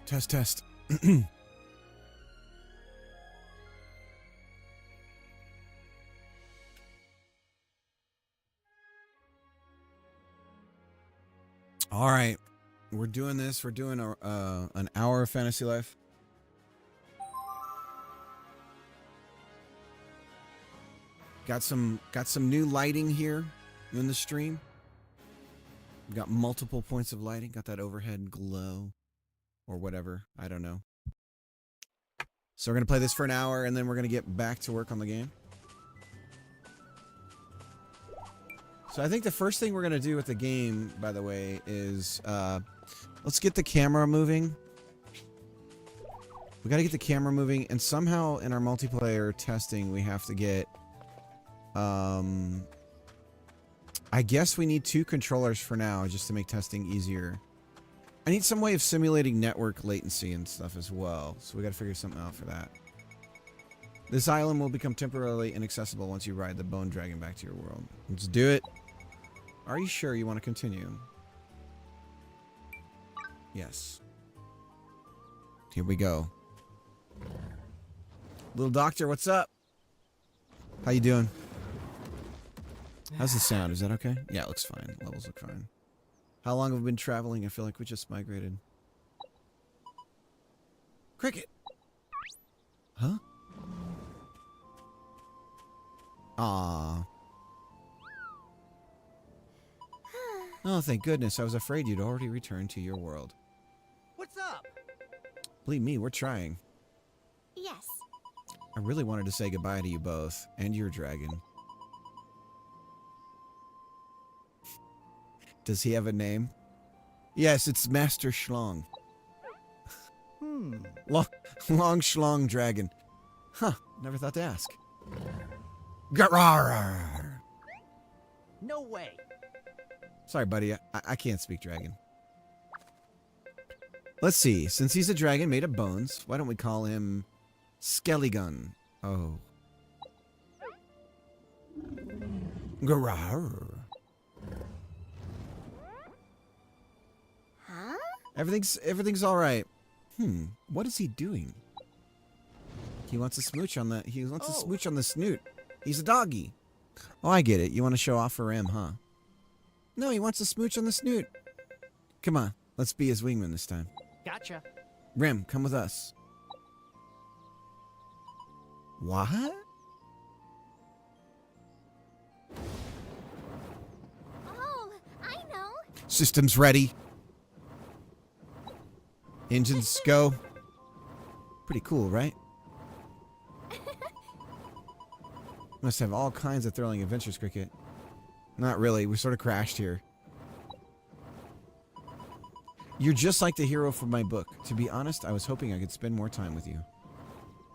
Test, test. All right. We're doing this. We're doing an hour of Fantasy Life. Got some new lighting here in the stream. We've got multiple points of lighting. Got that overhead glow or whatever. I don't know. So we're going to play this for an hour and then we're going to get back to work on the game. So I think the first thing we're going to do with the game, by the way, is let's get the camera moving. We got to get the camera moving, and somehow in our multiplayer testing we have to get I guess we need 2 controllers for now just to make testing easier. I need some way of simulating network latency and stuff as well, so we got to figure something out for that. This island will become temporarily inaccessible once you ride the Bone Dragon back to your world. Let's do it. Are you sure you want to continue? Yes. Here we go. Little doctor, what's up? How you doing? How's the sound? Is that okay? Yeah, it looks fine. Levels look fine. How long have we been traveling? I feel like we just migrated. Cricket! Huh? Aww. Oh, thank goodness. I was afraid you'd already returned to your world. What's up? Believe me, we're trying. Yes. I really wanted to say goodbye to you both, and your dragon. Does he have a name? Yes, it's Master Schlong. Long Schlong Dragon. Huh, never thought to ask. Garrar. No way. Sorry, buddy, I can't speak dragon. Let's see, since he's a dragon made of bones, why don't we call him Skelligun? Oh. Garrar. Huh? Everything's all right. What is he doing? He wants a smooch on the smooch on the snoot. He's a doggy. Oh, I get it. You want to show off for him, huh? No, he wants a smooch on the snoot. Come on, let's be his wingman this time. Gotcha. Rim, come with us. What? Oh, I know. Systems ready. Engines go. Pretty cool, right? Must have all kinds of thrilling adventures, Cricket. Not really. We sort of crashed here. You're just like the hero from my book. To be honest, I was hoping I could spend more time with you.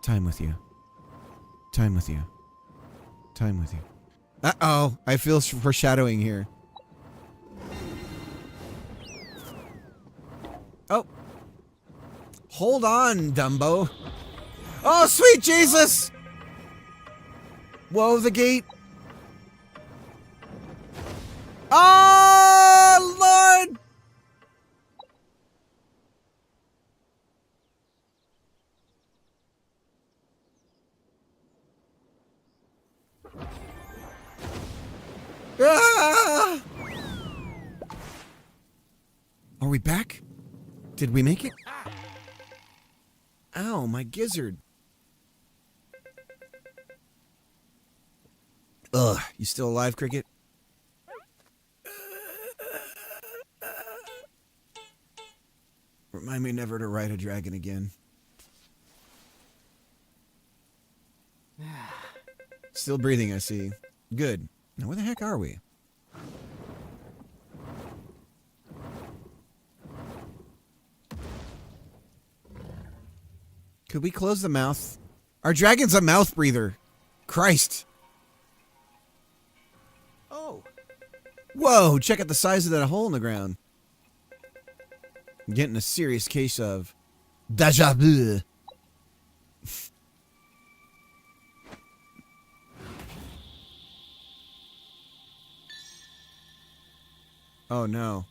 Time with you. Time with you. Time with you. Uh-oh. I feel foreshadowing here. Oh. Hold on, Dumbo. Oh, sweet Jesus! Whoa, the gate. Oh, Lord! Ah! Are we back? Did we make it? Ow, my gizzard. Ugh, you still alive, Cricket? Remind me never to ride a dragon again. Still breathing, I see. Good. Now where the heck are we? Could we close the mouth? Our dragon's a mouth breather. Christ. Oh. Whoa, check out the size of that hole in the ground. I'm getting a serious case of déjà vu. Oh no.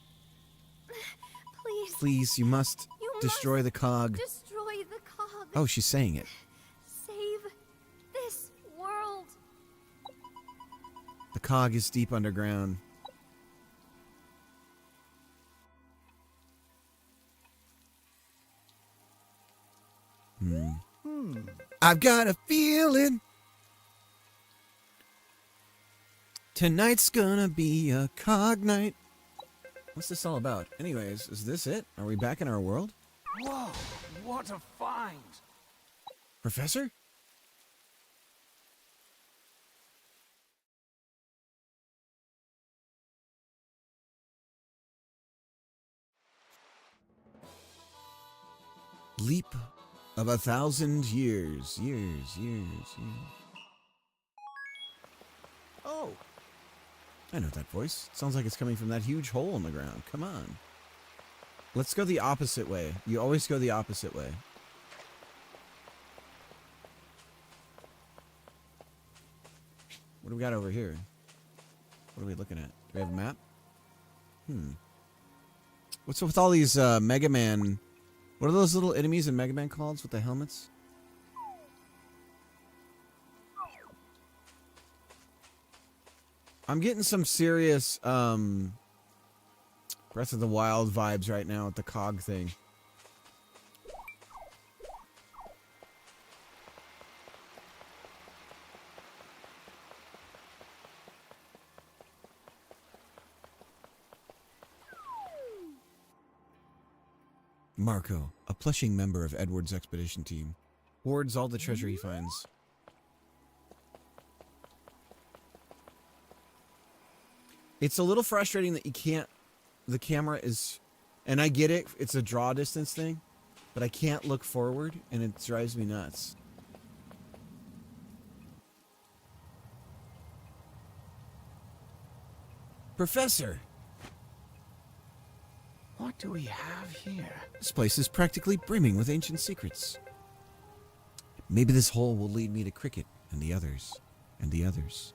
Please. Please, you must. You Destroy the cog. Destroy the cog. Oh, she's saying it. Save this world. The cog is deep underground. I've got a feeling tonight's gonna be a cog night. What's this all about? Anyways, is this it? Are we back in our world? Whoa, what a find! Professor? Leap of 1,000 years. Years. Oh, I know that voice. It sounds like it's coming from that huge hole in the ground. Come on. Let's go the opposite way. You always go the opposite way. What do we got over here? What are we looking at? Do we have a map? What's with all these Mega Man... What are those little enemies in Mega Man called with the helmets? I'm getting some serious Breath of the Wild vibes right now with the cog thing. Marco, a plushing member of Edward's expedition team, hoards all the treasure he finds. It's a little frustrating that you can't... The camera is... And I get it, it's a draw distance thing, but I can't look forward, and it drives me nuts. Professor! what do we have here? This place is practically brimming with ancient secrets. Maybe this hole will lead me to Cricket and the others, and the others,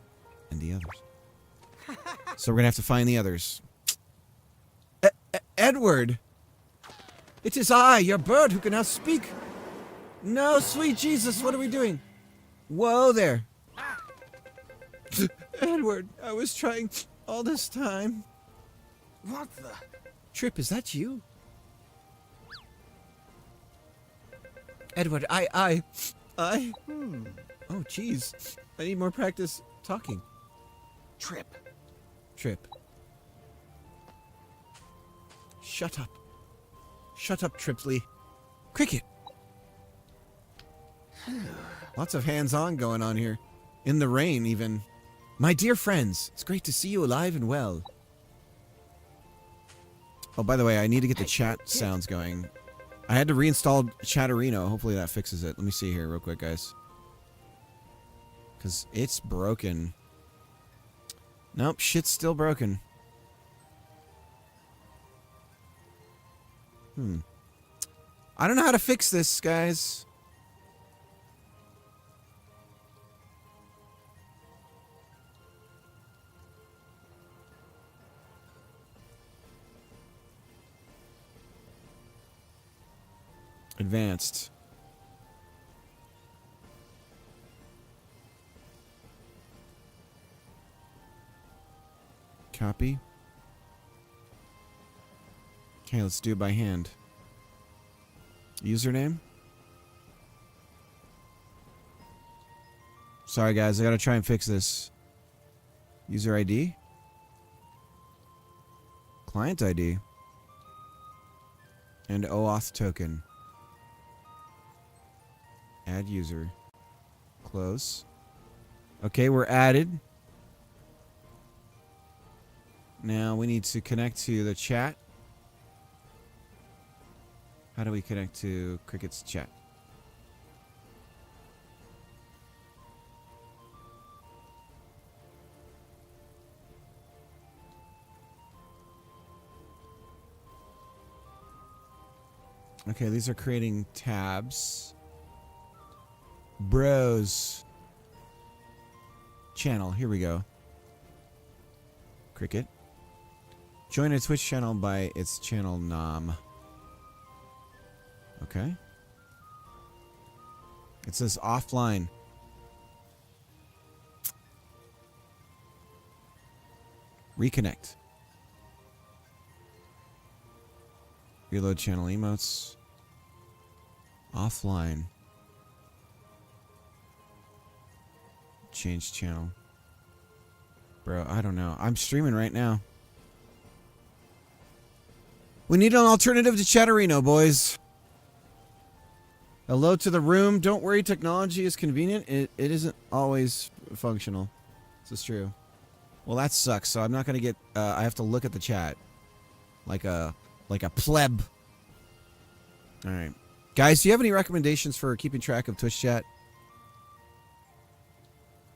and the others. So we're gonna have to find the others. Edward! It is I, your bird, who can now speak. No, sweet Jesus, what are we doing? Whoa there. Edward, I was trying all this time. What the? Trip, is that you? Edward, I... Oh, jeez. I need more practice talking. Trip. Trip. Shut up. Shut up, Tripsley. Cricket. Lots of hands-on going on here. In the rain, even. My dear friends, it's great to see you alive and well. Oh, by the way, I need to get the chat sounds going. I had to reinstall Chatterino. Hopefully that fixes it. Let me see here real quick, guys. Because it's broken. Nope, shit's still broken. I don't know how to fix this, guys. Advanced. Copy. Okay, let's do it by hand. Username? Sorry guys, I gotta try and fix this. User ID? Client ID? And OAuth token. Add user. Close. Okay, we're added. Now we need to connect to the chat. How do we connect to Cricket's chat? Okay, these are creating tabs. Bros. Channel, here we go. Cricket. Join a Twitch channel by its channel nom. Okay. It says offline. Reconnect. Reload channel emotes. Offline. Change channel. Bro, I don't know. I'm streaming right now. We need an alternative to Chatterino, boys. Hello to the room. Don't worry, technology is convenient. It isn't always functional. This is true. Well, that sucks. So I'm not gonna get. I have to look at the chat, like a pleb. All right, guys. Do you have any recommendations for keeping track of Twitch chat?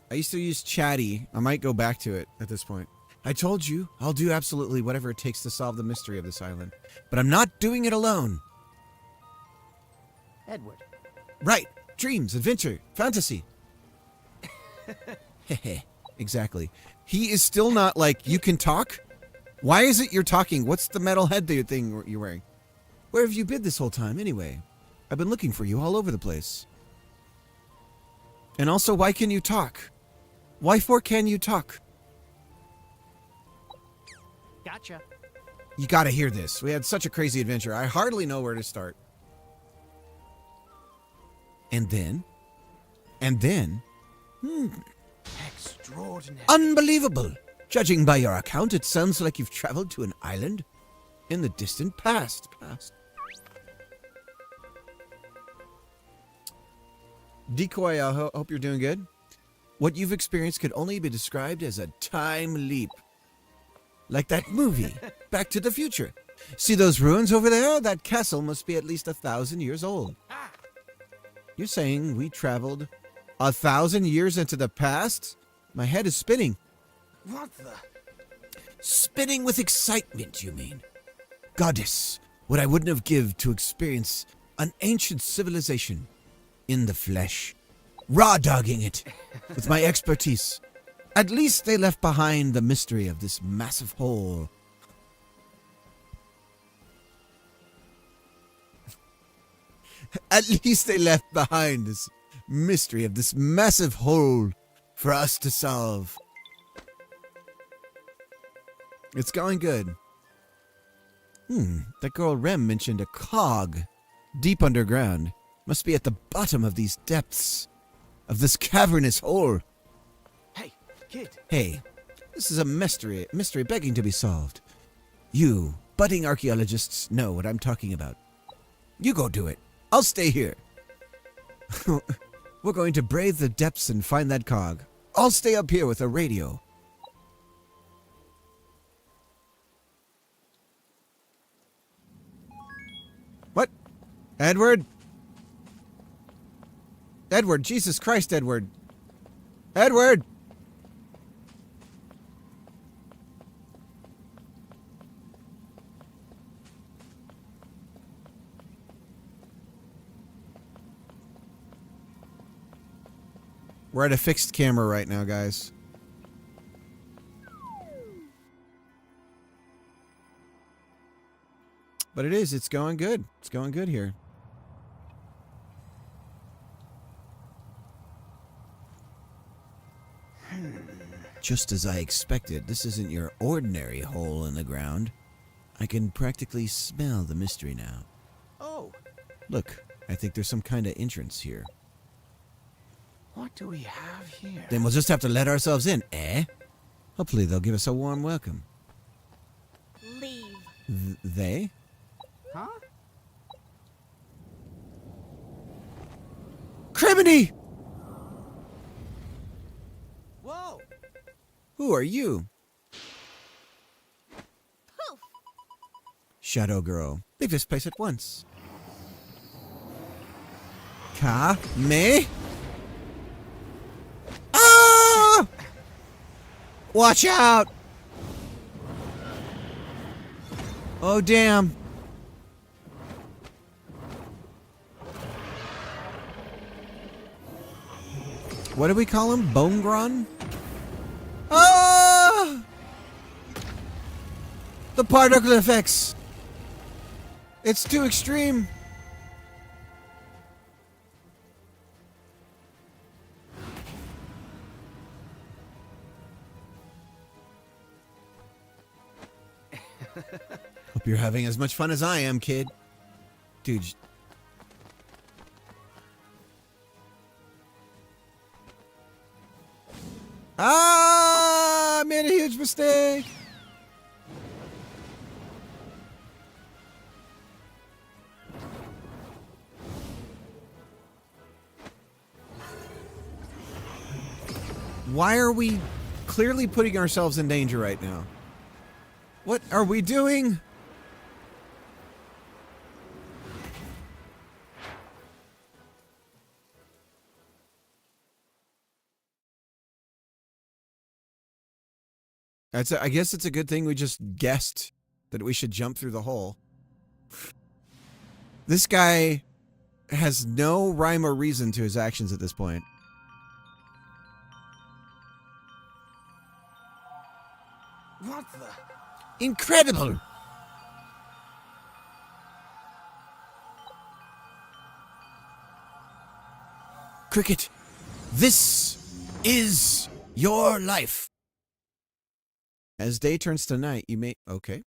I used to use Chatty. I might go back to it at this point. I told you, I'll do absolutely whatever it takes to solve the mystery of this island. But I'm not doing it alone. Edward. Right. Dreams, adventure, fantasy. Hehe. Exactly. He is still not like, you can talk? Why is it you're talking? What's the metal head thing you're wearing? Where have you been this whole time anyway? I've been looking for you all over the place. And also, why can you talk? Why for can you talk? Gotcha. You gotta hear this. We had such a crazy adventure. I hardly know where to start. And then? Extraordinary. Unbelievable! Judging by your account, it sounds like you've traveled to an island in the distant past. Decoy, I hope you're doing good. What you've experienced could only be described as a time leap. Like that movie, Back to the Future. See those ruins over there? That castle must be at least 1,000 years old. You're saying we traveled 1,000 years into the past? My head is spinning. What the? Spinning with excitement, you mean? Goddess, what I wouldn't have give to experience an ancient civilization in the flesh. Raw-dogging it with my expertise. At least they left behind the mystery of this massive hole. At least they left behind this mystery of this massive hole for us to solve. It's going good. That girl Rem mentioned a cog deep underground. Must be at the bottom of these depths. Of this cavernous hole. Hey, kid. Hey, this is a mystery begging to be solved. You, budding archaeologists, know what I'm talking about. You go do it. I'll stay here. We're going to brave the depths and find that cog. I'll stay up here with a radio. What? Edward? Edward, Jesus Christ, Edward. Edward! We're at a fixed camera right now, guys. But it's going good. It's going good here. Just as I expected, this isn't your ordinary hole in the ground. I can practically smell the mystery now. Oh. Look, I think there's some kind of entrance here. What do we have here? Then we'll just have to let ourselves in, eh? Hopefully they'll give us a warm welcome. Leave. They? Huh? Criminy! Whoa! Who are you? Poof. Shadow Girl. Leave this place at once. Me? Ah! Watch out! Oh, damn. What do we call him? Bone Ah! The particle effects. It's too extreme. Hope you're having as much fun as I am, kid. Dude. I made a huge mistake. Why are we clearly putting ourselves in danger right now? What are we doing? I guess it's a good thing we just guessed that we should jump through the hole. This guy has no rhyme or reason to his actions at this point. What the? Incredible! Cricket, this is your life. As day turns to night, you may... Okay.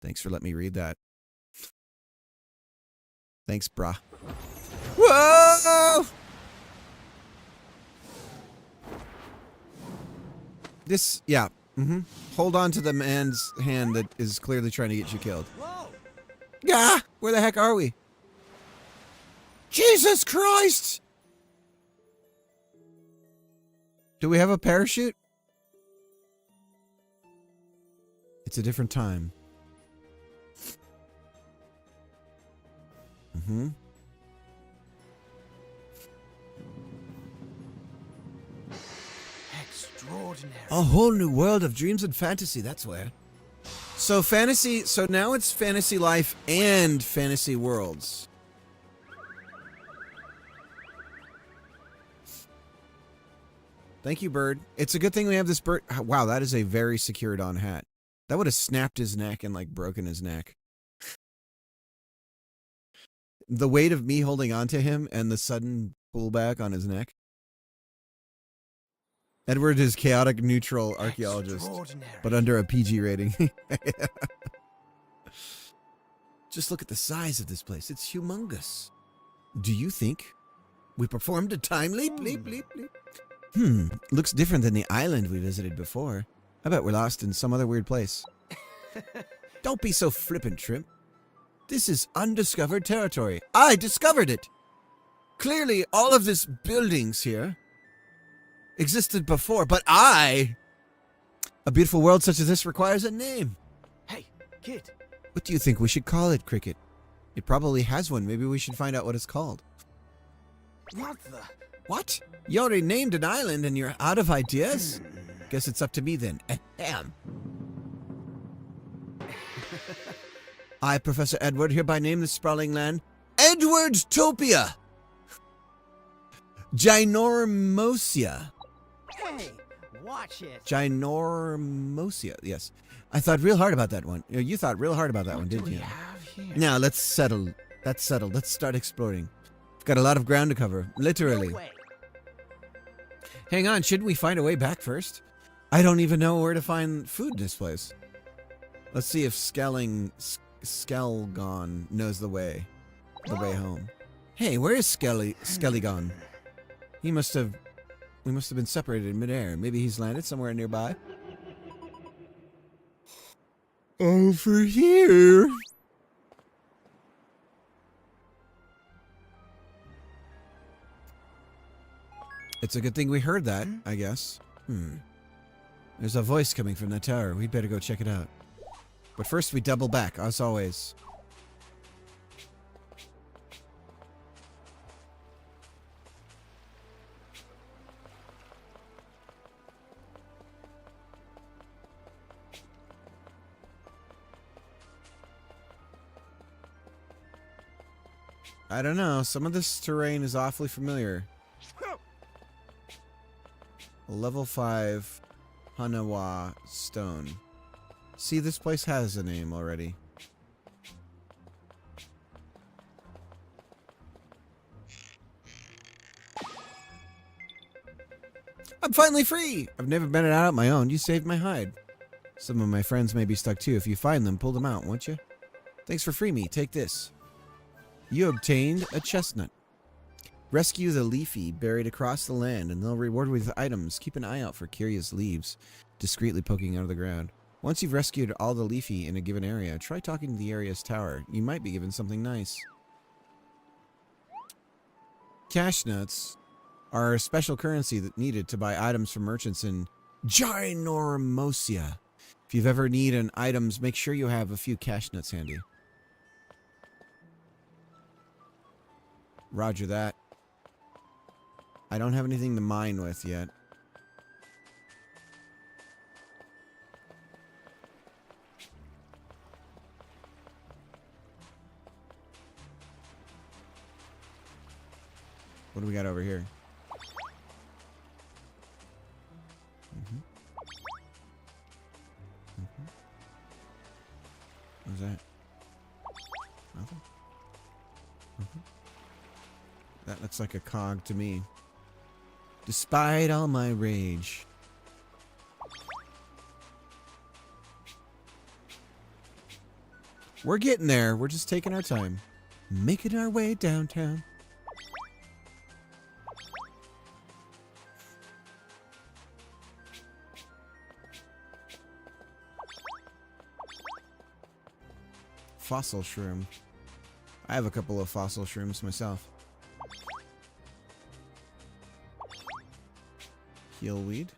Thanks for letting me read that. Thanks, brah. Whoa! This, yeah. Hold on to the man's hand that is clearly trying to get you killed. Whoa! Ah! Where the heck are we? Jesus Christ! Do we have a parachute? It's a different time. Extraordinary. A whole new world of dreams and fantasy, that's where. So now it's Fantasy Life and Fantasy Worlds. Thank you, bird. It's a good thing we have this bird. Wow, that is a very secured on hat. That would have snapped his neck and like broken his neck. The weight of me holding onto him and the sudden pullback on his neck. Edward is chaotic neutral archaeologist, but under a PG rating. Just look at the size of this place. It's humongous. Do you think we performed a time leap? Looks different than the island we visited before. I bet we're lost in some other weird place. Don't be so flippant, Trimp. This is undiscovered territory. I discovered it. Clearly, all of this buildings here existed before, but a beautiful world such as this requires a name. Hey, kid. What do you think we should call it, Cricket? It probably has one. Maybe we should find out what it's called. What the? What? You already named an island and you're out of ideas? Guess it's up to me then. Ahem. I, Professor Edward, hereby name this sprawling land Edwardtopia. Ginormosia. Hey, watch it. Ginormosia, yes. I thought real hard about that one. You thought real hard about that one, didn't you? What do we have here? Now, let's settle. That's settled. Let's start exploring. We've got a lot of ground to cover, literally. No way. Hang on, shouldn't we find a way back first? I don't even know where to find food in this place. Let's see if Skelgon knows the way home. Hey, where is Skelgon? We must have been separated in midair. Maybe he's landed somewhere nearby. Over here. It's a good thing we heard that, I guess. There's a voice coming from the tower. We'd better go check it out. But first we double back, as always. I don't know. Some of this terrain is awfully familiar. Level 5 Hanawa Stone. See, this place has a name already. I'm finally free! I've never been out on my own. You saved my hide. Some of my friends may be stuck too. If you find them, pull them out, won't you? Thanks for free me. Take this. You obtained a chestnut. Rescue the leafy buried across the land, and they'll reward you with items. Keep an eye out for curious leaves discreetly poking out of the ground. Once you've rescued all the leafy in a given area, try talking to the area's tower. You might be given something nice. Cash nuts are a special currency that needed to buy items from merchants in Ginormosia. If you've ever need an items, make sure you have a few cash nuts handy. Roger that. I don't have anything to mine with yet. What do we got over here? What's that? Nothing? That looks like a cog to me. Despite all my rage. We're getting there. We're just taking our time. Making our way downtown. Fossil shroom. I have a couple of fossil shrooms myself. Heelweed.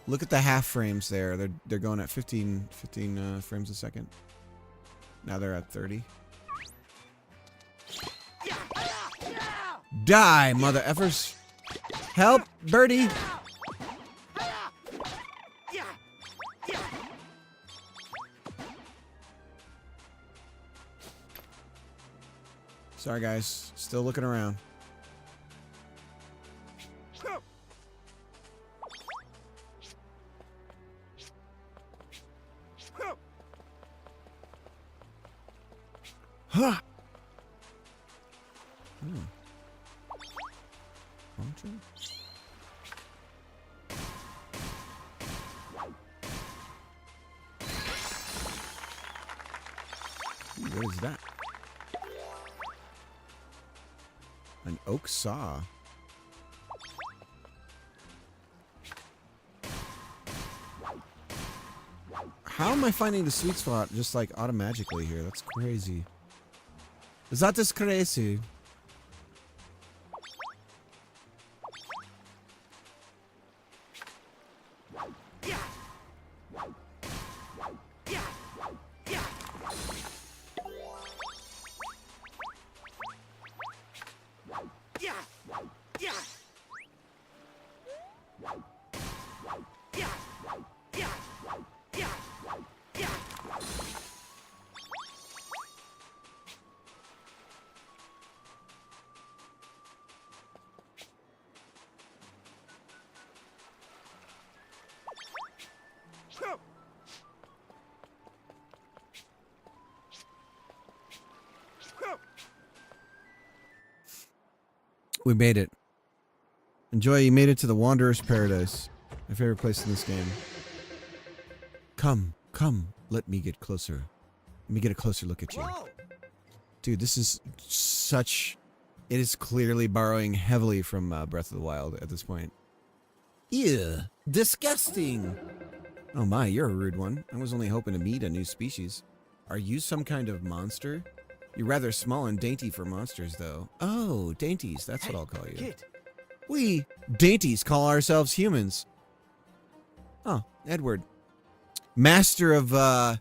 Look at the half frames there. They're going at 15 frames a second. Now they're at 30. Die, mother effers! Help, birdie! Sorry, guys. Still looking around. Huh. What is that? An oak saw. How am I finding the sweet spot just like automatically here? That's crazy. That is crazy. We made it. Enjoy, you made it to the Wanderer's Paradise. My favorite place in this game. Come, let me get closer. Let me get a closer look at you. Dude, this is such... It is clearly borrowing heavily from Breath of the Wild at this point. Ew, disgusting! Oh my, you're a rude one. I was only hoping to meet a new species. Are you some kind of monster? You're rather small and dainty for monsters, though. Oh, dainties, that's what I'll call you. Kid. We, dainties, call ourselves humans. Oh, Edward. Master of,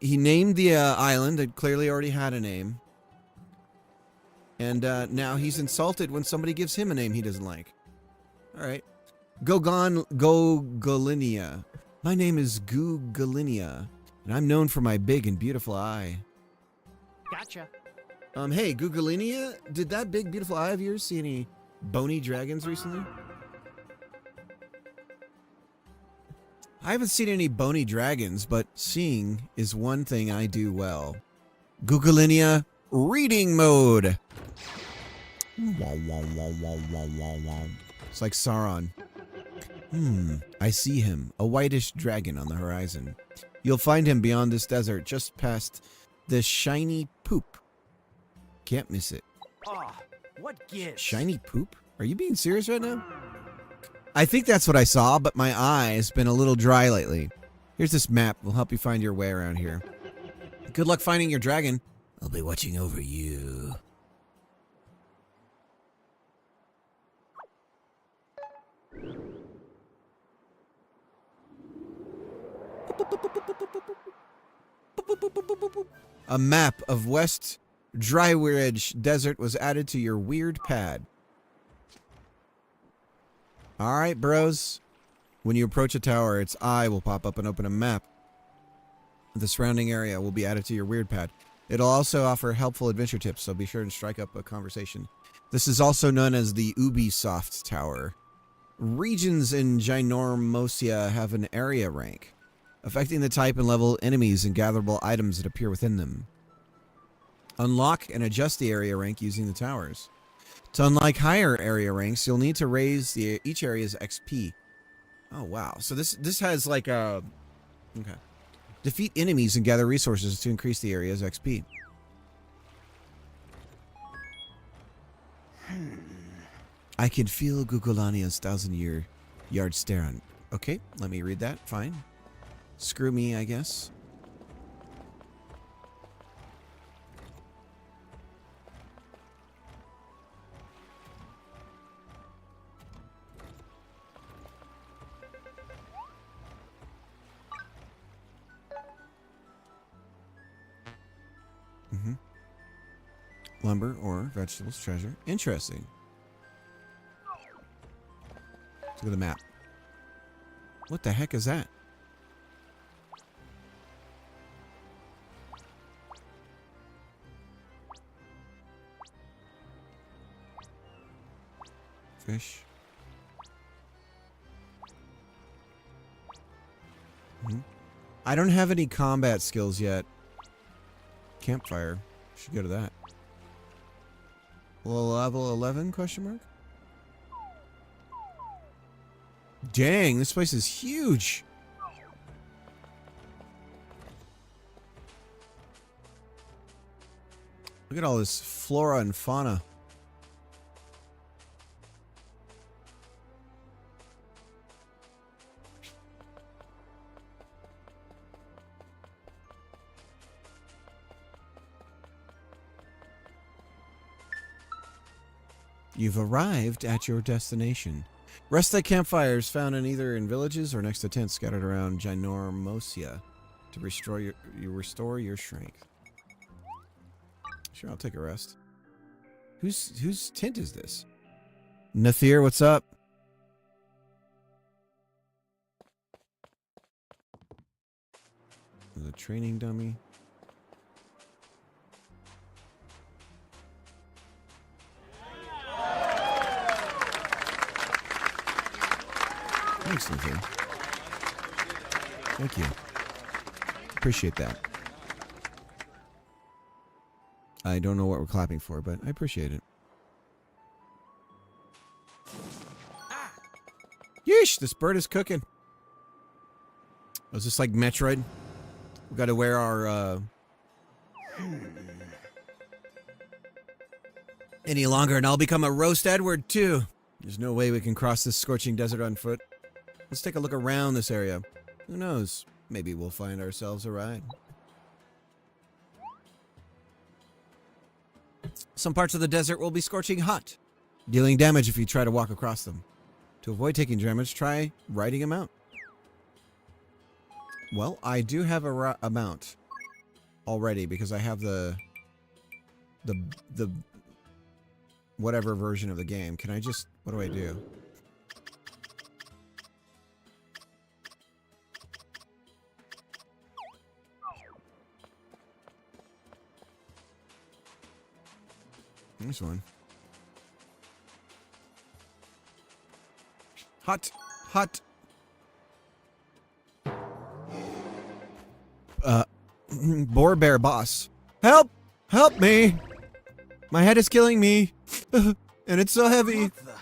he named the island. It clearly already had a name. And now he's insulted when somebody gives him a name he doesn't like. Alright. Gogolinia. My name is Gogolinia, and I'm known for my big and beautiful eye. Gotcha. Hey, Gogolinia, did that big, beautiful eye of yours see any bony dragons recently? I haven't seen any bony dragons, but seeing is one thing I do well. Gogolinia, reading mode. It's like Sauron. I see him. A whitish dragon on the horizon. You'll find him beyond this desert, just past the shiny poop. Can't miss it. Ah, what gives? Shiny poop? Are you being serious right now? I think that's what I saw, but my eye's been a little dry lately. Here's this map. We'll help you find your way around here. Good luck finding your dragon. I'll be watching over you. A map of West Dryridge Desert was added to your weird pad. Alright, bros. When you approach a tower, its eye will pop up and open a map. The surrounding area will be added to your weird pad. It'll also offer helpful adventure tips, so be sure and strike up a conversation. This is also known as the Ubisoft Tower. Regions in Ginormosia have an area rank, affecting the type and level enemies and gatherable items that appear within them. Unlock and adjust the area rank using the towers. To unlock higher area ranks, you'll need to raise each area's XP. Oh wow! So this has like a okay. Defeat enemies and gather resources to increase the area's XP. I can feel Gugulania's 1,000-yard stare on. Okay, let me read that. Fine. Screw me, I guess. Lumber or vegetables treasure. Interesting. Let's look at the map. What the heck is that? Fish. I don't have any combat skills yet. Campfire. Should go to that. Well, level 11 question mark? Dang, this place is huge. Look at all this flora and fauna. You've arrived at your destination. Rest at campfires found either in villages or next to tents scattered around Ginormosia to restore your strength. Sure, I'll take a rest. Whose tent is this? Nathir, what's up? The training dummy. Thanks, Nathir. Thank you. Appreciate that. I don't know what we're clapping for, but I appreciate it. Yeesh, this bird is cooking. Oh, is this like Metroid? We've got to wear our, any longer and I'll become a Roast Edward, too. There's no way we can cross this scorching desert on foot. Let's take a look around this area. Who knows? Maybe we'll find ourselves a ride. Some parts of the desert will be scorching hot, dealing damage if you try to walk across them. To avoid taking damage, try riding a mount. Well, I do have a mount already because I have the whatever version of the game. Can I just, what do I do? There's one. Hot. Hot. Boar bear boss. Help! Help me! My head is killing me. And it's so heavy. What the?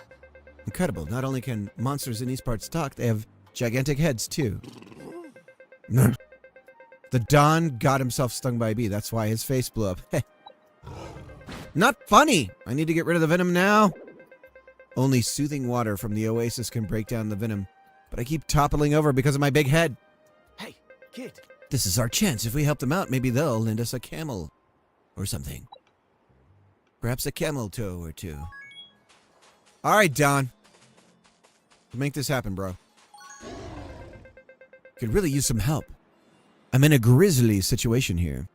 Incredible. Not only can monsters in these parts talk, they have gigantic heads too. The Don got himself stung by a bee. That's why his face blew up. Not funny. I need to get rid of the venom now. Only soothing water from the oasis can break down the venom. But I keep toppling over because of my big head. Hey, kid. This is our chance. If we help them out, maybe they'll lend us a camel. Or something. Perhaps a camel toe or two. Alright, Don. Make this happen, bro. Could really use some help. I'm in a grisly situation here.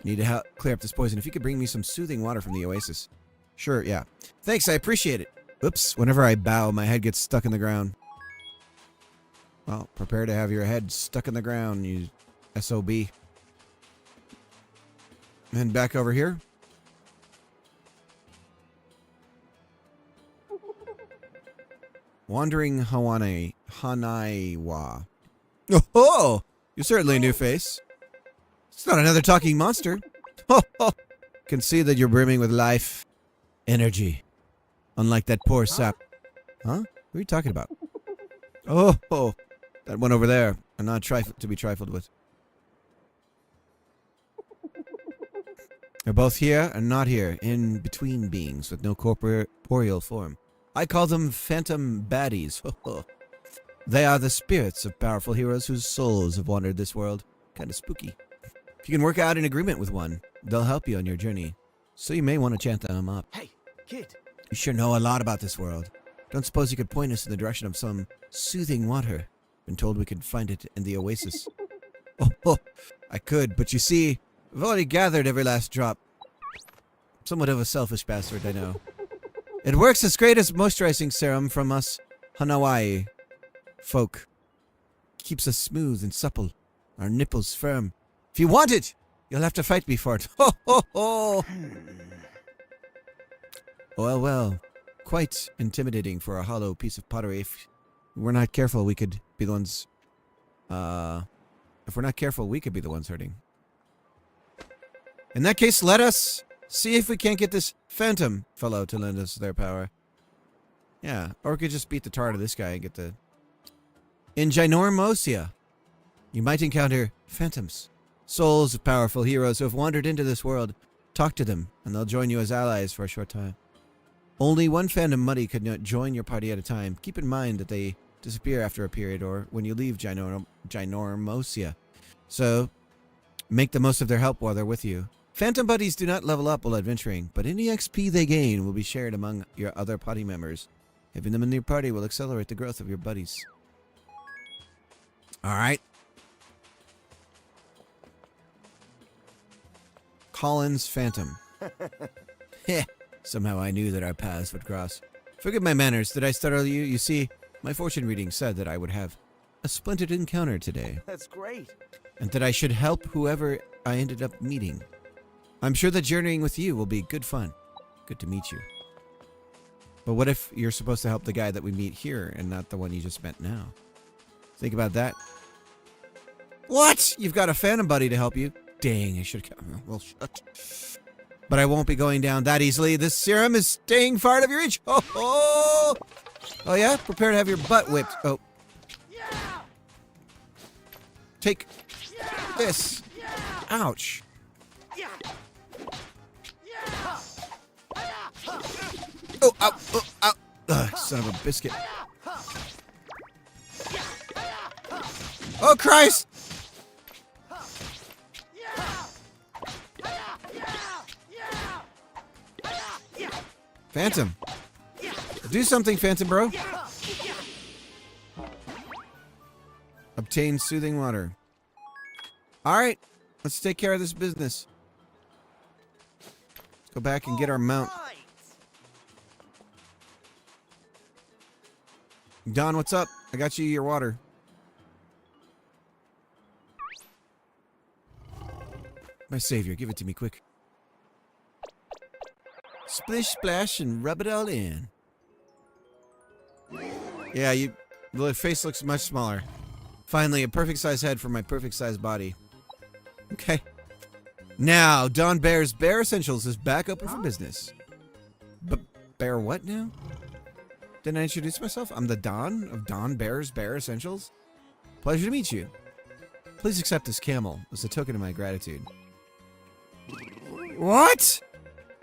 Need to clear up this poison. If you could bring me some soothing water from the oasis. Sure, yeah. Thanks, I appreciate it. Oops, whenever I bow, my head gets stuck in the ground. Well, prepare to have your head stuck in the ground, you SOB. And back over here. Wandering Hanaiwa. Oh, you're certainly a new face. It's not another talking monster. Can see that you're brimming with life, energy, unlike that poor sap. Huh? What are you talking about? Oh, that one over there. I'm not to be trifled with. They're both here and not here, in between beings with no corporeal form. I call them phantom baddies. They are the spirits of powerful heroes whose souls have wandered this world. Kind of spooky. If you can work out an agreement with one, they'll help you on your journey. So you may want to chant them up. Hey, kid. You sure know a lot about this world. Don't suppose you could point us in the direction of some soothing water? Been told we could find it in the oasis. I could, but you see, I've already gathered every last drop. Somewhat of a selfish bastard, I know. It works as great as moisturizing serum from us Hanawai folk. Keeps us smooth and supple, our nipples firm. If you want it, you'll have to fight me for it. Ho, ho, ho! Well. Quite intimidating for a hollow piece of pottery. If we're not careful, we could be the ones... If we're not careful, we could be the ones hurting. In that case, let us see if we can't get this phantom fellow to lend us their power. Yeah, or we could just beat the tar out of this guy and get the... In Ginormosia, you might encounter phantoms. Souls of powerful heroes who have wandered into this world. Talk to them, and they'll join you as allies for a short time. Only one phantom muddy could not join your party at a time. Keep in mind that they disappear after a period or when you leave Ginormosia. So, make the most of their help while they're with you. Phantom buddies do not level up while adventuring, but any XP they gain will be shared among your other party members. Having them in your party will accelerate the growth of your buddies. Alright. Collins Phantom. Heh. Somehow I knew that our paths would cross. Forgive my manners. Did I startle you? You see, my fortune reading said that I would have a splendid encounter today. That's great. And that I should help whoever I ended up meeting. I'm sure that journeying with you will be good fun. Good to meet you. But what if you're supposed to help the guy that we meet here and not the one you just met now? Think about that. What? You've got a phantom buddy to help you? Dang, I should have kept... Well, shut. But I won't be going down that easily. This serum is staying far out of your reach. Oh yeah? Prepare to have your butt whipped. Oh. Take this. Ouch. Oh, ow, oh, ow. Ugh, son of a biscuit. Oh, Christ! Phantom. Do something, Phantom bro. Obtain soothing water. Alright. Let's take care of this business. Let's go back and get our mount. Don, what's up? I got you your water. My savior, give it to me quick. Splish, splash, and rub it all in. Yeah, the face looks much smaller. Finally, a perfect size head for my perfect size body. Okay. Now, Don Bear's Bear Essentials is back open for business. Bear what now? Didn't I introduce myself? I'm the Don of Don Bear's Bear Essentials. Pleasure to meet you. Please accept this camel as a token of my gratitude. What?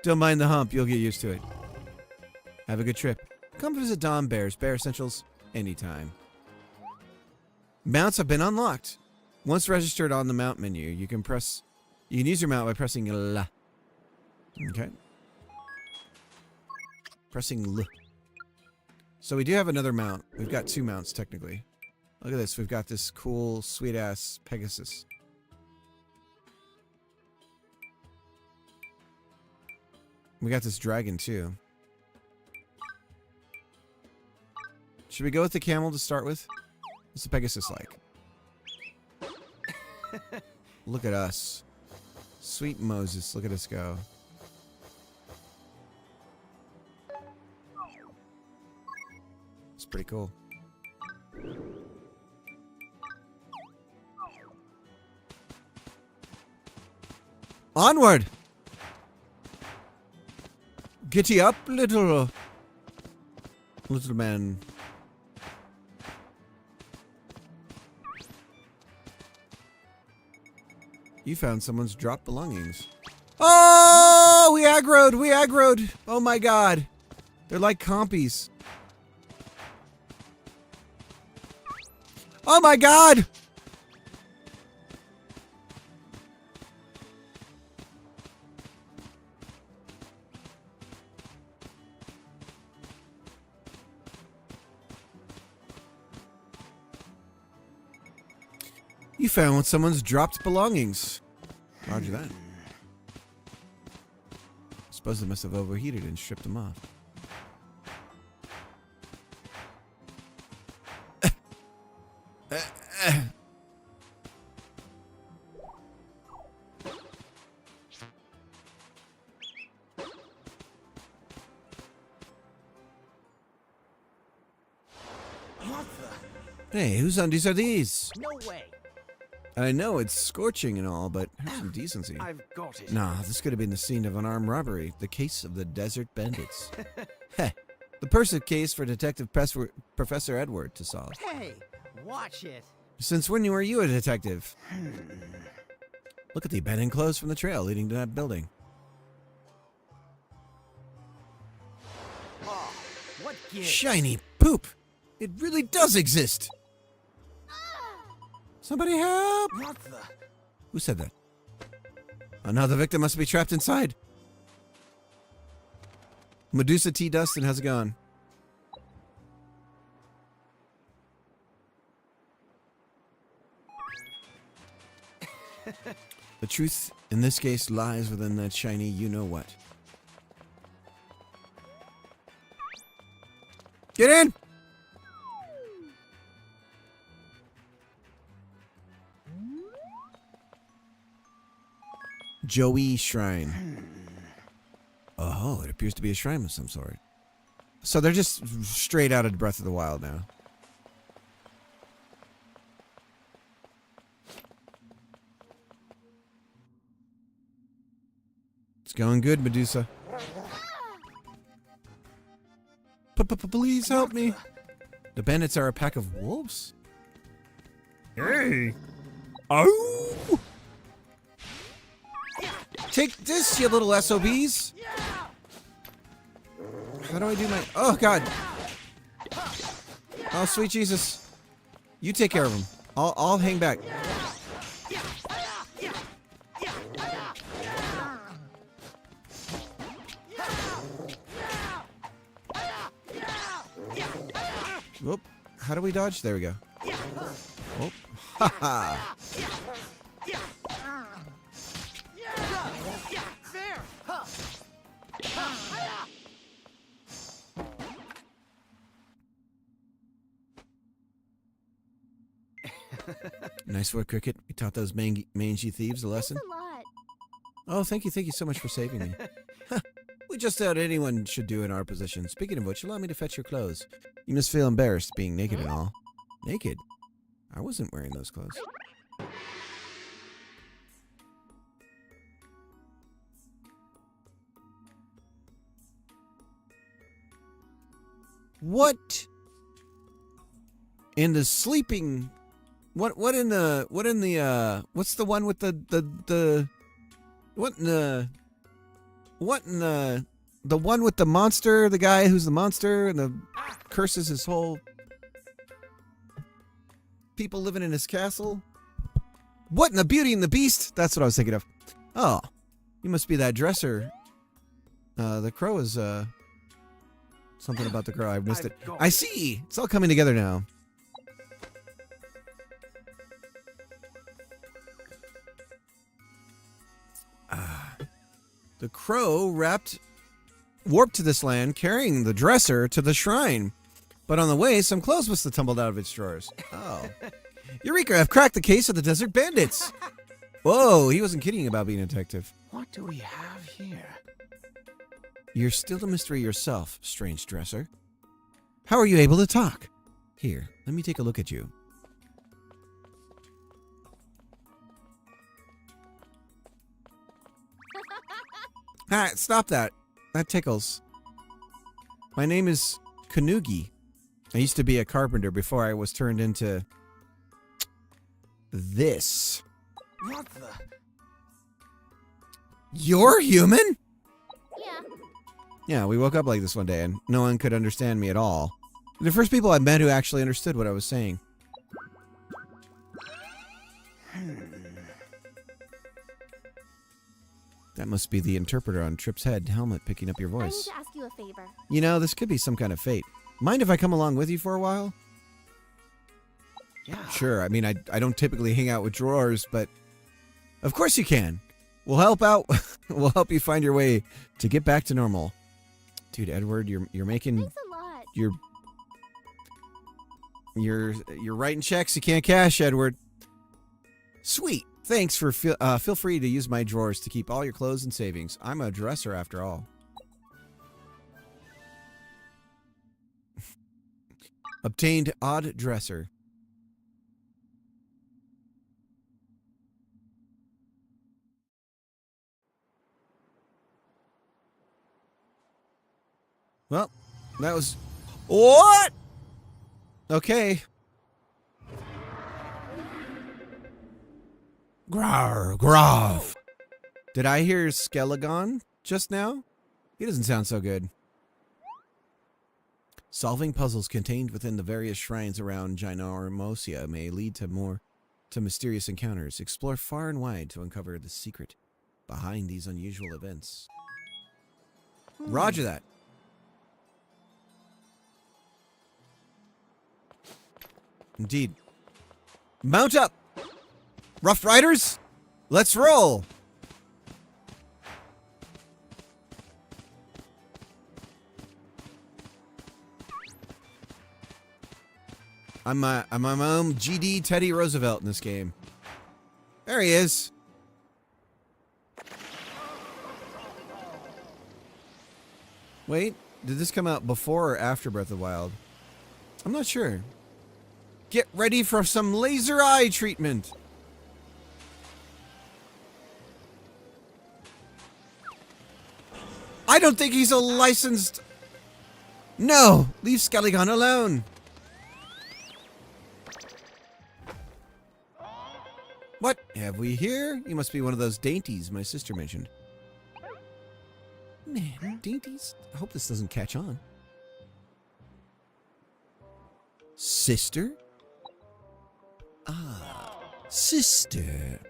Don't mind the hump, you'll get used to it. Have a good trip. Come visit Don Bear's Bear Essentials anytime. Mounts have been unlocked. Once registered on the mount menu, you can use your mount by pressing L. Okay. Pressing L. So we do have another mount. We've got 2 mounts technically. Look at this. We've got this cool, sweet ass Pegasus. We got this dragon too. Should we go with the camel to start with? What's the Pegasus like? Look at us. Sweet Moses, look at us go. It's pretty cool. Onward! Giddy up, little man. You found someone's dropped belongings. Oh, we aggroed. Oh my god. They're like compies. Oh my god! You found someone's dropped belongings. Roger that. Suppose they must have overheated and stripped them off. What the? Hey, whose undies are these? No way. I know it's scorching and all, but have some decency. I've got it. Nah, this could have been the scene of an armed robbery. The case of the Desert Bandits. Heh. The perfect case for Detective Professor Edward to solve. Hey, watch it. Since when were you a detective? Look at the abandoned clothes from the trail leading to that building. Oh, what gives? Shiny poop! It really does exist! Somebody help! What the? Who said that? Oh no, the victim must be trapped inside. Medusa T. Dustin, how's it going? The truth in this case lies within that shiny you-know-what. Get in! Joey Shrine. Oh, it appears to be a shrine of some sort. So they're just straight out of Breath of the Wild now. It's going good, Medusa. Please help me. The bandits are a pack of wolves? Hey! Oh! Take this, you little SOBs! How do I do my... Oh, God! Oh, sweet Jesus. You take care of him. I'll hang back. Whoop. How do we dodge? There we go. Whoop. Ha ha! Nice work, Cricket. You taught those mangy thieves a lesson. Thanks a lot. Oh, thank you so much for saving me. We just thought anyone should do in our position. Speaking of which, allow me to fetch your clothes. You must feel embarrassed being naked and all. Naked? I wasn't wearing those clothes. What in the sleeping? What in the what's the one with the what in the one with the monster, the guy who's the monster and the curses his whole people living in his castle? What in the Beauty and the Beast? That's what I was thinking of. Oh, you must be that dresser. The crow is something about the crow. I've missed it. I see. It's all coming together now. The crow warped to this land carrying the dresser to the shrine. But on the way, some clothes must have tumbled out of its drawers. Oh. Eureka, I've cracked the case of the Desert Bandits. Whoa, he wasn't kidding about being a detective. What do we have here? You're still a mystery yourself, strange dresser. How are you able to talk? Here, let me take a look at you. Ah, stop that. That tickles. My name is Kanugi. I used to be a carpenter before I was turned into this. What the? You're human? Yeah. Yeah, we woke up like this one day and no one could understand me at all. The first people I met who actually understood what I was saying. That must be the interpreter on Trip's head helmet picking up your I need voice. to ask you a favor. You know, this could be some kind of fate. Mind if I come along with you for a while? Yeah. Sure, I mean, I don't typically hang out with drawers, but of course you can. We'll help out. We'll help you find your way to get back to normal. Dude, Edward, you're making Thanks a lot. you're writing checks you can't cash, Edward. Sweet. Thanks for feel free to use my drawers to keep all your clothes and savings. I'm a dresser after all. Obtained odd dresser. Well, that was... What? Okay. Grar, Grav. Did I hear Skelegon just now? He doesn't sound so good. Solving puzzles contained within the various shrines around Gynormosia may lead to mysterious encounters. Explore far and wide to uncover the secret behind these unusual events. Roger that. Indeed. Mount up! Rough Riders, let's roll! I'm my own GD Teddy Roosevelt in this game. There he is. Wait, did this come out before or after Breath of the Wild? I'm not sure. Get ready for some laser eye treatment. I don't think he's a licensed... No! Leave Skelegon alone! What have we here? You must be one of those dainties my sister mentioned. Man, dainties? I hope this doesn't catch on. Sister? Ah, sister.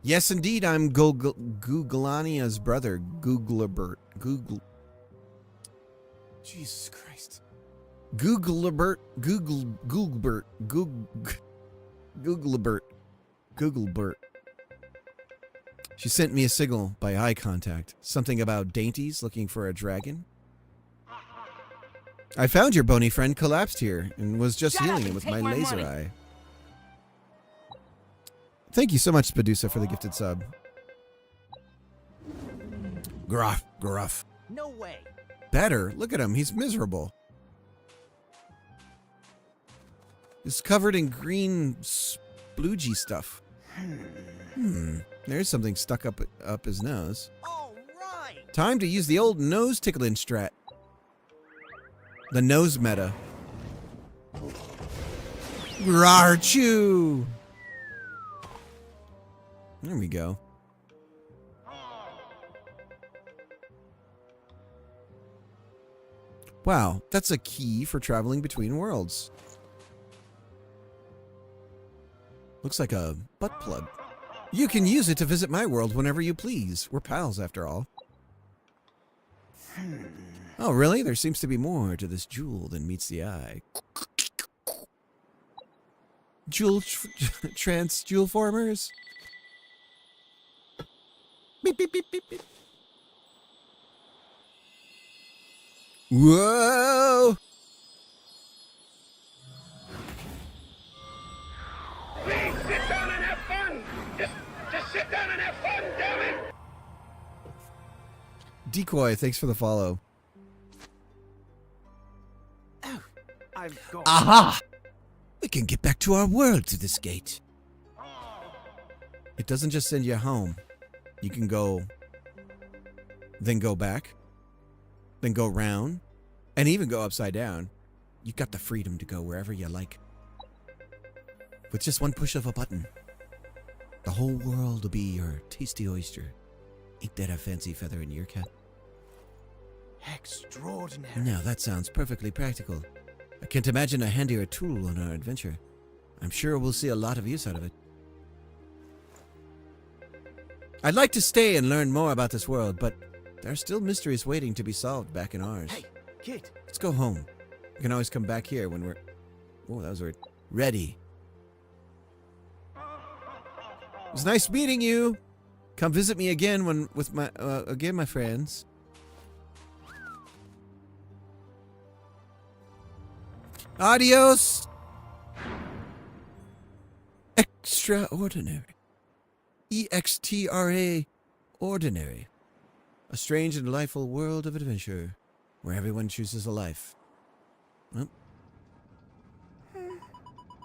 Yes, indeed, I'm Googlania's brother, Googlebert. Jesus Christ. Googlebert. She sent me a signal by eye contact. Something about dainties looking for a dragon. I found your bony friend collapsed here and was just healing him with my laser eye. Thank you so much, Spadusa, for the gifted sub. Gruff. No way. Better. Look at him. He's miserable. He's covered in green sploogey stuff. There's something stuck up his nose. All right. Time to use the old nose tickling strat. The nose meta. Rarchu! There we go. Wow, that's a key for traveling between worlds. Looks like a butt plug. You can use it to visit my world whenever you please. We're pals after all. Oh, really? There seems to be more to this jewel than meets the eye. Jewel formers? Beep, beep, beep, beep, beep. Whoa! Please sit down and have fun. Just sit down and have fun, damn it. Decoy, thanks for the follow. I've got. Aha! We can get back to our world through this gate. It doesn't just send you home. You can go, then go back, then go round, and even go upside down. You've got the freedom to go wherever you like. With just one push of a button. The whole world will be your tasty oyster. Ain't that a fancy feather in your cap? Extraordinary. Now that sounds perfectly practical. I can't imagine a handier tool on our adventure. I'm sure we'll see a lot of use out of it. I'd like to stay and learn more about this world, but there are still mysteries waiting to be solved back in ours. Hey, kid. Let's go home. We can always come back here when we're... Oh, that was weird. Ready. It was nice meeting you. Come visit me again with my friends. Adios. Extraordinary. EXTRA ordinary. A strange and delightful world of adventure where everyone chooses a life. Oh.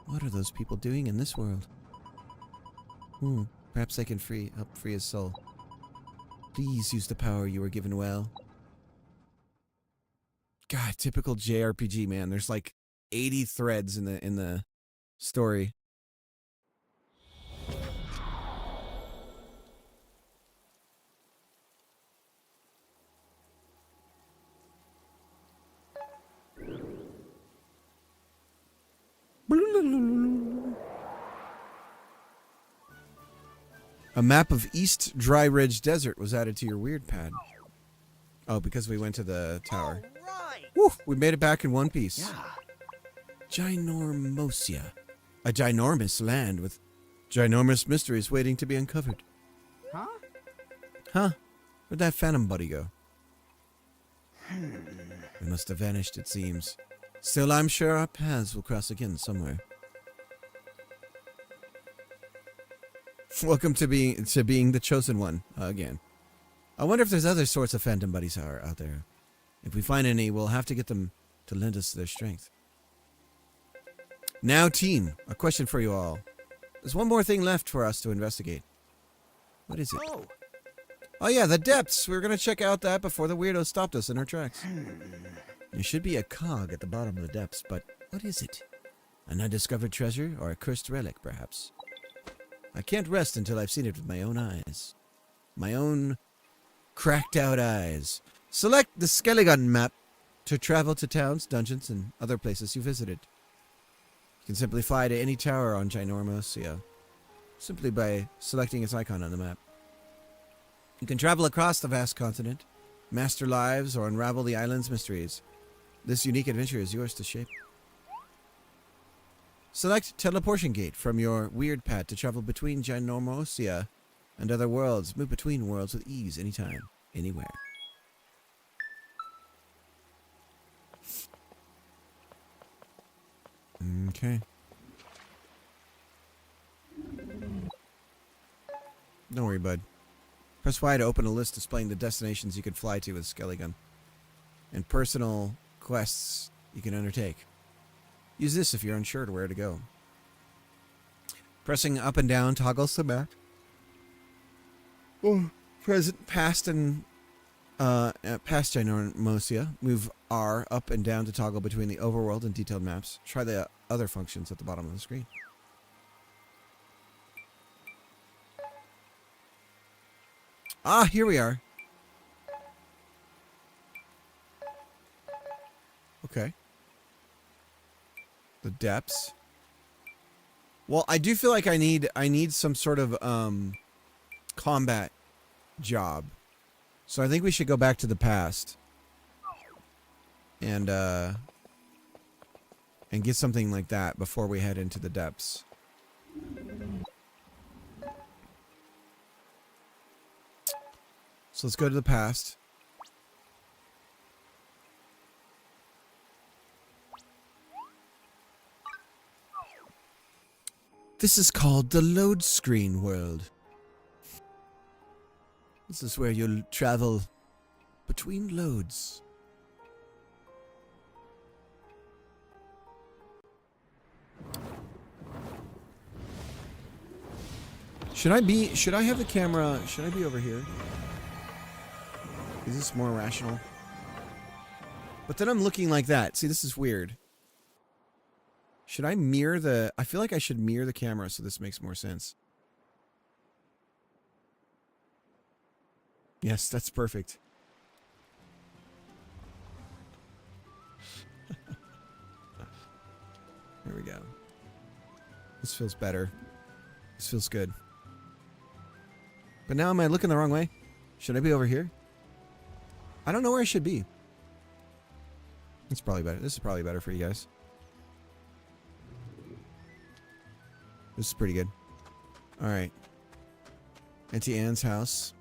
What are those people doing in this world? Perhaps they can help free his soul. Please use the power you were given well. God, typical JRPG, man. There's like 80 threads in the story. A map of East Dry Ridge Desert was added to your weird pad. Oh, because we went to the tower. Right. Woo! We made it back in one piece. Yeah. Ginormosia. A ginormous land with ginormous mysteries waiting to be uncovered. Huh? Huh? Where'd that phantom buddy go? It must have vanished, it seems. Still, I'm sure our paths will cross again somewhere. Welcome to being the chosen one again. I wonder if there's other sorts of phantom buddies out there. If we find any, we'll have to get them to lend us their strength. Now, team, a question for you all. There's one more thing left for us to investigate. What is it? Oh yeah, the depths. We were going to check out that before the weirdo stopped us in our tracks. There should be a cog at the bottom of the depths, but what is it? An undiscovered treasure or a cursed relic, perhaps? I can't rest until I've seen it with my own eyes. My own cracked out eyes. Select the Skelligun map to travel to towns, dungeons, and other places you visited. You can simply fly to any tower on Ginormosia, simply by selecting its icon on the map. You can travel across the vast continent, master lives, or unravel the island's mysteries. This unique adventure is yours to shape. Select Teleportation Gate from your weird pad to travel between Ginormosia and other worlds. Move between worlds with ease anytime, anywhere. Okay. Don't worry, bud. Press Y to open a list displaying the destinations you can fly to with Skelligun and personal quests you can undertake. Use this if you're unsure to where to go. Pressing up and down toggles the map. Oh, present, past, and Past Gynomosia, move R up and down to toggle between the overworld and detailed maps. Try the other functions at the bottom of the screen. Ah, here we are. Okay. The depths. Well, I do feel like I need some sort of combat job. So I think we should go back to the past. And get something like that before we head into the depths. So let's go to the past. This is called the load screen world. This is where you'll travel between loads. Should I have the camera, should I be over here? Is this more rational? But then I'm looking like that. See, this is weird. Should I mirror the... I feel like I should mirror the camera so this makes more sense. Yes, that's perfect. There we go. This feels better. This feels good. But now am I looking the wrong way? Should I be over here? I don't know where I should be. It's probably better. This is probably better for you guys. This is pretty good. Alright. Auntie Anne's house.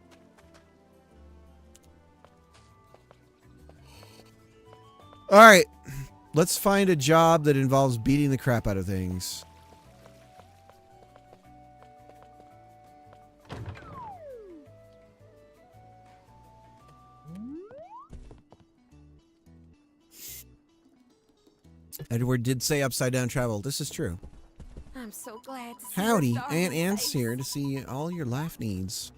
Alright. Let's find a job that involves beating the crap out of things. Edward did say upside down travel. This is true. I'm so glad to see Howdy, your darling Aunt Anne's face. here to see all your life needs.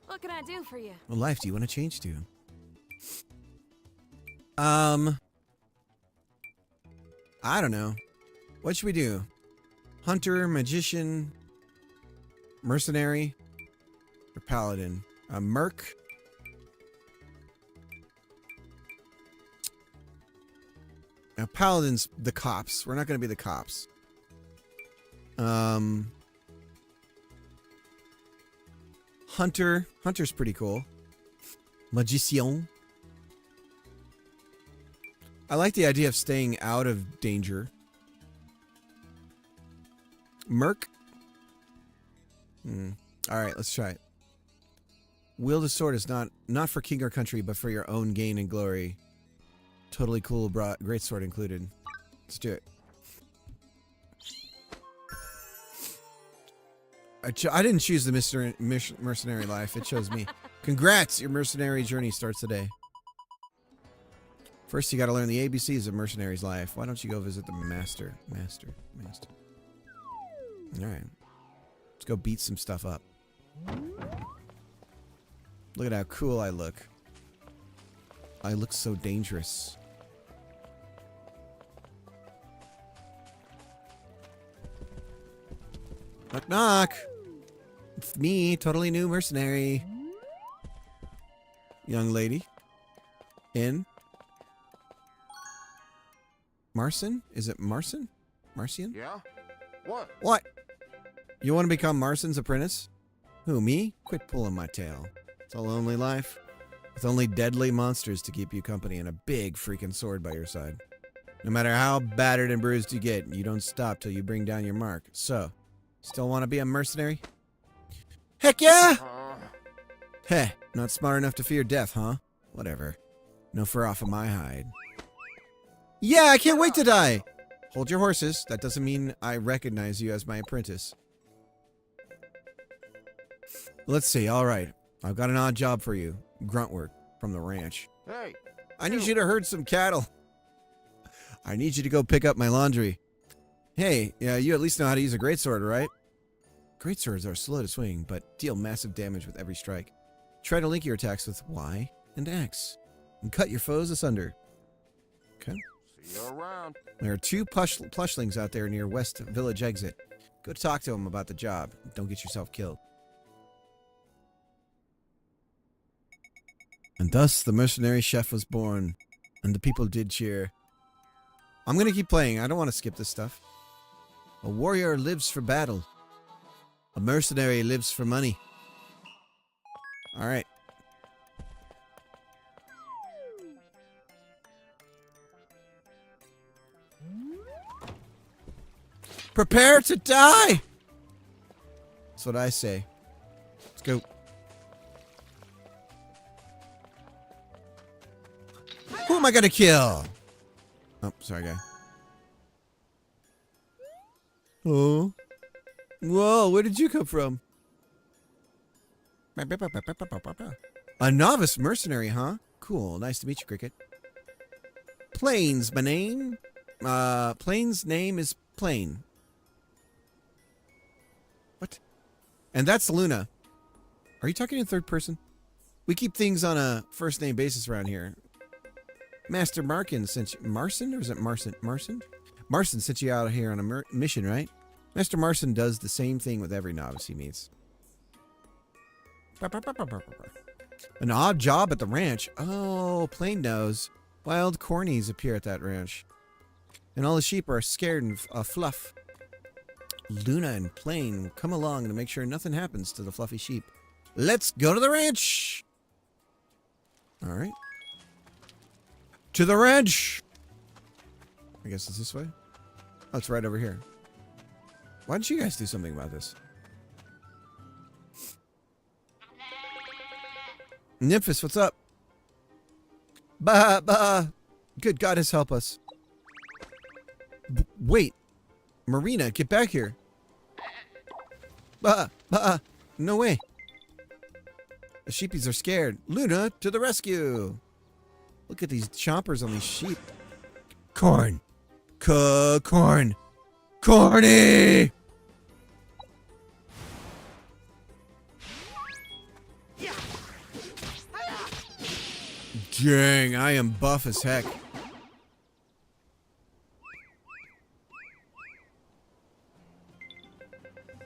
What can I do for you? What life do you want to change to? I don't know. What should we do? Hunter, magician, mercenary, or paladin? A merc? Now, paladin's the cops. We're not going to be the cops. Hunter. Hunter's pretty cool. Magician. I like the idea of staying out of danger. Merc. Alright, let's try it. Wield a sword is not for king or country, but for your own gain and glory. Totally cool, great sword included. Let's do it. I didn't choose the mercenary life. It chose me. Congrats! Your mercenary journey starts today. First, you gotta learn the ABCs of mercenary's life. Why don't you go visit the master? Master. Alright. Let's go beat some stuff up. Look at how cool I look. I look so dangerous. Knock knock! It's me, totally new mercenary. Young lady. In. Marcin? Is it Marcin? Marcian? Yeah? What? What? You want to become Marcin's apprentice? Who, me? Quit pulling my tail. It's a lonely life. With only deadly monsters to keep you company and a big freaking sword by your side. No matter how battered and bruised you get, you don't stop till you bring down your mark. So, still want to be a mercenary? Heck yeah! Heh, not smart enough to fear death, huh? Whatever. No fur off of my hide. Yeah, I can't wait to die! Hold your horses. That doesn't mean I recognize you as my apprentice. Let's see, alright. I've got an odd job for you. Grunt work from the ranch. Hey! I need you to herd some cattle. I need you to go pick up my laundry. Hey, yeah, you at least know how to use a greatsword, right? Greatswords are slow to swing, but deal massive damage with every strike. Try to link your attacks with Y and axe and cut your foes asunder. Okay. See you around. There are 2 plushlings out there near West Village exit. Go talk to them about the job. Don't get yourself killed. And thus the mercenary chef was born, and the people did cheer. I'm gonna keep playing. I don't want to skip this stuff. A warrior lives for battle. A mercenary lives for money. Alright. Prepare to die! That's what I say. Let's go. Who am I gonna kill? Oh, sorry, guy. Oh. Whoa, where did you come from? A novice mercenary, huh? Cool. Nice to meet you, Cricket. Plains, my name. Plains' name is Plain. What? And that's Luna. Are you talking in third person? We keep things on a first name basis around here. Master Markin sent you... Marson? Or is it Marson? Marson? Marson sent you out here on a mission, right? Master Marson does the same thing with every novice he meets. An odd job at the ranch. Oh, Plain knows. Wild cornies appear at that ranch. And all the sheep are scared and fluff. Luna and Plain come along to make sure nothing happens to the fluffy sheep. Let's go to the ranch! Alright. To the ranch! I guess it's this way? Oh, it's right over here. Why don't you guys do something about this? Nymphis, what's up? Bah! Good goddess, help us. Wait. Marina, get back here. Bah! No way. The sheepies are scared. Luna, to the rescue! Look at these chompers on these sheep. Corn! Corn! Corny! Dang, I am buff as heck.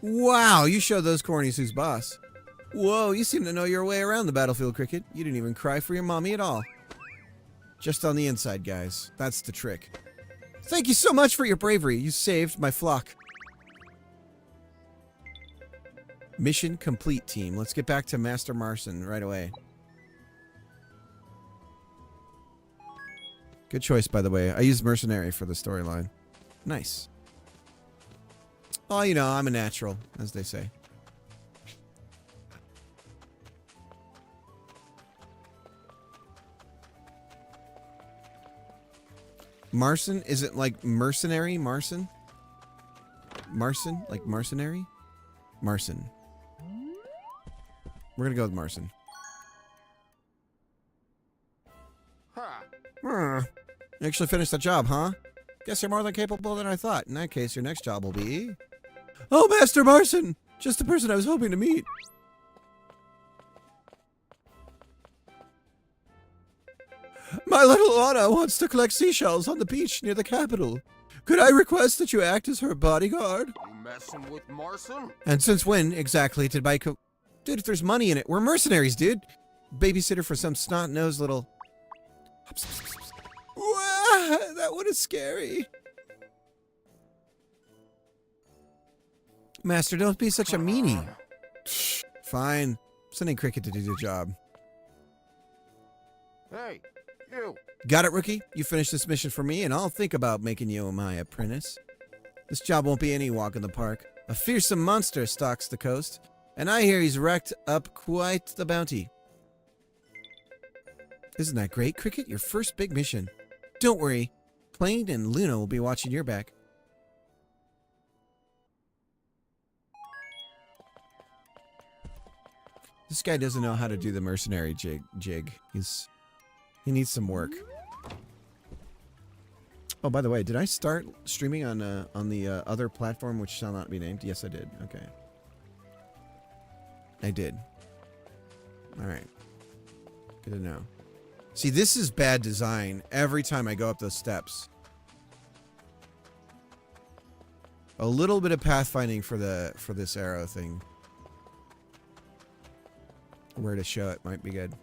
Wow, you showed those cornies who's boss. Whoa, you seem to know your way around the battlefield, Cricket. You didn't even cry for your mommy at all. Just on the inside, guys. That's the trick. Thank you so much for your bravery. You saved my flock. Mission complete, team. Let's get back to Master Marson right away. Good choice, by the way. I used Mercenary for the storyline. Nice. Oh, you know, I'm a natural, as they say. Marson? Is it like mercenary? Marson? Marson? Like mercenary? Marson. We're gonna go with Marson. You actually finished the job, huh? Guess you're more than capable than I thought. In that case, your next job will be... Oh, Master Marson! Just the person I was hoping to meet. My little Anna wants to collect seashells on the beach near the capital. Could I request that you act as her bodyguard? You messing with Marson? And since when exactly did my Dude, if there's money in it, we're mercenaries, dude. Babysitter for some snot-nosed little... Wow, that one is scary. Master, don't be such a meanie. Fine. Sending Cricket to do the job. Hey, you. Got it, rookie? You finish this mission for me, and I'll think about making you my apprentice. This job won't be any walk in the park. A fearsome monster stalks the coast, and I hear he's racked up quite the bounty. Isn't that great, Cricket? Your first big mission. Don't worry. Plain and Luna will be watching your back. This guy doesn't know how to do the mercenary jig. He needs some work. Oh, by the way, did I start streaming on the other platform which shall not be named? Yes, I did. Okay. I did. All right. Good to know. See, this is bad design every time I go up those steps. A little bit of pathfinding for this arrow thing. Where to show it might be good.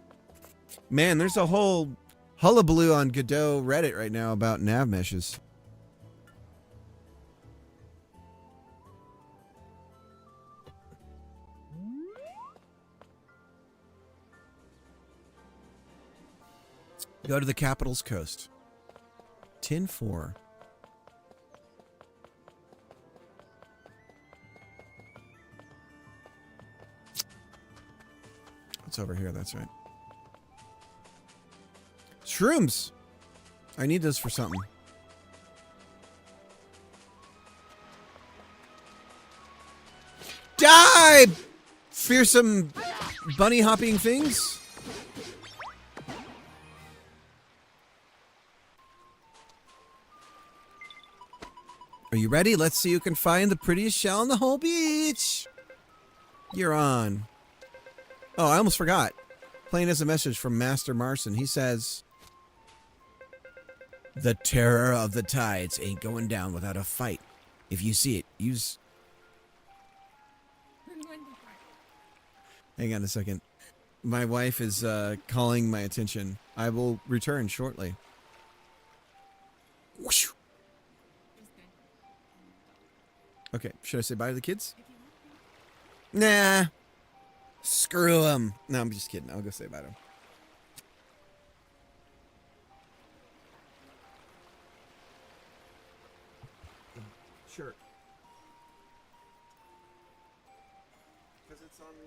Man, there's a whole hullabaloo on Godot Reddit right now about nav meshes. Go to the capital's coast. Tin 4. It's over here, that's right. Shrooms! I need those for something. Die! Fearsome bunny hopping things? Are you ready? Let's see who can find the prettiest shell on the whole beach. You're on. Oh, I almost forgot. Playing as a message from Master Marson. He says, "The terror of the tides ain't going down without a fight. If you see it, use..." Hang on a second. My wife is calling my attention. I will return shortly. Whoosh. Okay, should I say bye to the kids? Nah. Screw them. No, I'm just kidding. I'll go say bye to them. Sure. Because it's on the...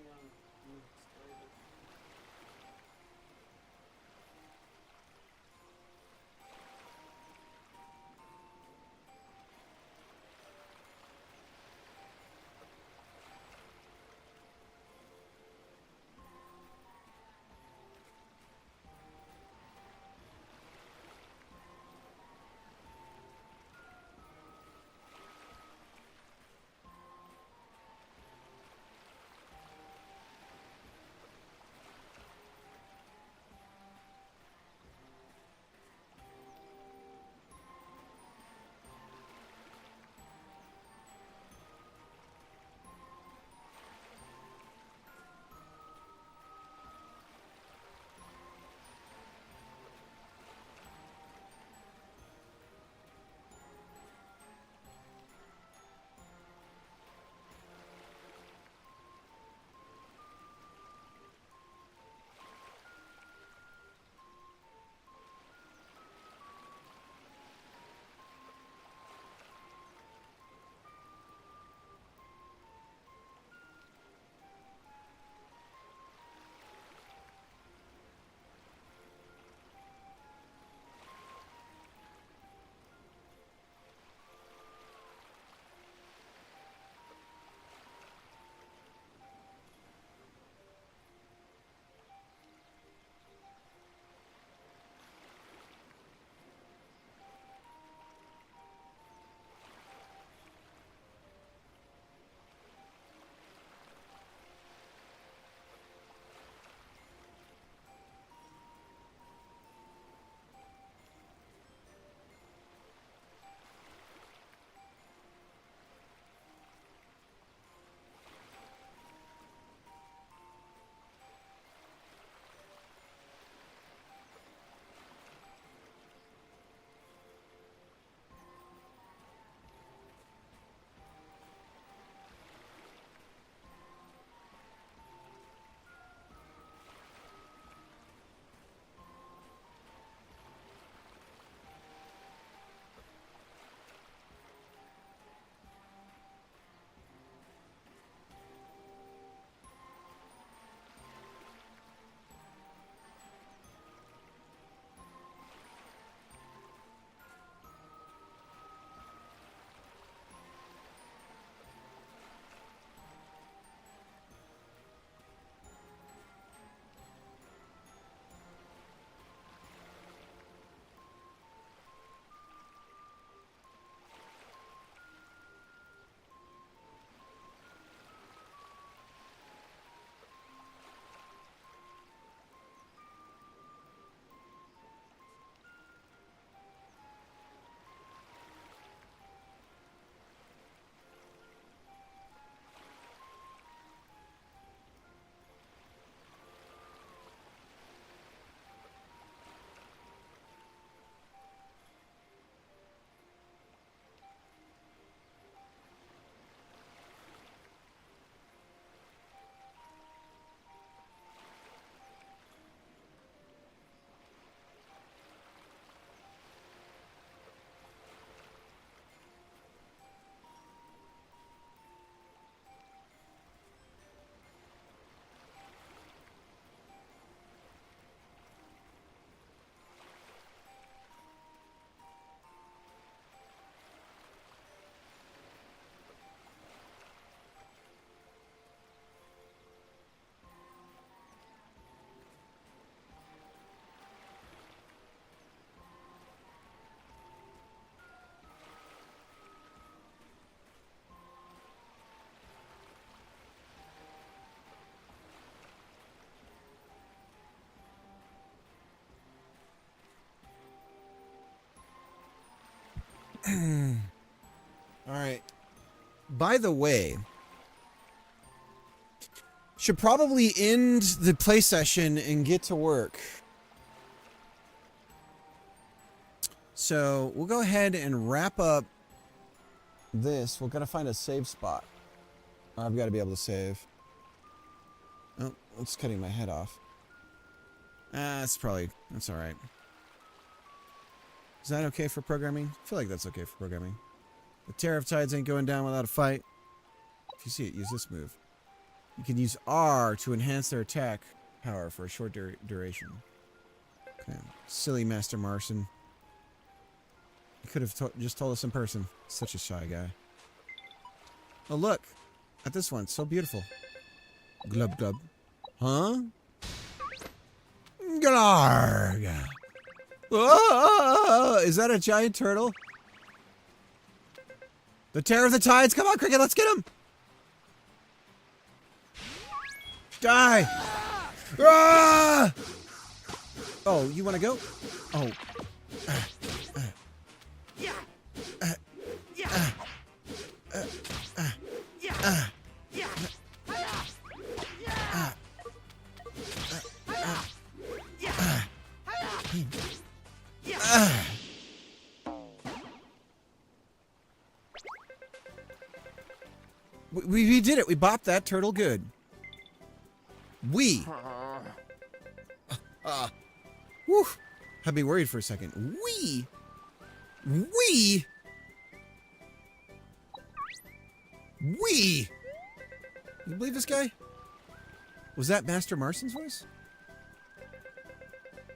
All right. By the way, should probably end the play session and get to work. So we'll go ahead and wrap up this. We're gonna find a save spot. I've got to be able to save. Oh, it's cutting my head off. That's all right. Is that okay for programming? I feel like that's okay for programming. The Terror of Tides ain't going down without a fight. If you see it, use this move. You can use R to enhance their attack power for a short duration. Okay. Silly Master Marson. You could have just told us in person. Such a shy guy. Oh, look. At this one. It's so beautiful. Glub glub. Huh? Glarg. Oh, is that a giant turtle? The Terror of the Tides. Come on, Cricket. Let's get him. Die. Ah! Oh, you want to go? Oh. We did it. We bopped that turtle good. Whew. Had me worried for a second. We. You believe this guy? Was that Master Marson's voice?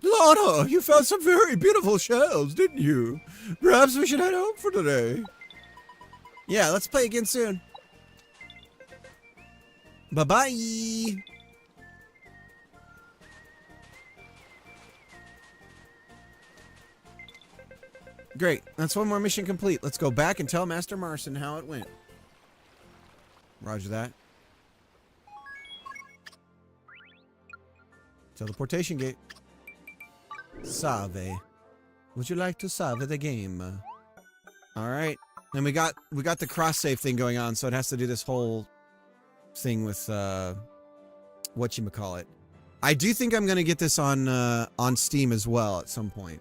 Lana, you found some very beautiful shells, didn't you? Perhaps we should head home for today. Yeah, let's play again soon. Bye-bye. Great. That's one more mission complete. Let's go back and tell Master Marson how it went. Roger that. Teleportation gate. Save. Would you like to save the game? Alright. And we got the cross-save thing going on, so it has to do this whole thing with whatchamacallit. I do think I'm gonna get this on Steam as well at some point.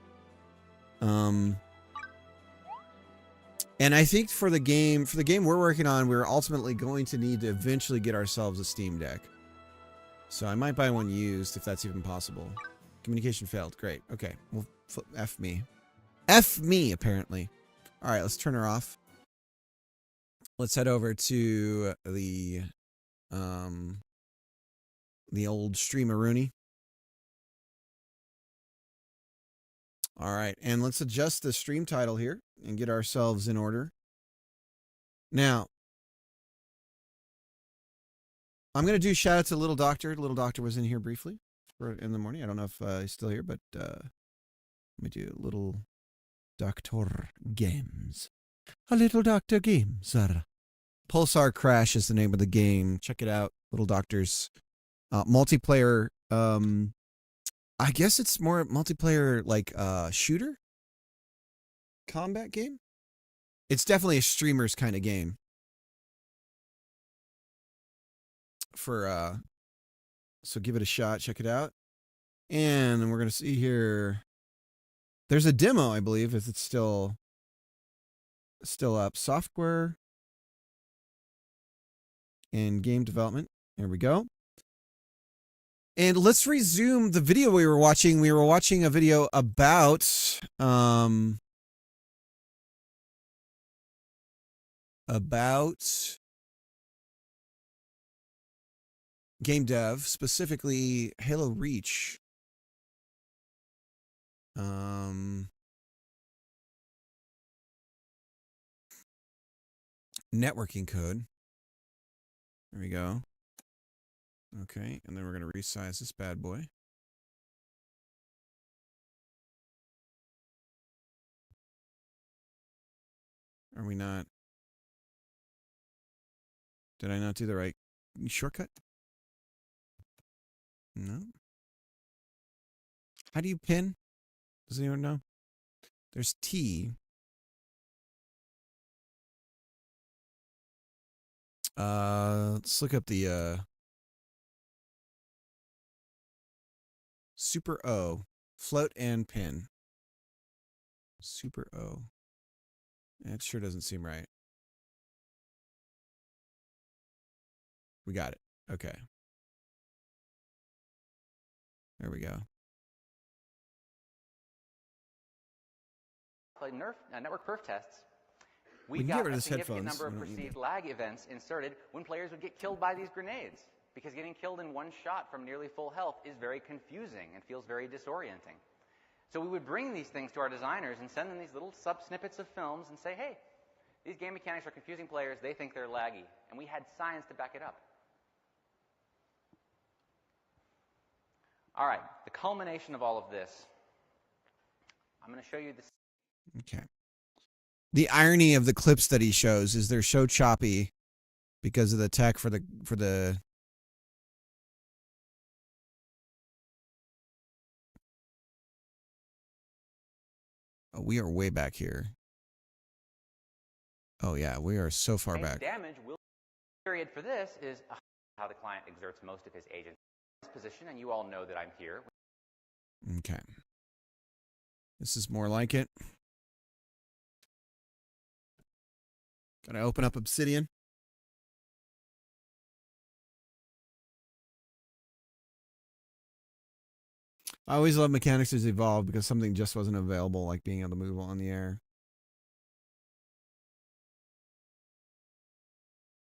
And I think for the game we're working on, we're ultimately going to need to eventually get ourselves a Steam Deck. So I might buy one used if that's even possible. Communication failed. Great. Okay. Well, F me. F me, apparently. All right, let's turn her off. Let's head over to the old Streamaroonie. All right, and let's adjust the stream title here and get ourselves in order. Now, I'm going to do shout out to Little Doctor. Little Doctor was in here briefly in the morning. I don't know if he's still here, but let me do Little Doctor Games. A Little Doctor Games. Pulsar Crash is the name of the game. Check it out. Little Doctor's multiplayer. I guess it's more multiplayer like shooter combat game. It's definitely a streamer's kind of game. So give it a shot, check it out. And we're going to see here. There's a demo, I believe, if it's still up. Software and game development. There we go. And let's resume the video we were watching. We were watching a video about game dev, specifically Halo Reach. Networking code. There we go. Okay, and then we're going to resize this bad boy. Are we not? Did I not do the right shortcut? No. How do you pin? Does anyone know? There's T. Let's look up the Super O. Float and pin. Super O. It sure doesn't seem right. We got it. Okay. There we go. Network perf tests, We we can get got rid a of his significant headphones. number of We don't need perceived lag events inserted when players would get killed by these grenades, because getting killed in one shot from nearly full health is very confusing and feels very disorienting. So we would bring these things to our designers and send them these little sub-snippets of films and say, hey, these game mechanics are confusing players, they think they're laggy. And we had science to back it up. All right, the culmination of all of this. I'm going to show you this. Okay. The irony of the clips that he shows is they're so choppy because of the tech for the Oh, we are way back here. Oh yeah, we are so far back. Damage will period for this is how the client exerts most of his agent position, and you all know that I'm here. Okay. This is more like it. Gotta open up Obsidian. I always love mechanics as evolved because something just wasn't available, like being able to move on the air.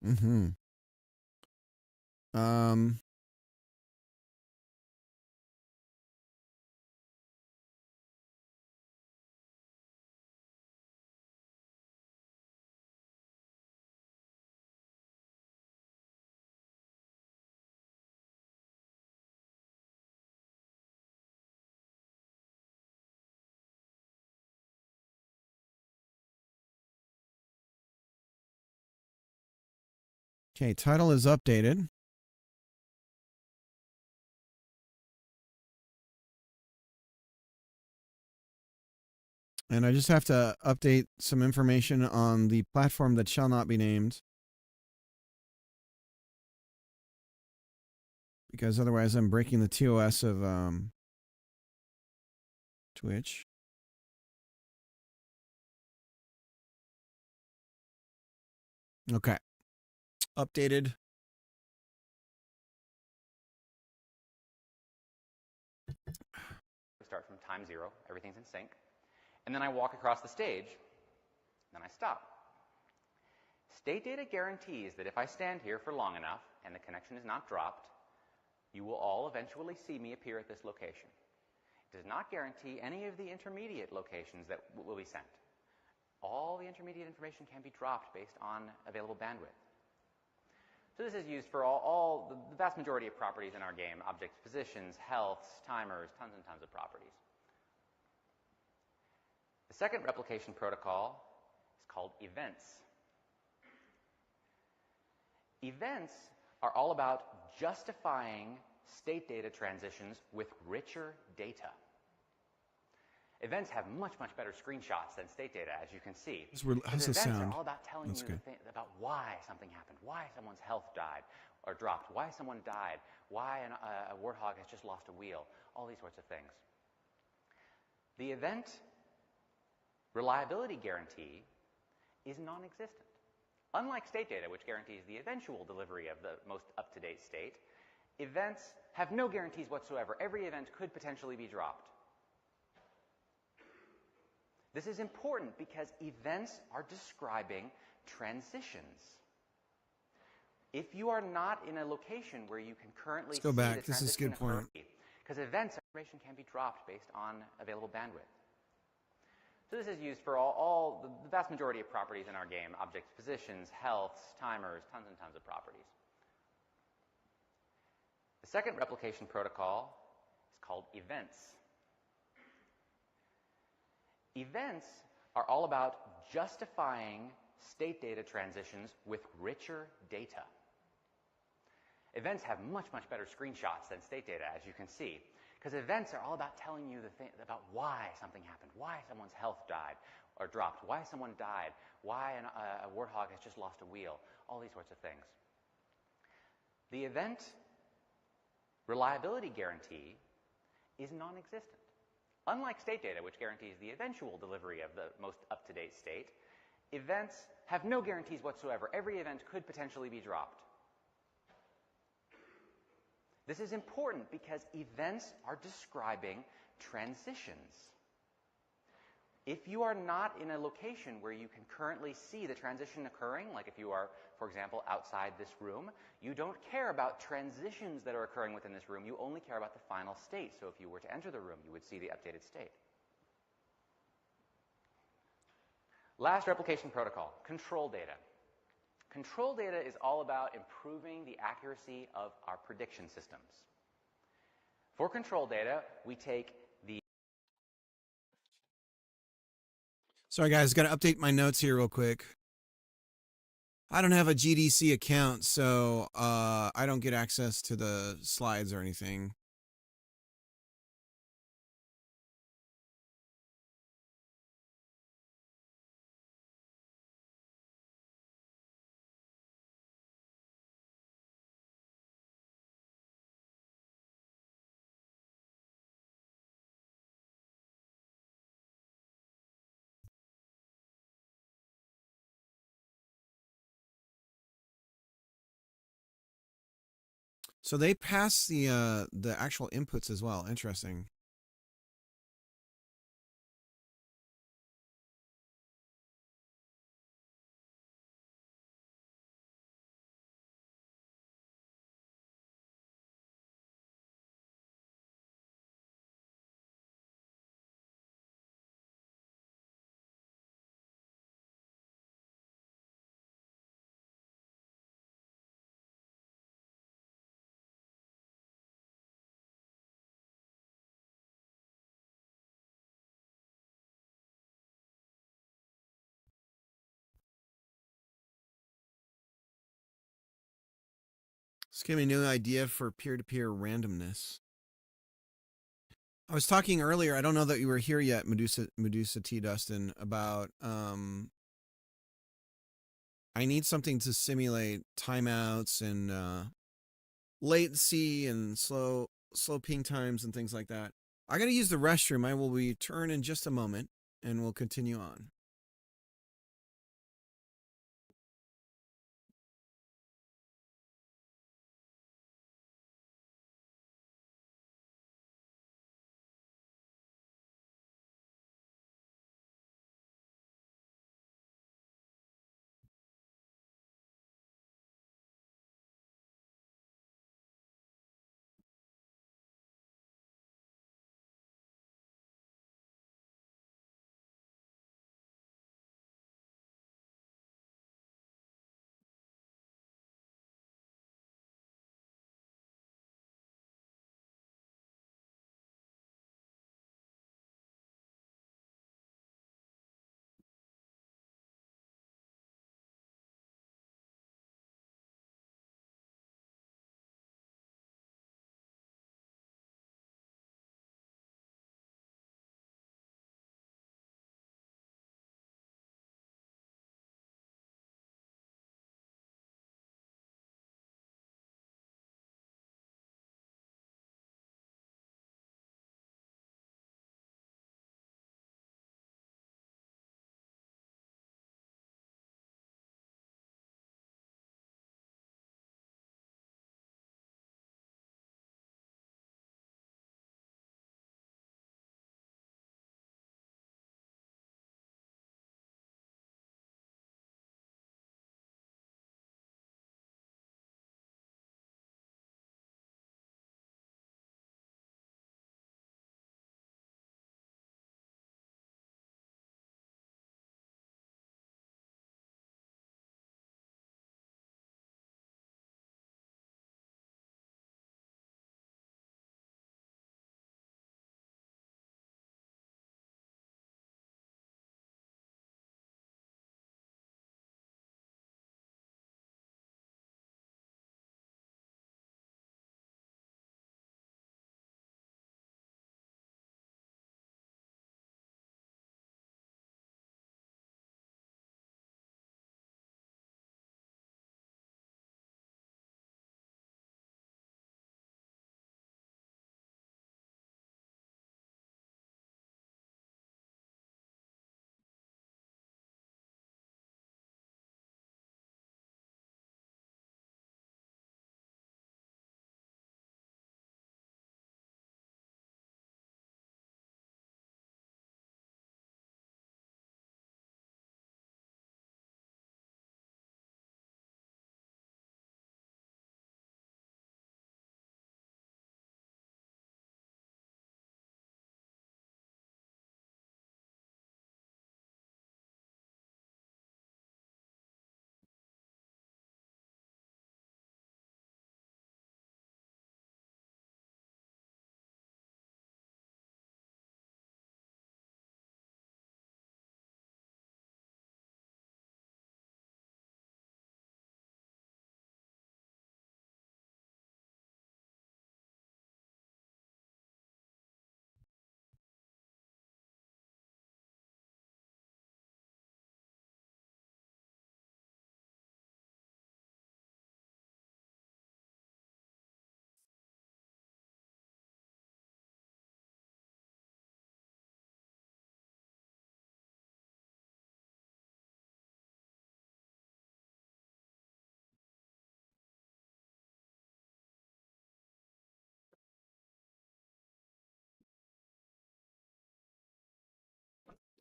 Mm-hmm. Okay, title is updated. And I just have to update some information on the platform that shall not be named. Because otherwise I'm breaking the TOS of Twitch. Okay. Updated. Start from time 0, everything's in sync. And then I walk across the stage, then I stop. State data guarantees that if I stand here for long enough and the connection is not dropped, you will all eventually see me appear at this location. It does not guarantee any of the intermediate locations that will be sent. All the intermediate information can be dropped based on available bandwidth. So this is used for the vast majority of properties in our game: objects, positions, healths, timers, tons and tons of properties. The second replication protocol is called events. Events are all about justifying state data transitions with richer data. Events have much, much better screenshots than state data, as you can see. How's the events sound? are all about telling That's you good. about why something happened, why someone's health died or dropped, why someone died, why a warthog has just lost a wheel, all these sorts of things. The event reliability guarantee is non-existent. Unlike state data, which guarantees the eventual delivery of the most up-to-date state, events have no guarantees whatsoever. Every event could potentially be dropped. This is important because events are describing transitions. If you are not in a location where you can currently Let's go see back. the This is a transition good point. because events information can be dropped based on available bandwidth. So this is used for the vast majority of properties in our game: objects, positions, healths, timers, tons and tons of properties. The second replication protocol is called events. Events are all about justifying state data transitions with richer data. Events have much, much better screenshots than state data, as you can see, because events are all about telling you about why something happened, why someone's health died or dropped, why someone died, why a warthog has just lost a wheel, all these sorts of things. The event reliability guarantee is non-existent. Unlike state data, which guarantees the eventual delivery of the most up-to-date state, events have no guarantees whatsoever. Every event could potentially be dropped. This is important because events are describing transitions. If you are not in a location where you can currently see the transition occurring, like if you are, for example, outside this room, you don't care about transitions that are occurring within this room. You only care about the final state. So if you were to enter the room, you would see the updated state. Last replication protocol, control data. Control data is all about improving the accuracy of our prediction systems. For control data, we take the... Sorry guys, got to update my notes here real quick. I don't have a GDC account, so I don't get access to the slides or anything. So they pass the actual inputs as well. Interesting. This gave me a new idea for peer-to-peer randomness. I was talking earlier, I don't know that you were here yet, Medusa T. Dustin, about I need something to simulate timeouts and latency and slow ping times and things like that. I gotta use the restroom. I will return in just a moment and we'll continue on.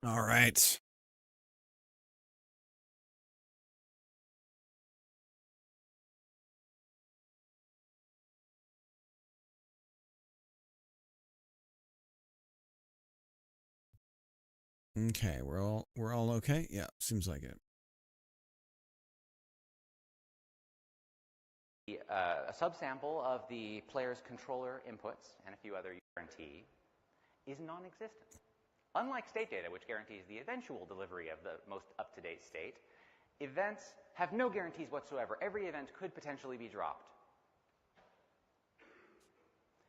All right. Okay, we're all okay? Yeah, seems like it. A subsample of the player's controller inputs and a few other guarantee is non-existent. Unlike state data, which guarantees the eventual delivery of the most up-to-date state, events have no guarantees whatsoever. Every event could potentially be dropped.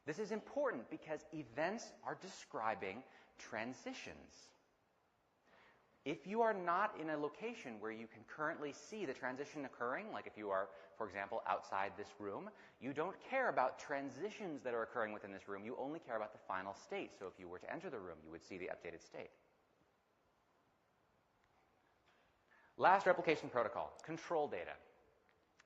This is important because events are describing transitions. If you are not in a location where you can currently see the transition occurring, like if you are, for example, outside this room, you don't care about transitions that are occurring within this room. You only care about the final state. So if you were to enter the room, you would see the updated state. Last replication protocol, control data.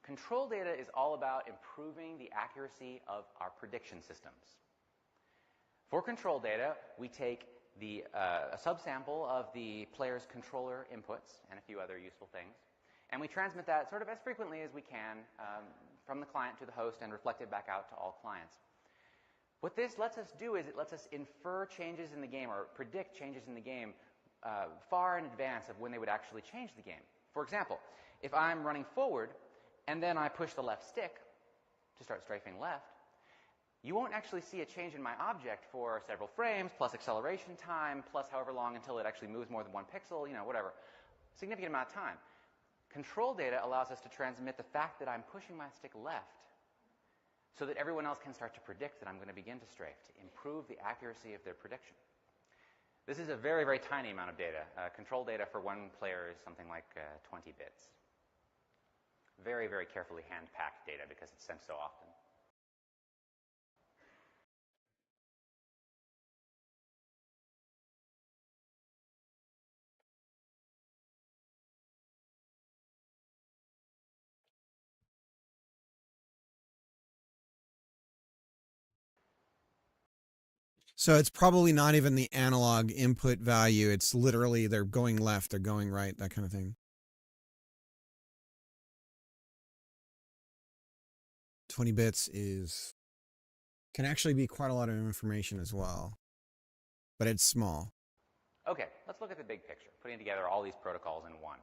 Control data is all about improving the accuracy of our prediction systems. For control data, we take a subsample of the player's controller inputs and a few other useful things, and we transmit that sort of as frequently as we can from the client to the host and reflect it back out to all clients. What this lets us do is it lets us infer changes in the game or predict changes in the game far in advance of when they would actually change the game. For example, if I'm running forward and then I push the left stick to start strafing left, you won't actually see a change in my object for several frames, plus acceleration time, plus however long until it actually moves more than 1 pixel, whatever. Significant amount of time. Control data allows us to transmit the fact that I'm pushing my stick left so that everyone else can start to predict that I'm going to begin to strafe, to improve the accuracy of their prediction. This is a very, very tiny amount of data. Control data for one player is something like 20 bits. Very, very carefully hand-packed data because it's sent so often. So it's probably not even the analog input value. It's literally they're going left, they're going right, that kind of thing. 20 bits can actually be quite a lot of information as well, but it's small. Okay, let's look at the big picture, putting together all these protocols in one.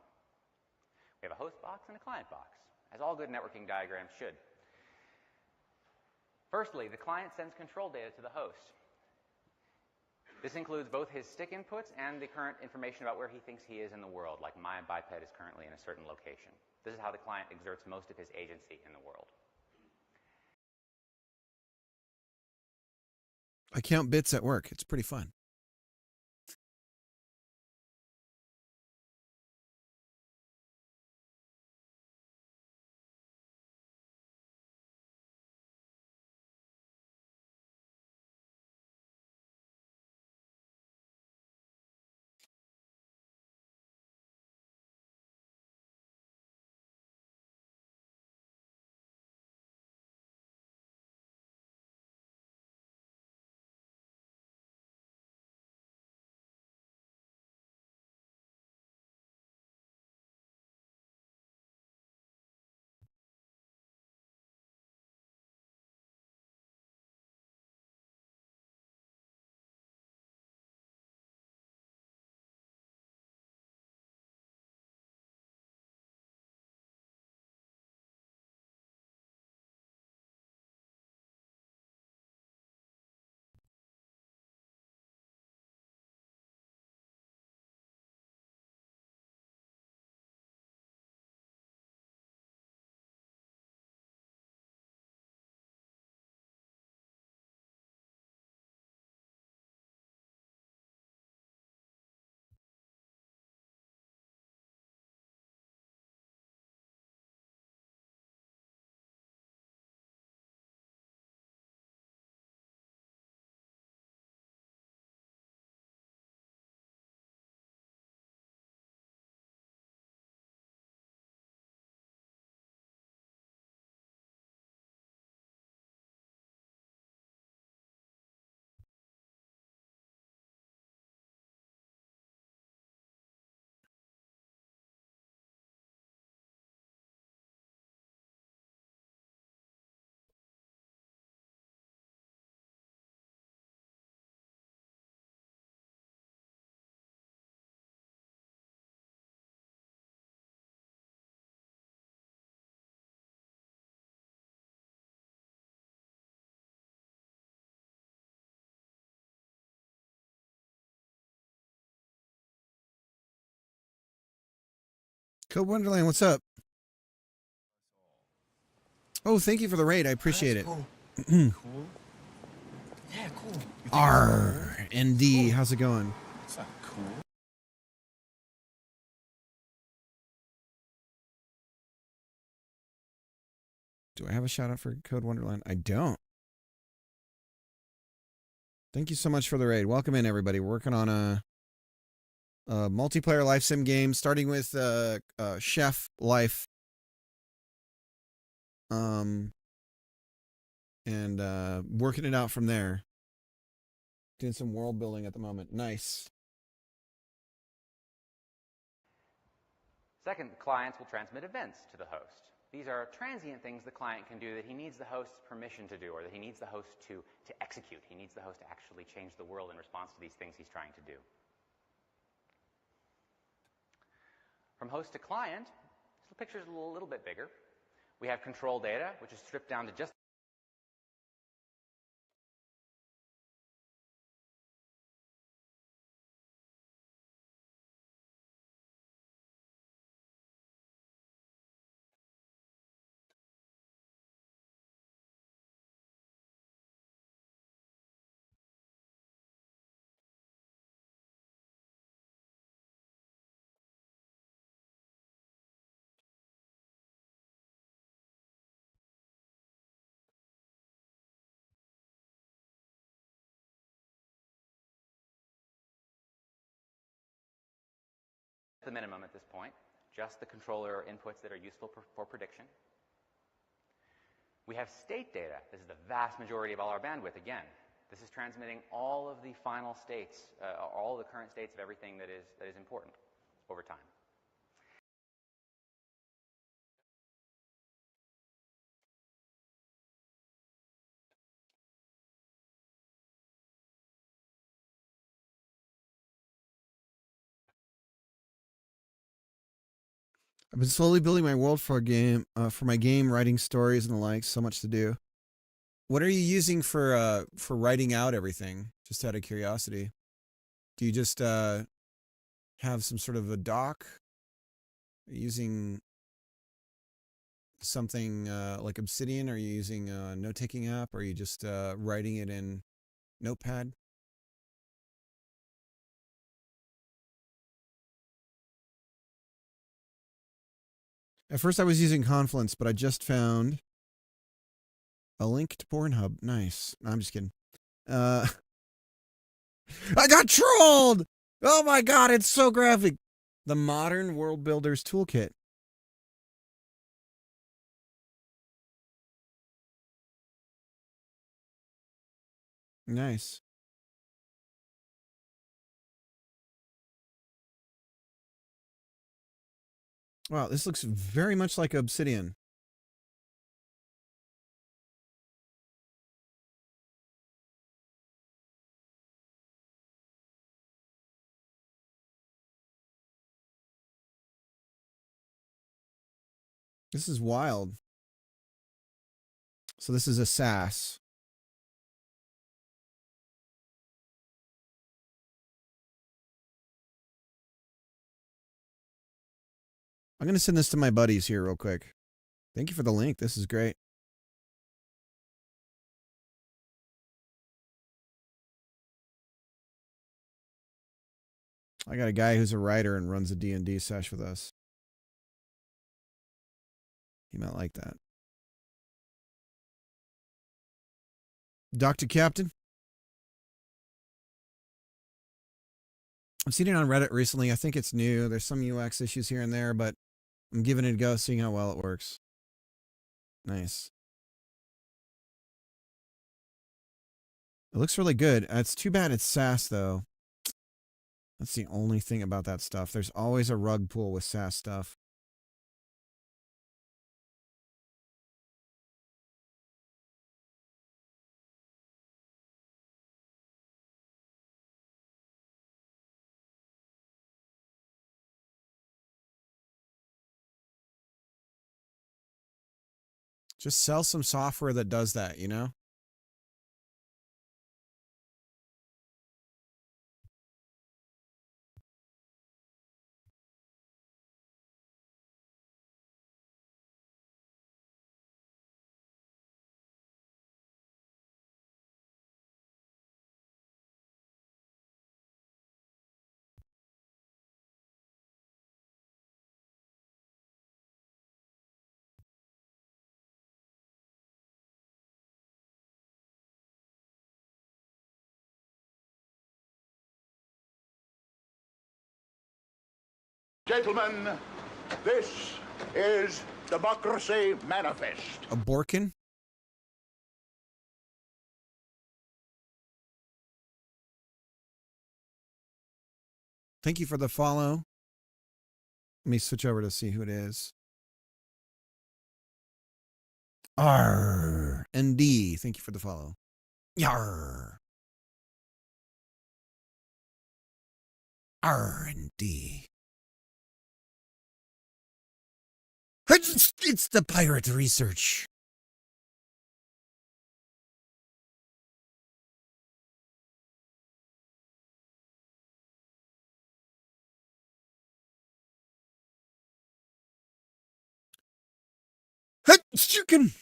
We have a host box and a client box, as all good networking diagrams should. Firstly, the client sends control data to the host. This includes both his stick inputs and the current information about where he thinks he is in the world, like my biped is currently in a certain location. This is how the client exerts most of his agency in the world. I count bits at work. It's pretty fun. Code Wonderland, what's up? Oh, thank you for the raid. I appreciate it. Cool. Cool. Yeah, cool. You think R and D, how's it going? it's not cool? Do I have a shout out for Code Wonderland? I don't. Thank you so much for the raid. Welcome in, everybody. We're working on a multiplayer life sim game, starting with Chef Life. And working it out from there. Doing some world building at the moment. Nice. Second, clients will transmit events to the host. These are transient things the client can do that he needs the host's permission to do, or that he needs the host to execute. He needs the host to actually change the world in response to these things he's trying to do. From host to client, the picture is a little bit bigger. We have control data, which is stripped down to just the minimum at this point, just the controller inputs that are useful for prediction. We have state data. This is the vast majority of all our bandwidth. Again, this is transmitting all of the final states, all the current states of everything that is important over time. I've been slowly building my world for a game, for my game, writing stories and the like. So much to do. What are you using for writing out everything? Just out of curiosity. Do you just have some sort of a doc? Are you using something like Obsidian? Are you using a note-taking app? Or are you just writing it in Notepad? At first I was using Confluence, but I just found a link to Pornhub. Nice. No, I'm just kidding. I got trolled! Oh my god, it's so graphic. The Modern World Builders Toolkit. Nice. Wow, this looks very much like Obsidian. This is wild. So this is a SAS. I'm going to send this to my buddies here real quick. Thank you for the link. This is great. I got a guy who's a writer and runs a D&D sesh with us. He might like that. Dr. Captain? I've seen it on Reddit recently. I think it's new. There's some UX issues here and there, but I'm giving it a go, seeing how well it works. Nice. It looks really good. It's too bad it's SAS, though. That's the only thing about that stuff. There's always a rug pull with SAS stuff. Just sell some software that does that, you know? Gentlemen, this is Democracy Manifest. A Borkin? Thank you for the follow. Let me switch over to see who it is. R ND. Thank you for the follow. Yar. R&D. It's the pirate research. Chicken.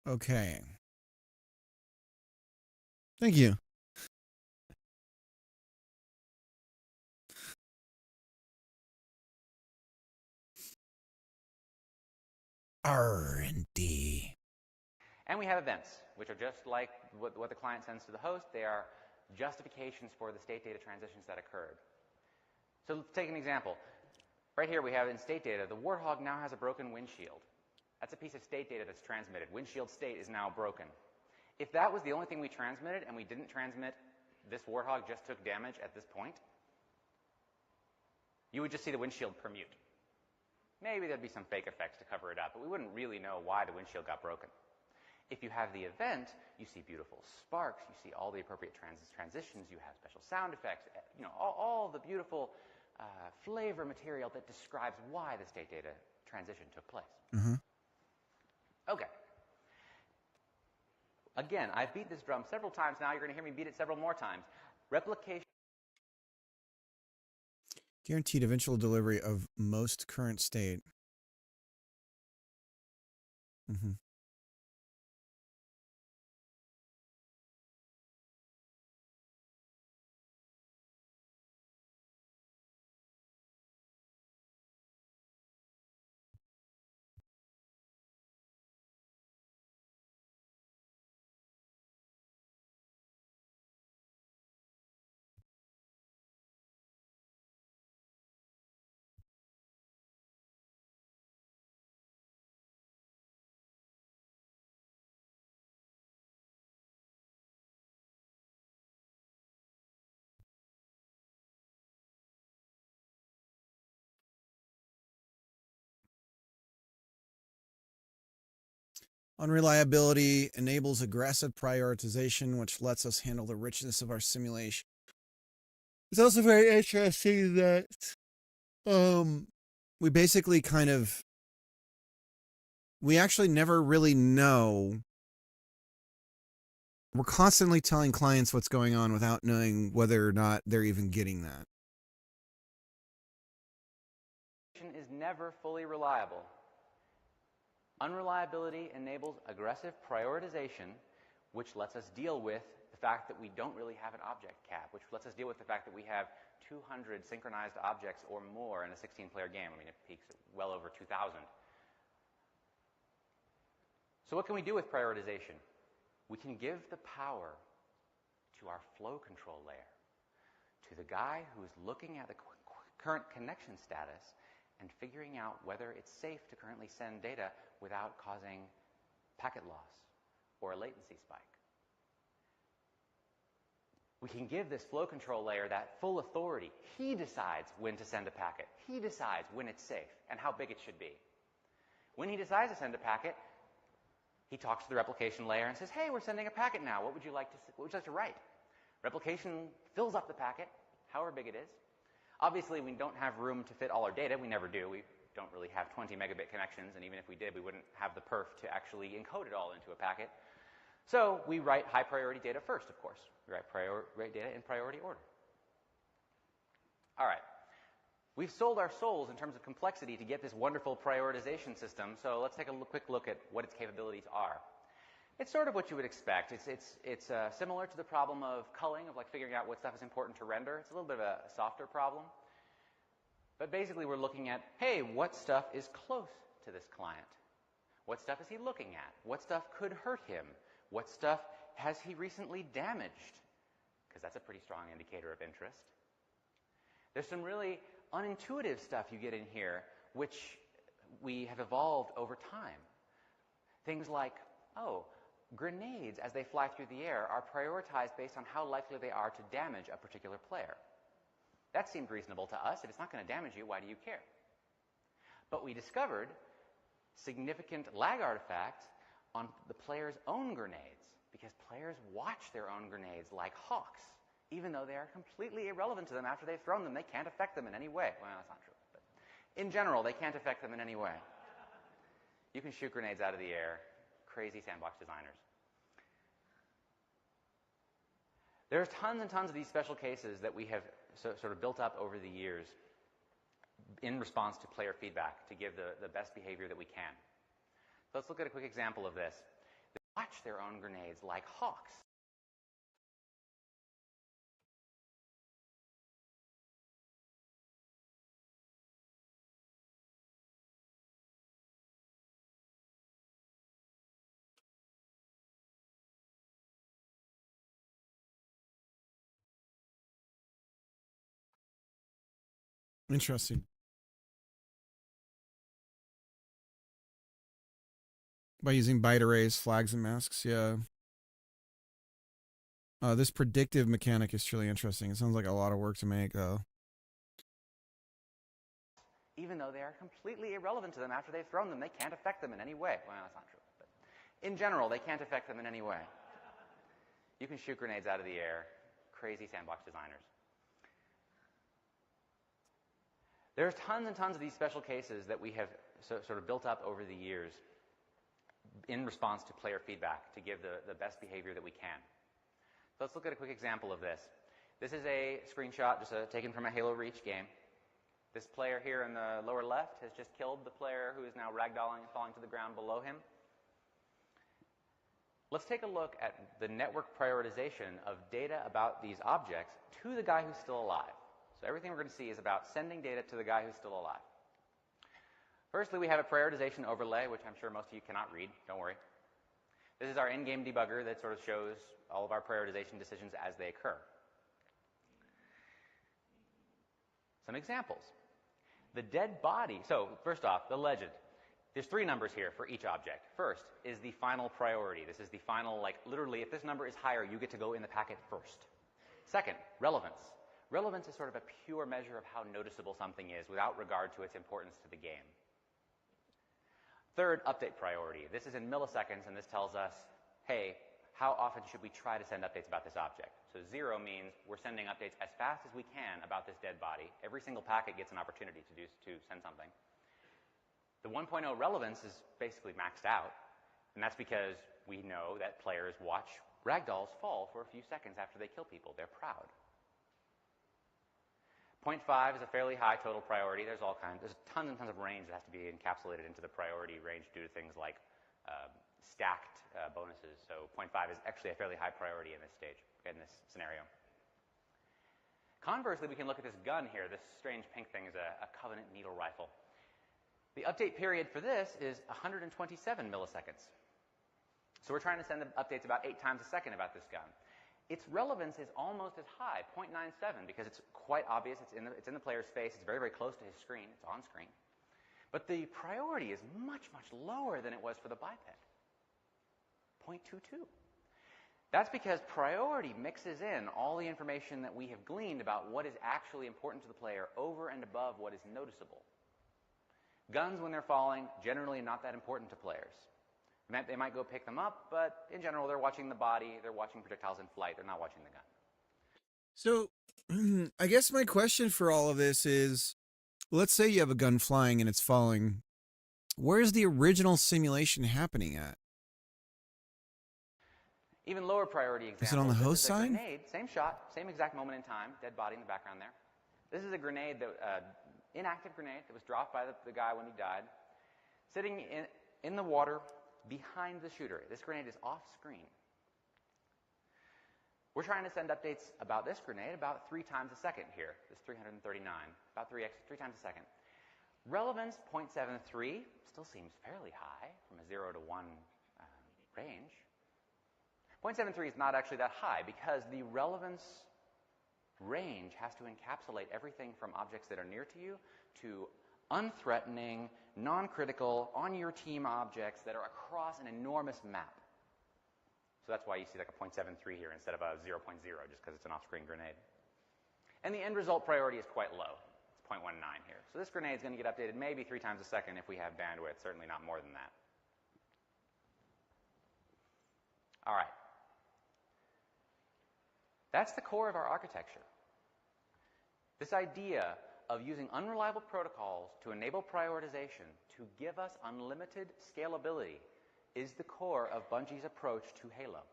Okay. Thank you. R&D. And we have events, which are just like what the client sends to the host. They are justifications for the state data transitions that occurred. So let's take an example. Right here we have in state data, the Warthog now has a broken windshield. That's a piece of state data that's transmitted. Windshield state is now broken. If that was the only thing we transmitted and we didn't transmit this Warthog just took damage at this point, you would just see the windshield permute. Maybe there'd be some fake effects to cover it up, but we wouldn't really know why the windshield got broken. If you have the event, you see beautiful sparks, you see all the appropriate transitions, you have special sound effects, you know, all the beautiful flavor material that describes why the state data transition took place. Mm-hmm. Okay. Again, I've beat this drum several times now. You're going to hear me beat it several more times. Replication. Guaranteed eventual delivery of most current state. Mm-hmm. Unreliability enables aggressive prioritization, which lets us handle the richness of our simulation. It's also very interesting that we basically we actually never really know. We're constantly telling clients what's going on without knowing whether or not they're even getting that. Is never fully reliable. Unreliability enables aggressive prioritization, which lets us deal with the fact that we don't really have an object cap, which lets us deal with the fact that we have 200 synchronized objects or more in a 16-player game. I mean, it peaks at well over 2,000. So what can we do with prioritization? We can give the power to our flow control layer, to the guy who is looking at the current connection status and figuring out whether it's safe to currently send data without causing packet loss or a latency spike. we can give this flow control layer that full authority. He decides when to send a packet. He decides when it's safe and how big it should be. When he decides to send a packet, he talks to the replication layer and says, hey, we're sending a packet now. What would you like to write? Replication fills up the packet, however big it is. Obviously, we don't have room to fit all our data. We never do. We don't really have 20 megabit connections, and even if we did, we wouldn't have the perf to actually encode it all into a packet. So we write high priority data first, of course. We write data in priority order. All right. We've sold our souls in terms of complexity to get this wonderful prioritization system, so let's take a quick look at what its capabilities are. It's sort of what you would expect. It's similar to the problem of culling, of like figuring out what stuff is important to render. It's a little bit of a softer problem. But basically, we're looking at, hey, what stuff is close to this client? What stuff is he looking at? What stuff could hurt him? What stuff has he recently damaged? Because that's a pretty strong indicator of interest. There's some really unintuitive stuff you get in here, which we have evolved over time. Things like, oh, grenades as they fly through the air are prioritized based on how likely they are to damage a particular player. That seemed reasonable to us. If it's not going to damage you, why do you care? But we discovered significant lag artifacts on the player's own grenades, because players watch their own grenades like hawks, even though they are completely irrelevant to them after they've thrown them. They can't affect them in any way. Well, that's not true. But in general, they can't affect them in any way. You can shoot grenades out of the air. Crazy sandbox designers. There's tons and tons of these special cases that we have sort of built up over the years in response to player feedback to give the best behavior that we can. So let's look at a quick example of this. They watch their own grenades like hawks. Interesting. By using byte arrays, flags, and masks, yeah. This predictive mechanic is truly interesting. It sounds like a lot of work to make, though. Even though they are completely irrelevant to them after they've thrown them, they can't affect them in any way. Well, that's not true. But in general, they can't affect them in any way. You can shoot grenades out of the air. Crazy sandbox designers. There's tons and tons of these special cases that we have sort of built up over the years in response to player feedback to give the best behavior that we can. So let's look at a quick example of this. This is a screenshot just taken from a Halo Reach game. This player here in the lower left has just killed the player who is now ragdolling and falling to the ground below him. Let's take a look at the network prioritization of data about these objects to the guy who's still alive. So everything we're going to see is about sending data to the guy who's still alive. Firstly, we have a prioritization overlay, which I'm sure most of you cannot read. Don't worry. This is our in-game debugger that sort of shows all of our prioritization decisions as they occur. Some examples. The dead body. So first off, the legend. There's 3 numbers here for each object. First is the final priority. This is the final, like literally, if this number is higher, you get to go in the packet first. Second, relevance. Relevance is sort of a pure measure of how noticeable something is without regard to its importance to the game. Third, update priority. This is in milliseconds, and this tells us, hey, how often should we try to send updates about this object? So 0 means we're sending updates as fast as we can about this dead body. Every single packet gets an opportunity to send something. The 1.0 relevance is basically maxed out, and that's because we know that players watch ragdolls fall for a few seconds after they kill people. They're proud. 0.5 is a fairly high total priority. There's tons and tons of range that has to be encapsulated into the priority range due to things like stacked bonuses. So 0.5 is actually a fairly high priority in this stage, in this scenario. Conversely, we can look at this gun here. This strange pink thing is a Covenant needle rifle. The update period for this is 127 milliseconds. So we're trying to send updates about 8 times a second about this gun. Its relevance is almost as high, 0.97, because it's quite obvious. It's in the player's face. It's very, very close to his screen. It's on screen. But the priority is much, much lower than it was for the biped, 0.22. That's because priority mixes in all the information that we have gleaned about what is actually important to the player over and above what is noticeable. Guns, when they're falling, generally not that important to players. They might go pick them up, but in general, they're watching the body, they're watching projectiles in flight, they're not watching the gun. So, I guess my question for all of this is, let's say you have a gun flying and it's falling. Where's the original simulation happening at? Even lower priority examples. Is it on the host This is a side? grenade, same shot, same exact moment in time, dead body in the background there. This is a grenade, inactive grenade that was dropped by the guy when he died, sitting in the water behind the shooter. This grenade is off screen. We're trying to send updates about this grenade about 3 times a second here, this 339, about 3 times a second. Relevance 0.73 still seems fairly high from a 0 to 1 range. 0.73 is not actually that high because the relevance range has to encapsulate everything from objects that are near to you to unthreatening, non-critical, on-your-team objects that are across an enormous map. So that's why you see like a 0.73 here instead of a 0.0, just because it's an off-screen grenade. And the end result priority is quite low. It's 0.19 here. So this grenade is going to get updated maybe 3 times a second if we have bandwidth, certainly not more than that. All right. That's the core of our architecture. This idea of using unreliable protocols to enable prioritization to give us unlimited scalability is the core of Bungie's approach to Halo.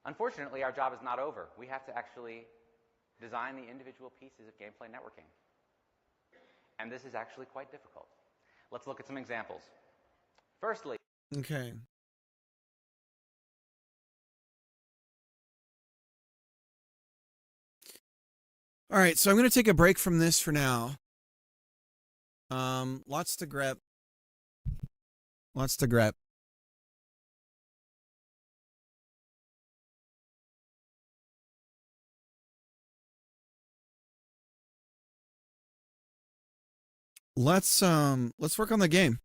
Unfortunately, our job is not over. We have to actually design the individual pieces of gameplay networking. And this is actually quite difficult. Let's look at some examples. Firstly, Okay. All right, so I'm going to take a break from this for now. Lots to grep. Lots to grep. Let's work on the game.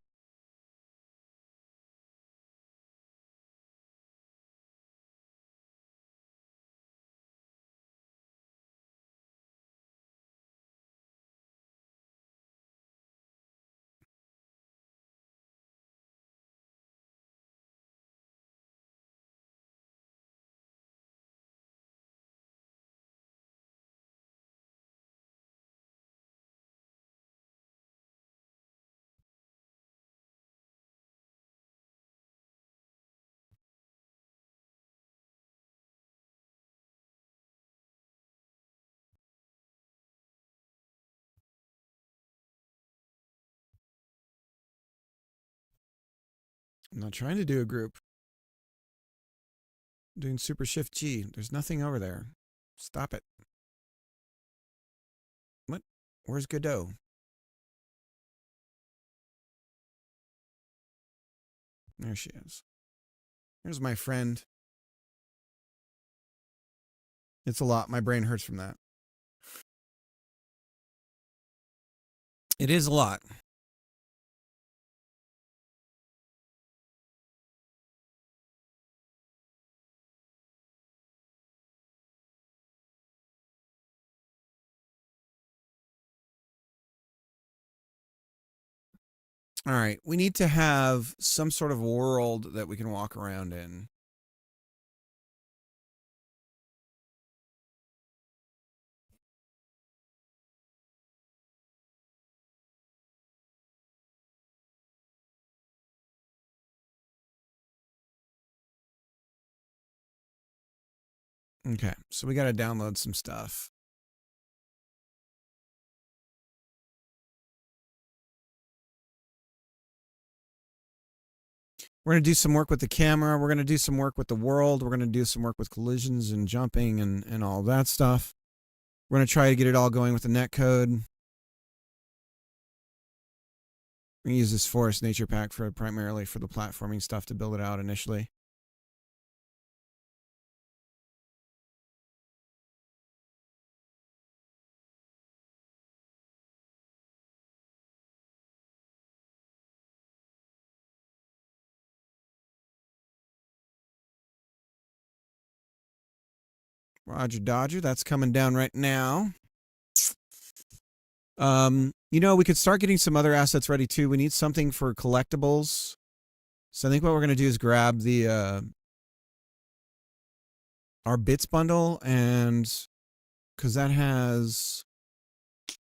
I'm not trying to do a group. I'm doing Super Shift G. There's nothing over there. Stop it. What? Where's Godot? There she is. There's my friend. It's a lot. My brain hurts from that. It is a lot. All right. We need to have some sort of world that we can walk around in. Okay, so we got to download some stuff. We're going to do some work with the camera. We're going to do some work with the world. We're going to do some work with collisions and jumping and all that stuff. We're going to try to get it all going with the netcode. We're going to use this Forest Nature Pack primarily for the platforming stuff to build it out initially. Roger Dodger, that's coming down right now. You know, we could start getting some other assets ready too. We need something for collectibles. So I think what we're gonna do is grab the our bits bundle, and because that has,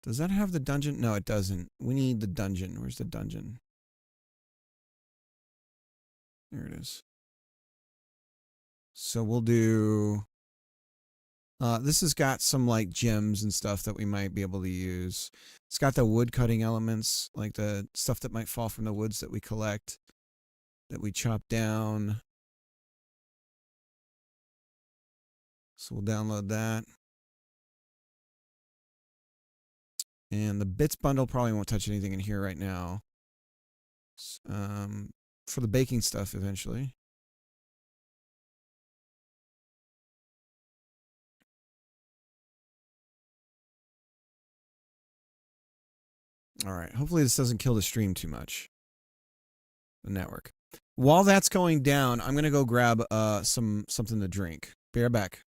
does that have the dungeon? No, it doesn't. We need the dungeon. Where's the dungeon? There it is. So we'll do, this has got some like gems and stuff that we might be able to use. It's got the wood cutting elements, like the stuff that might fall from the woods that we collect, that we chop down. So we'll download that. And the bits bundle probably won't touch anything in here right now. For the baking stuff eventually. All right. Hopefully this doesn't kill the stream too much. The network. While that's going down, I'm gonna go grab something to drink. Be right back.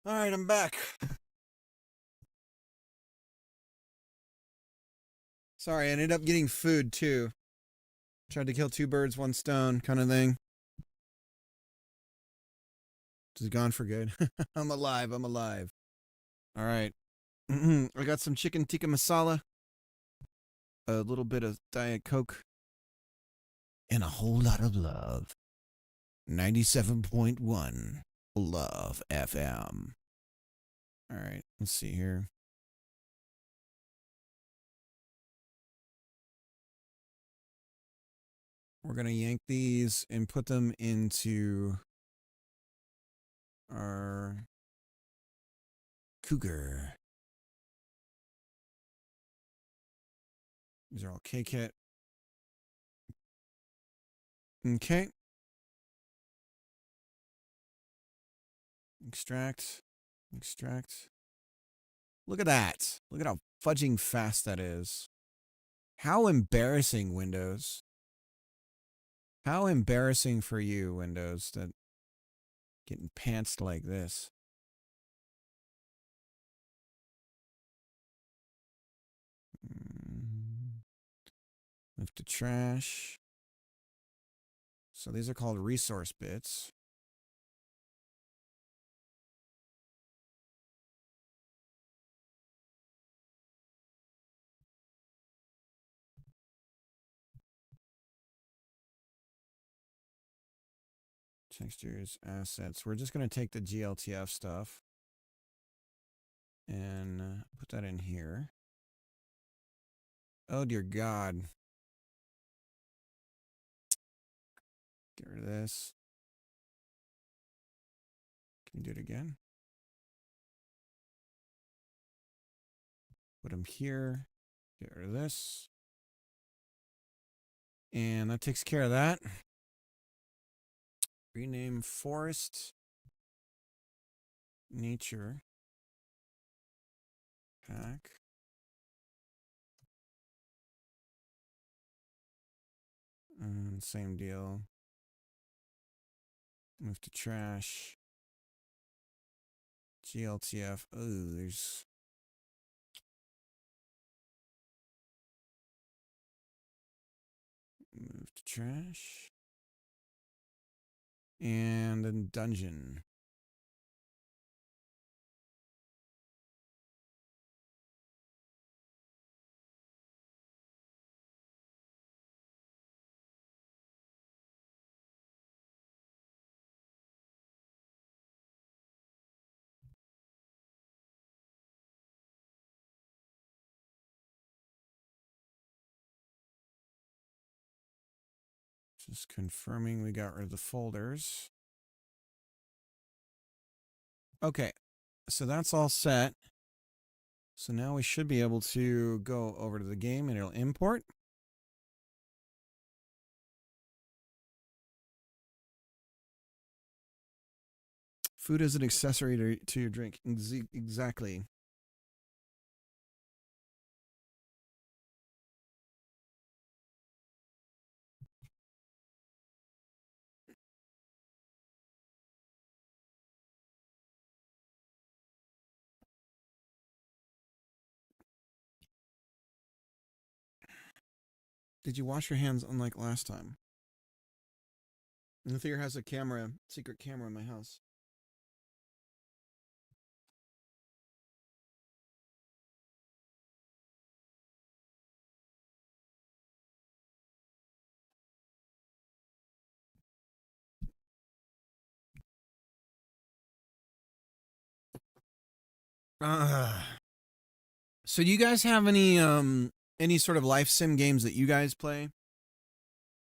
All right, I'm back. Sorry, I ended up getting food too. Tried to kill two birds, one stone kind of thing. Just gone for good. I'm alive. I'm alive. All right. I got some chicken tikka masala, a little bit of Diet Coke, and a whole lot of love. 97.1 Love FM. All right, let's see here. We're going to yank these and put them into our Cougar. These are all K-Kit. Okay. Extract. Extract. Look at that. Look at how fudging fast that is. How embarrassing, Windows. How embarrassing for you, Windows, that getting pantsed like this. Move to trash. So these are called resource bits. Textures, assets. We're just going to take the GLTF stuff and put that in here. Oh, dear God. Get rid of this. Can you do it again? Put them here. Get rid of this. And that takes care of that. Rename forest. Nature. Pack. And same deal. Move to trash. GLTF. Oh, there's... Move to trash. And then dungeon. Just confirming we got rid of the folders. Okay, so that's all set. So now we should be able to go over to the game and it'll import. Food is an accessory to your drink. Exactly. Did you wash your hands unlike last time? Luthier has a camera, secret camera in my house. So do you guys have any sort of life sim games that you guys play?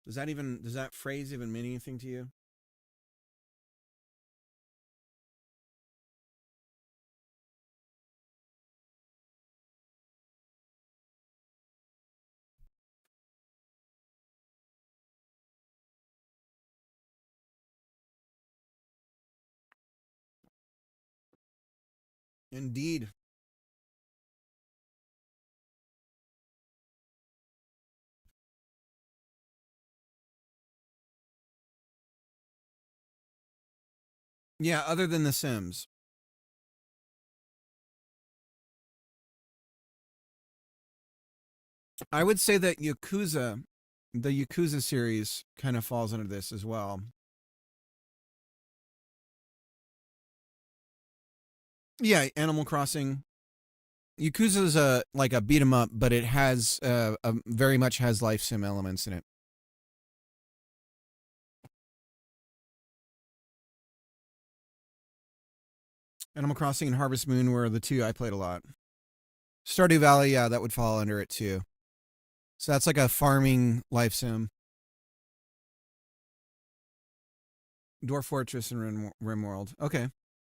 Does that phrase even mean anything to you? Indeed. Yeah, other than The Sims. I would say that Yakuza, the Yakuza series, kind of falls under this as well. Yeah, Animal Crossing. Yakuza is like a beat 'em up, but it has very much has life sim elements in it. Animal Crossing and Harvest Moon were the two I played a lot. Stardew Valley, yeah, that would fall under it too. So that's like a farming life sim. Dwarf Fortress and RimWorld. Okay.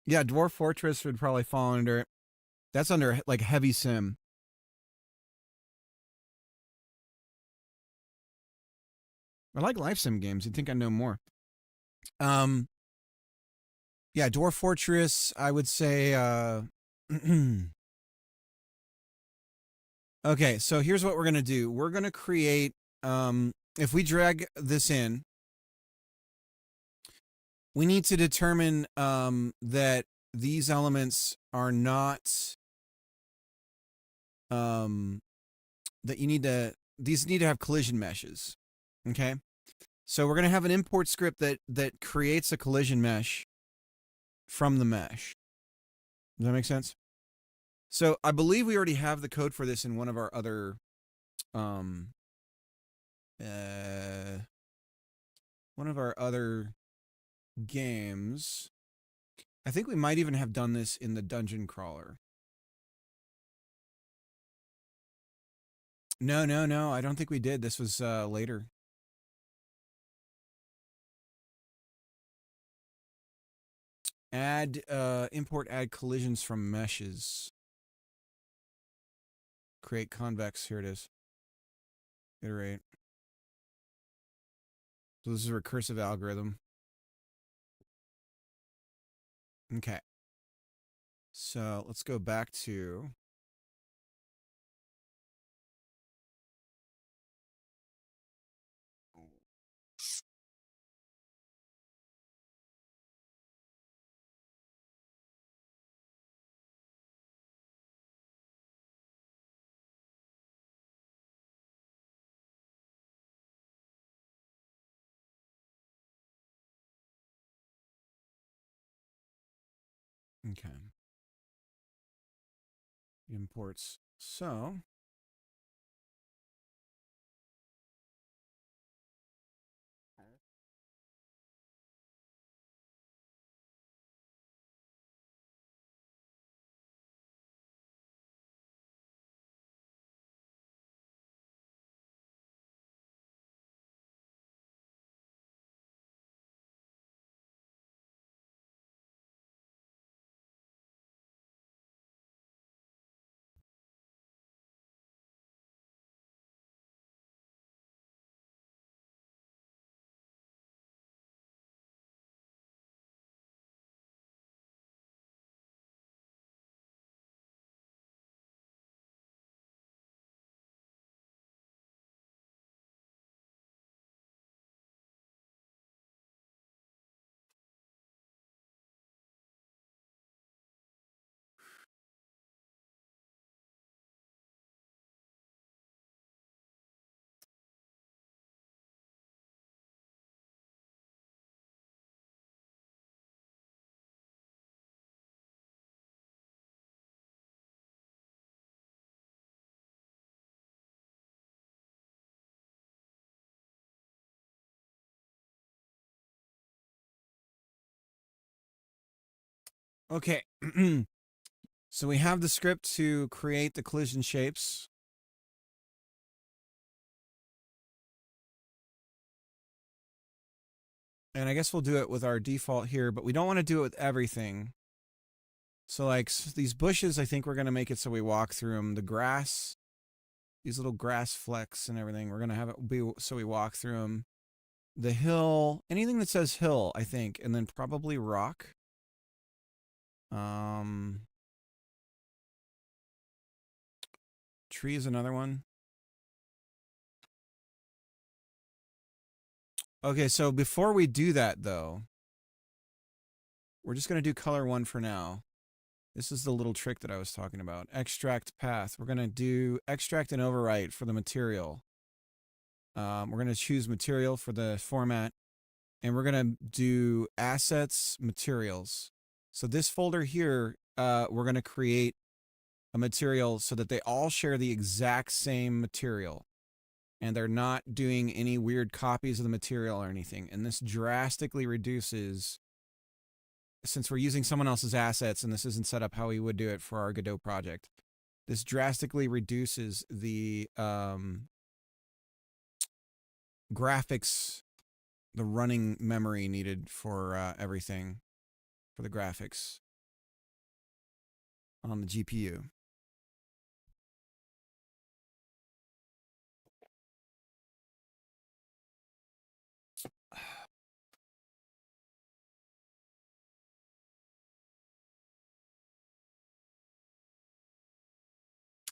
Yeah, Dwarf Fortress would probably fall under it. That's under like heavy sim. I like life sim games. You'd think I know more. Yeah, Dwarf Fortress, I would say okay, so here's what we're going to do. We're going to create if we drag this in, we need to determine that these elements are not that you need to these need to have collision meshes. Okay? So we're going to have an import script that creates a collision mesh from the mesh. Does that make sense? So I believe we already have the code for this in one of our other games. I think we might even have done this in the Dungeon Crawler. No, I don't think we did. This was later. Import add collisions from meshes. Create convex. Here it is. Iterate. So this is a recursive algorithm. Okay. So let's go back to okay. Imports. So okay. So we have the script to create the collision shapes. And I guess we'll do it with our default here, but we don't want to do it with everything. So like these bushes, I think we're going to make it so we walk through them. The grass, these little grass flecks and everything, we're going to have it be so we walk through them. The hill, anything that says hill, I think, and then probably rock. Tree is another one. Okay, so before we do that, though, we're just going to do color 1 for now. This is the little trick that I was talking about. Extract path. We're going to do extract and overwrite for the material. We're going to choose material for the format. And we're going to do assets, materials. So this folder here, we're going to create a material so that they all share the exact same material. And they're not doing any weird copies of the material or anything. And this drastically reduces, since we're using someone else's assets and this isn't set up how we would do it for our Godot project, this drastically reduces the graphics, the running memory needed for everything, for the graphics on the GPU.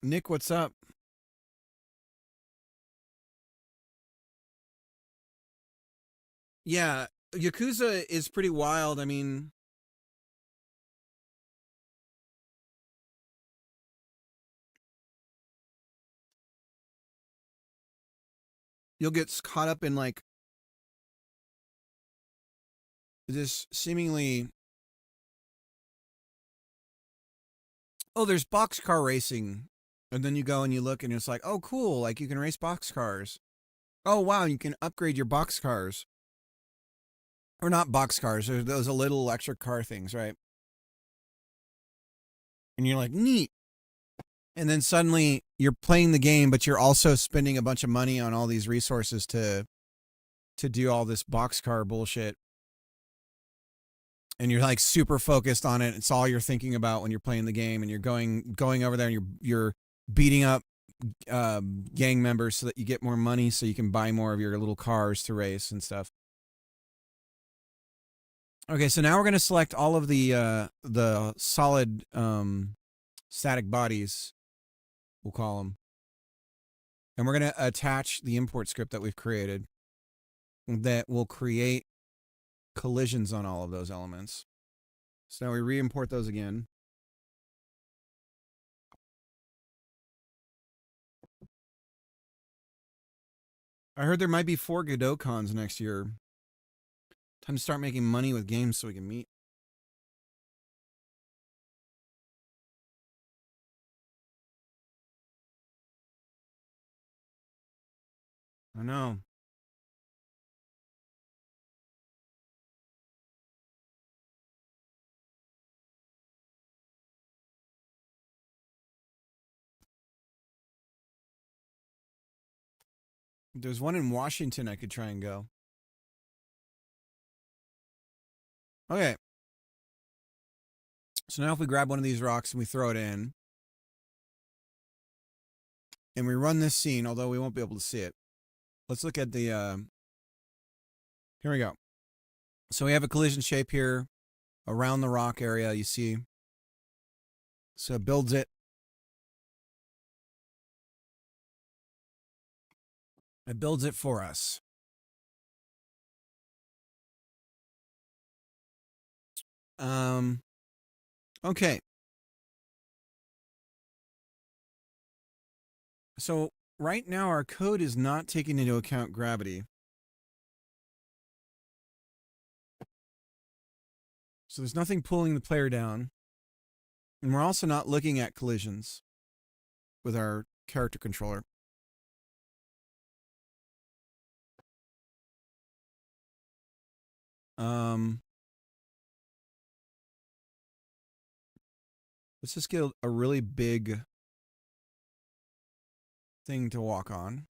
Nick, what's up? Yeah, Yakuza is pretty wild. I mean, you'll get caught up in like this seemingly, oh, there's boxcar racing. And then you go and you look and it's like, oh, cool. Like you can race boxcars. Oh, wow. You can upgrade your boxcars. Or not boxcars. There's those little electric car things, right? And you're like, neat. And then suddenly you're playing the game, but you're also spending a bunch of money on all these resources to do all this boxcar bullshit. And you're like super focused on it. It's all you're thinking about when you're playing the game, and you're going over there and you're beating up gang members so that you get more money so you can buy more of your little cars to race and stuff. Okay, so now we're going to select all of the solid static bodies, we'll call them. And we're going to attach the import script that we've created that will create collisions on all of those elements. So now we re-import those again. I heard there might be 4 Godot cons next year. Time to start making money with games so we can meet. I know. There's one in Washington I could try and go. Okay. So now if we grab one of these rocks and we throw it in, and we run this scene, although we won't be able to see it. Let's look at the, here we go. So we have a collision shape here around the rock area, you see. So it builds it. It builds it for us. Okay. So right now our code is not taking into account gravity. So there's nothing pulling the player down. And we're also not looking at collisions with our character controller. Let's just get a really big thing to walk on.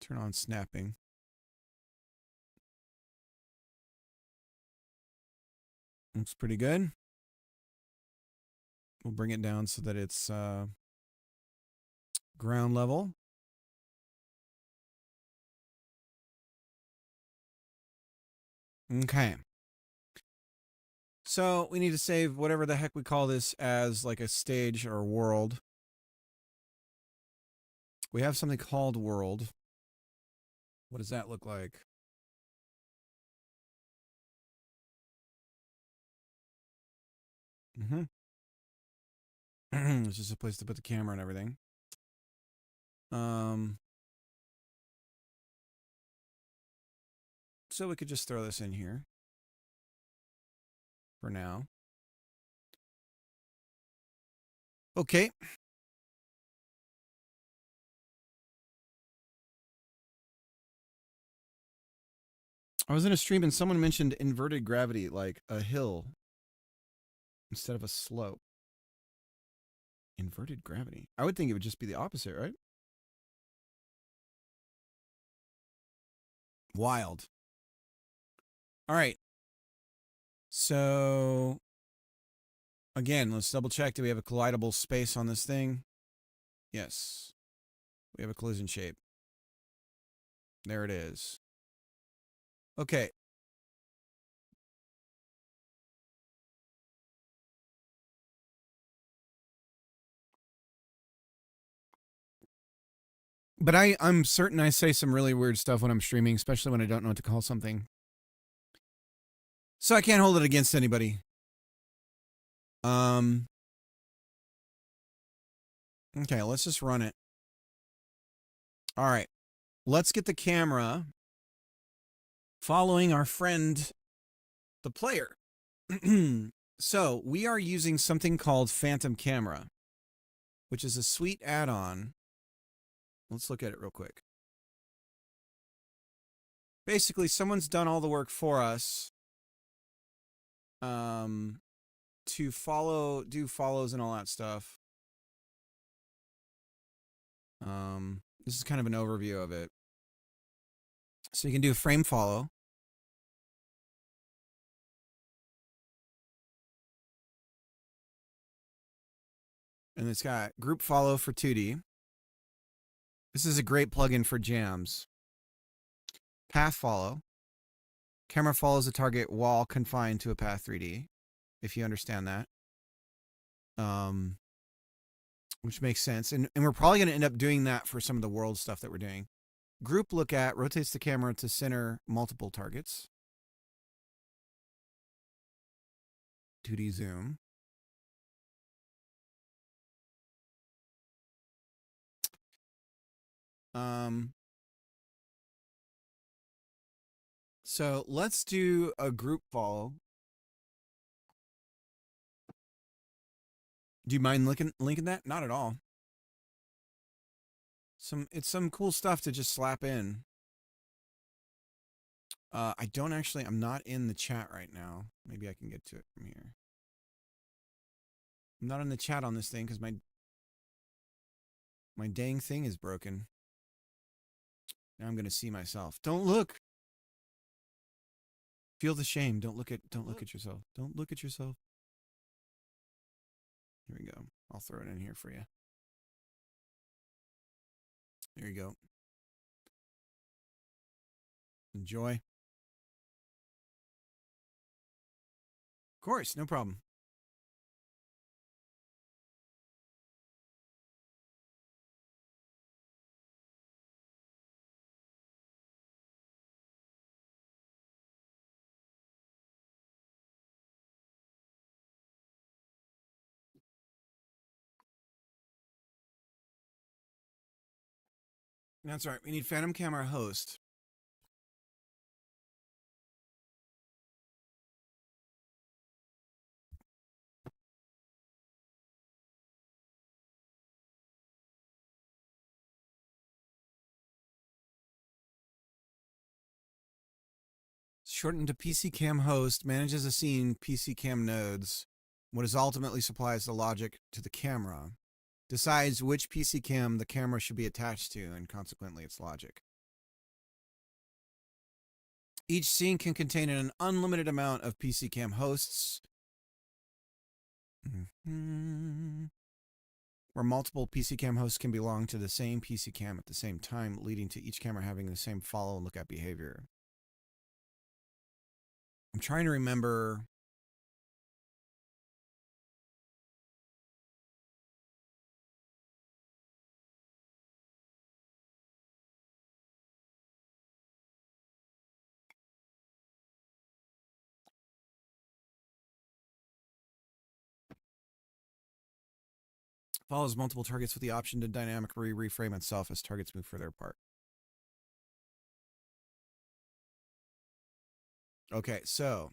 Turn on snapping. Looks pretty good. We'll bring it down so that it's ground level. Okay. So we need to save whatever the heck we call this as like a stage or world. We have something called world. What does that look like? Mm-hmm. It's just a place to put the camera and everything. So we could just throw this in here for now. Okay. I was in a stream and someone mentioned inverted gravity, like a hill instead of a slope. Inverted gravity. I would think it would just be the opposite, right? Wild. All right. So, again, let's double check. Do we have a collidable space on this thing? Yes. We have a collision shape. There it is. Okay. But I'm certain I say some really weird stuff when I'm streaming, especially when I don't know what to call something. So I can't hold it against anybody. Okay, let's just run it. All right. Let's get the camera following our friend, the player. So we are using something called Phantom Camera, which is a sweet add-on. Let's look at it real quick. Basically, someone's done all the work for us to do follows and all that stuff. This is kind of an overview of it. So you can do a frame follow. And it's got group follow for 2D. This is a great plugin for jams. Path follow. Camera follows a target while confined to a path 3D, if you understand that. Which makes sense. And we're probably going to end up doing that for some of the world stuff that we're doing. Group look at rotates the camera to center multiple targets. 2D zoom. So let's do a group follow. Do you mind linking that? Not at all. It's some cool stuff to just slap in. I'm not in the chat right now. Maybe I can get to it from here. I'm not in the chat on this thing because my dang thing is broken. Now I'm gonna see myself. Don't look. Feel the shame. Don't look at yourself. Don't look at yourself. Here we go. I'll throw it in here for you. There you go. Enjoy. Of course, no problem. That's right. We need Phantom Camera host. Shortened to PCCam host, manages a scene PCCam nodes, what is ultimately supplies the logic to the camera, decides which PCCam the camera should be attached to, and consequently its logic. Each scene can contain an unlimited amount of PCCam hosts, where multiple PCCam hosts can belong to the same PCCam at the same time, leading to each camera having the same follow and look at behavior. I'm trying to remember. Follows multiple targets with the option to dynamically reframe itself as targets move further apart. Okay, so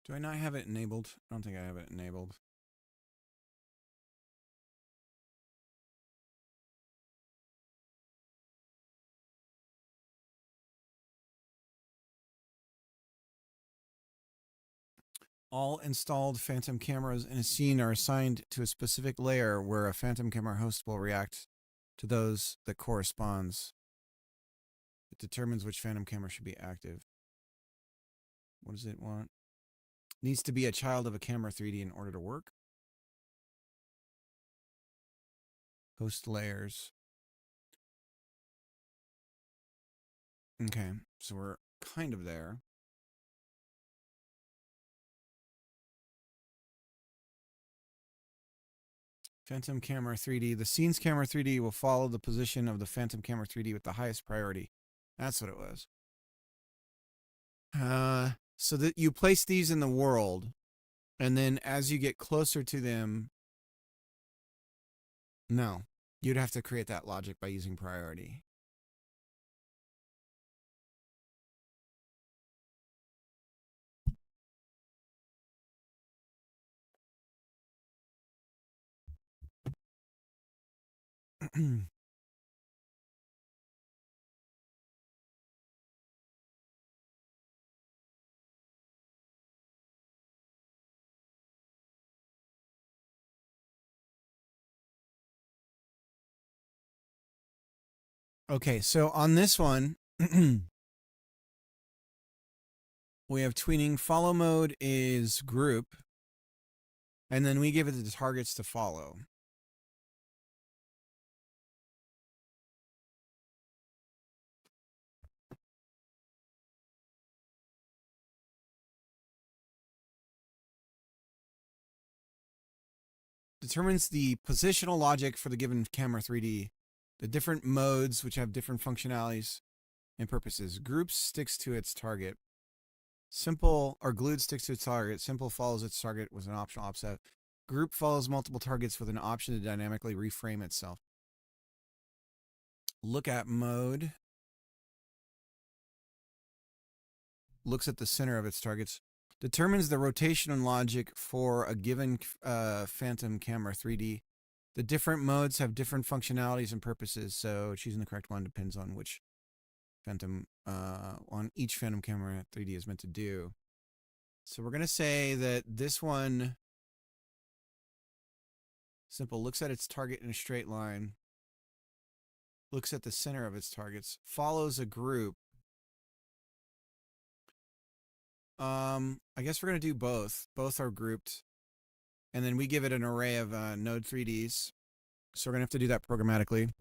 do I not have it enabled? I don't think I have it enabled. All installed Phantom cameras in a scene are assigned to a specific layer where a Phantom camera host will react to those that corresponds. It determines which Phantom camera should be active. What does it want? Needs to be a child of a camera 3D in order to work. Host layers. Okay, so we're kind of there. Phantom camera 3D. The scene's camera 3D will follow the position of the Phantom camera 3D with the highest priority. That's what it was. So that you place these in the world, and then as you get closer to them, no, you'd have to create that logic by using priority. Okay, so on this one, we have tweening. Follow mode is group, and then we give it the targets to follow. Determines the positional logic for the given camera 3D. The different modes, which have different functionalities and purposes. Group sticks to its target. Simple or glued sticks to its target. Simple follows its target with an optional offset. Group follows multiple targets with an option to dynamically reframe itself. Look at mode. Looks at the center of its targets. Determines the rotation logic for a given Phantom camera 3D. The different modes have different functionalities and purposes, so choosing the correct one depends on which Phantom, on each Phantom camera 3D is meant to do. So we're going to say that this one, simple, looks at its target in a straight line, looks at the center of its targets, follows a group. I guess we're going to do both. Both are grouped. And then we give it an array of node 3Ds. So we're going to have to do that programmatically.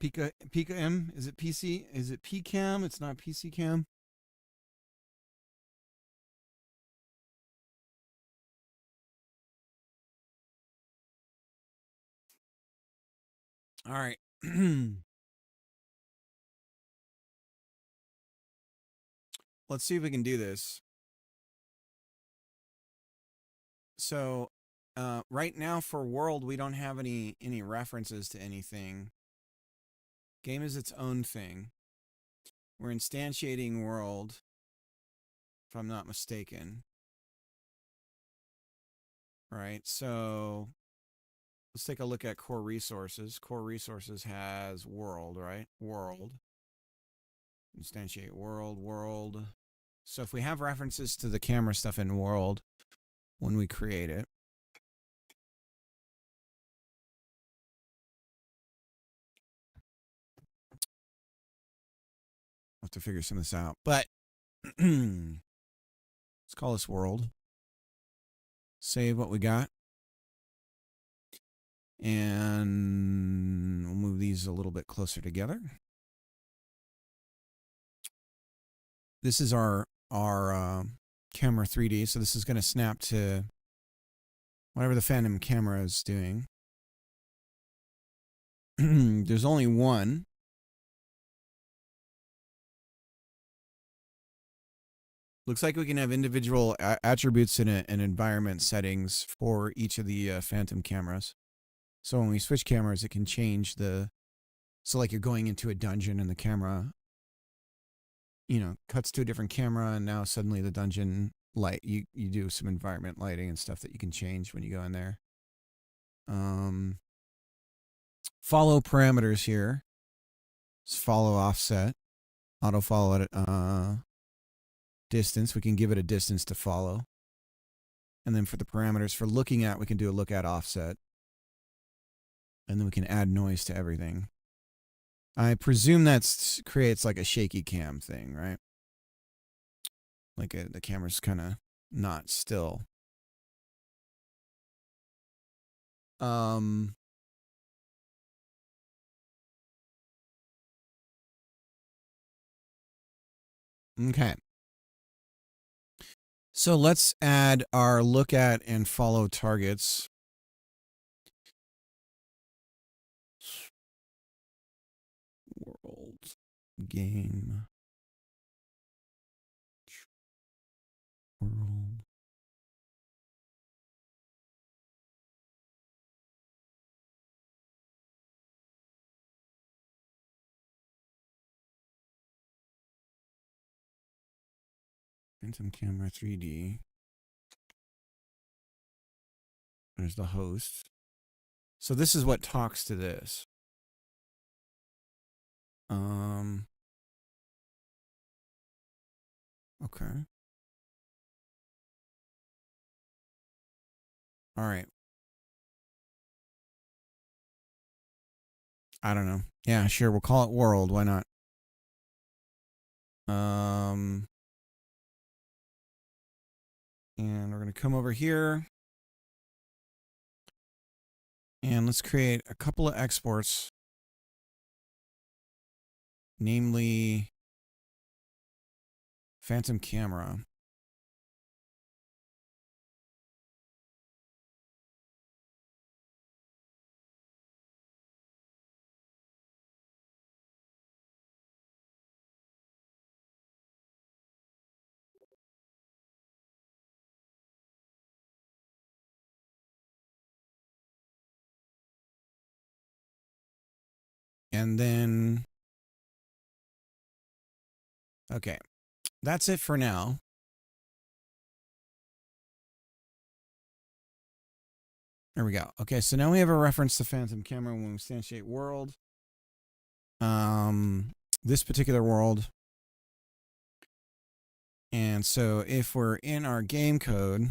Pika M, is it PC? Is it PCam? It's not PC Cam. All right. Let's see if we can do this. So, right now for world, we don't have any references to anything. Game is its own thing. We're instantiating world, if I'm not mistaken. Right, so let's take a look at core resources. Core resources has world, right? World. Instantiate world, world. So if we have references to the camera stuff in world when we create it, have to figure some of this out. But let's call this world. Save what we got. And we'll move these a little bit closer together. This is our camera 3D, so this is going to snap to whatever the Phantom camera is doing. There's only one. Looks like we can have individual attributes and environment settings for each of the Phantom cameras. So when we switch cameras, it can change the... So like you're going into a dungeon and the camera, you know, cuts to a different camera, and now suddenly the dungeon light, you do some environment lighting and stuff that you can change when you go in there. Follow parameters here. Let's follow offset. Auto follow at distance. We can give it a distance to follow. And then for the parameters for looking at, we can do a look at offset. And then we can add noise to everything. I presume that creates like a shaky cam thing, right? Like the camera's kind of not still. Okay. So let's add our look at and follow targets. World game. World. Phantom camera 3D. There's the host. So this is what talks to this. Okay. All right. I don't know. Yeah, sure. We'll call it world. Why not? And we're going to come over here. And let's create a couple of exports. Namely, Phantom camera. And then, okay, that's it for now. There we go. Okay, so now we have a reference to Phantom camera when we instantiate world. This particular world. And so if we're in our game code,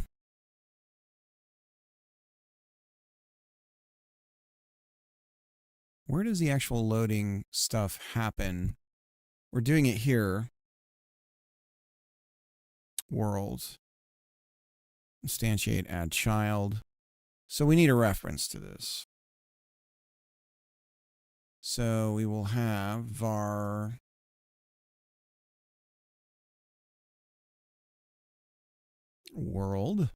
where does the actual loading stuff happen? We're doing it here. World. Instantiate, add child. So we need a reference to this. So we will have var world.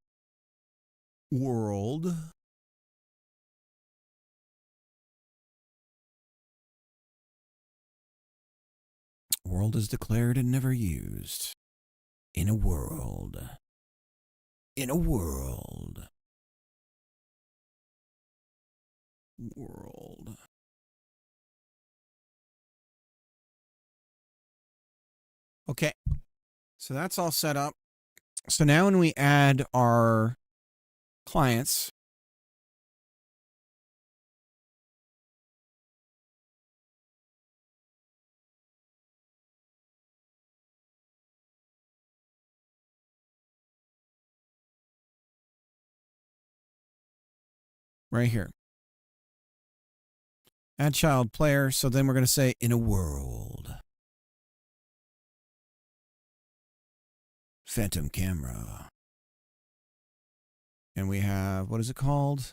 World. World is declared and never used. In a world. In a world. World. Okay. So that's all set up. So now when we add our clients, right here. Add child player. So then we're going to say in a world. Phantom camera. And we have, what is it called?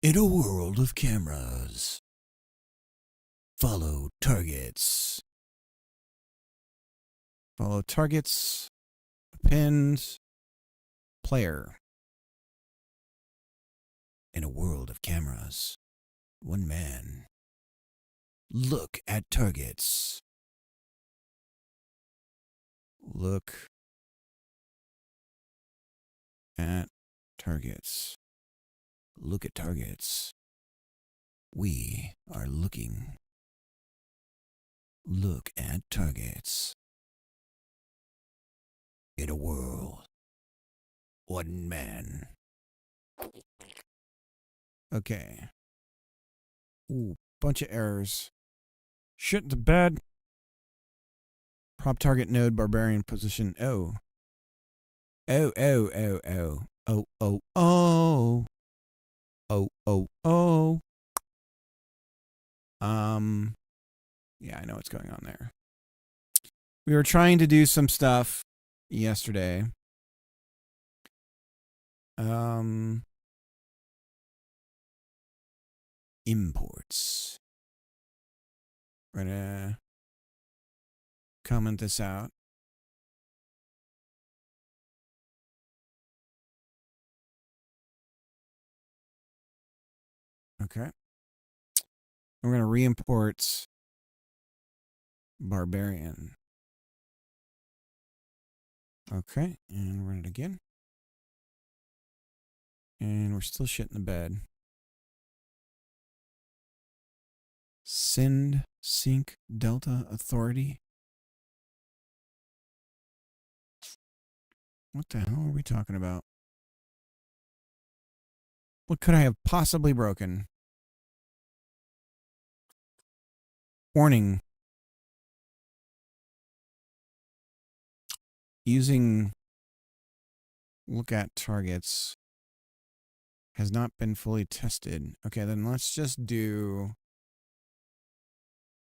In a world of cameras. Follow targets. Follow targets. Pinned. Player. In a world of cameras. One man. Look at targets. Look at targets. Look at targets. We are looking. Look at targets. In a world. One man. Okay. Ooh, bunch of errors. Shit to bed. Prop target node barbarian position. Oh. Oh. Yeah, I know what's going on there. We were trying to do some stuff yesterday. Imports. We're gonna comment this out. Okay. We're going to re-import Barbarian. Okay, and run it again. And we're still shit in the bed. Send sync Delta Authority. What the hell are we talking about? What could I have possibly broken? Warning. Using look at targets has not been fully tested. Okay, then let's just do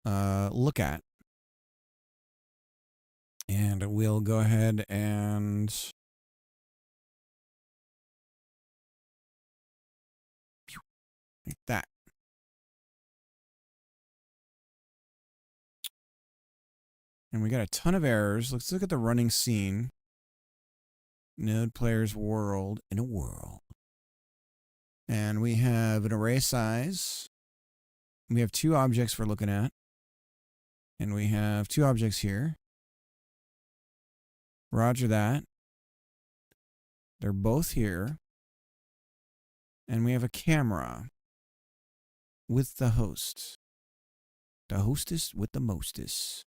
look at. And we'll go ahead and like that. And we got a ton of errors. Let's look at the running scene. Node players world in a world. And we have an array size. We have two objects we're looking at. And we have two objects here. Roger that. They're both here. And we have a camera with the host. The hostess with the mostess.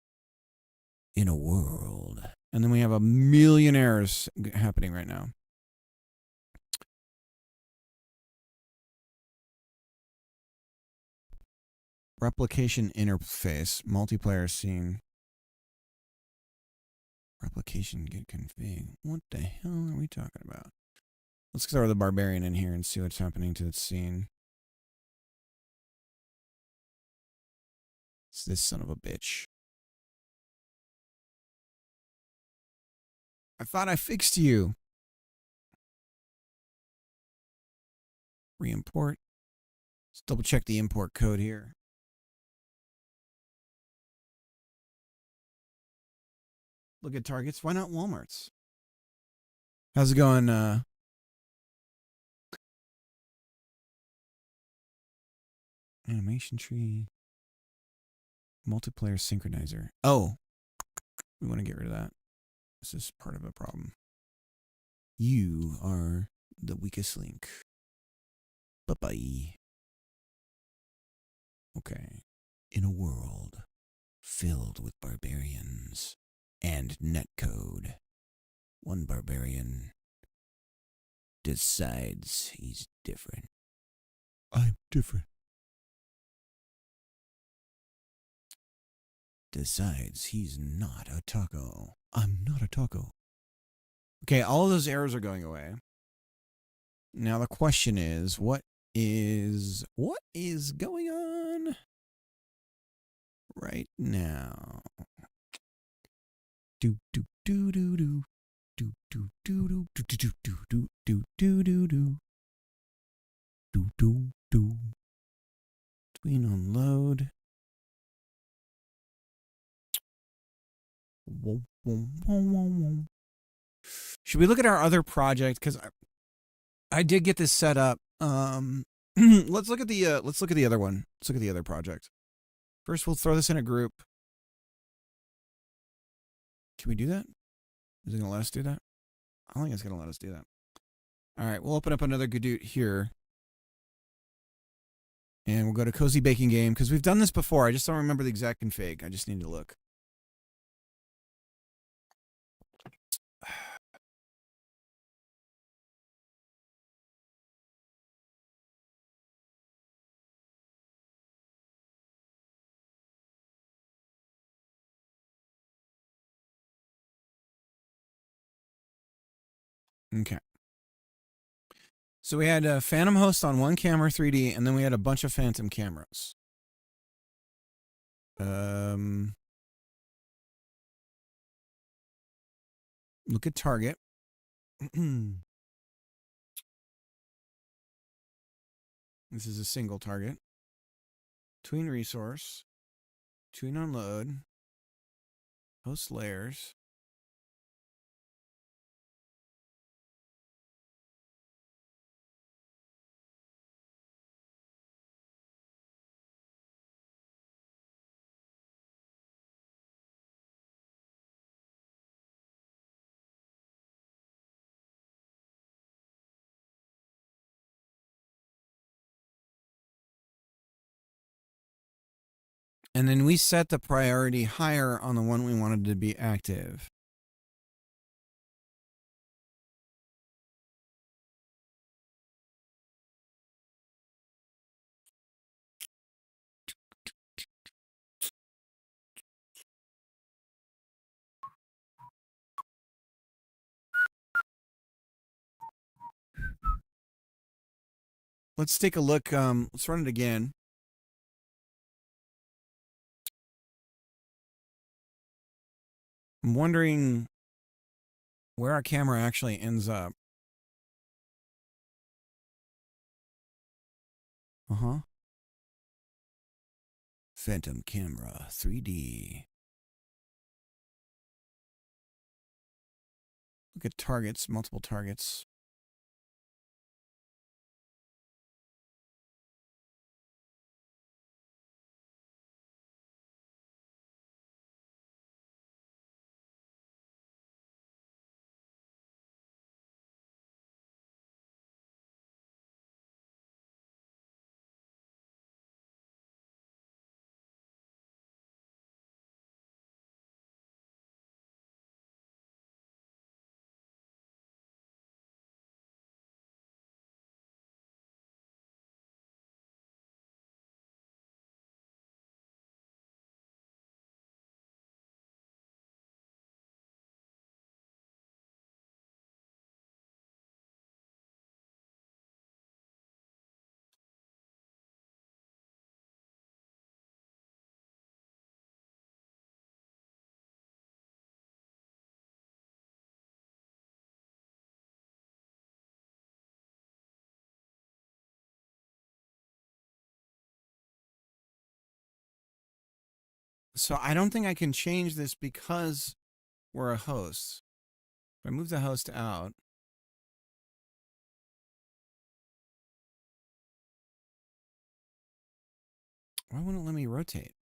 In a world. And then we have a million errors happening right now. Replication interface. Multiplayer scene. Replication get config. What the hell are we talking about? Let's throw the barbarian in here and see what's happening to the scene. It's this son of a bitch. I thought I fixed you. Re-import. Let's double check the import code here. Look at targets. Why not Walmart's? How's it going? Animation tree. Multiplayer synchronizer. Oh. We want to get rid of that. This is part of a problem. You are the weakest link. Bye-bye. Okay. In a world filled with barbarians and netcode, one barbarian decides he's different. I'm different. Decides he's not a taco. I'm not a taco. Okay, all of those errors are going away. Now the question is, what is going on right now? Do. do do do do do do do do do do do do do do do. Tween on load. Whoa, whoa, whoa, whoa, whoa. Should we look at our other project? Because I did get this set up. Let's look at the other one. Let's look at the other project. First, we'll throw this in a group. Can we do that? Is it going to let us do that? I don't think it's going to let us do that. All right, we'll open up another Godot here. And we'll go to Cozy Baking Game, because we've done this before. I just don't remember the exact config. I just need to look. Okay. So we had a Phantom host on one camera, 3D, and then we had a bunch of Phantom cameras. Look at target. This is a single target. Tween resource. Tween on load. Host layers. And then we set the priority higher on the one we wanted to be active. Let's take a look. Let's run it again. I'm wondering where our camera actually ends up. Phantom camera, 3D. Look at targets, multiple targets. So I don't think I can change this because we're a host. If I move the host out, why wouldn't it let me rotate?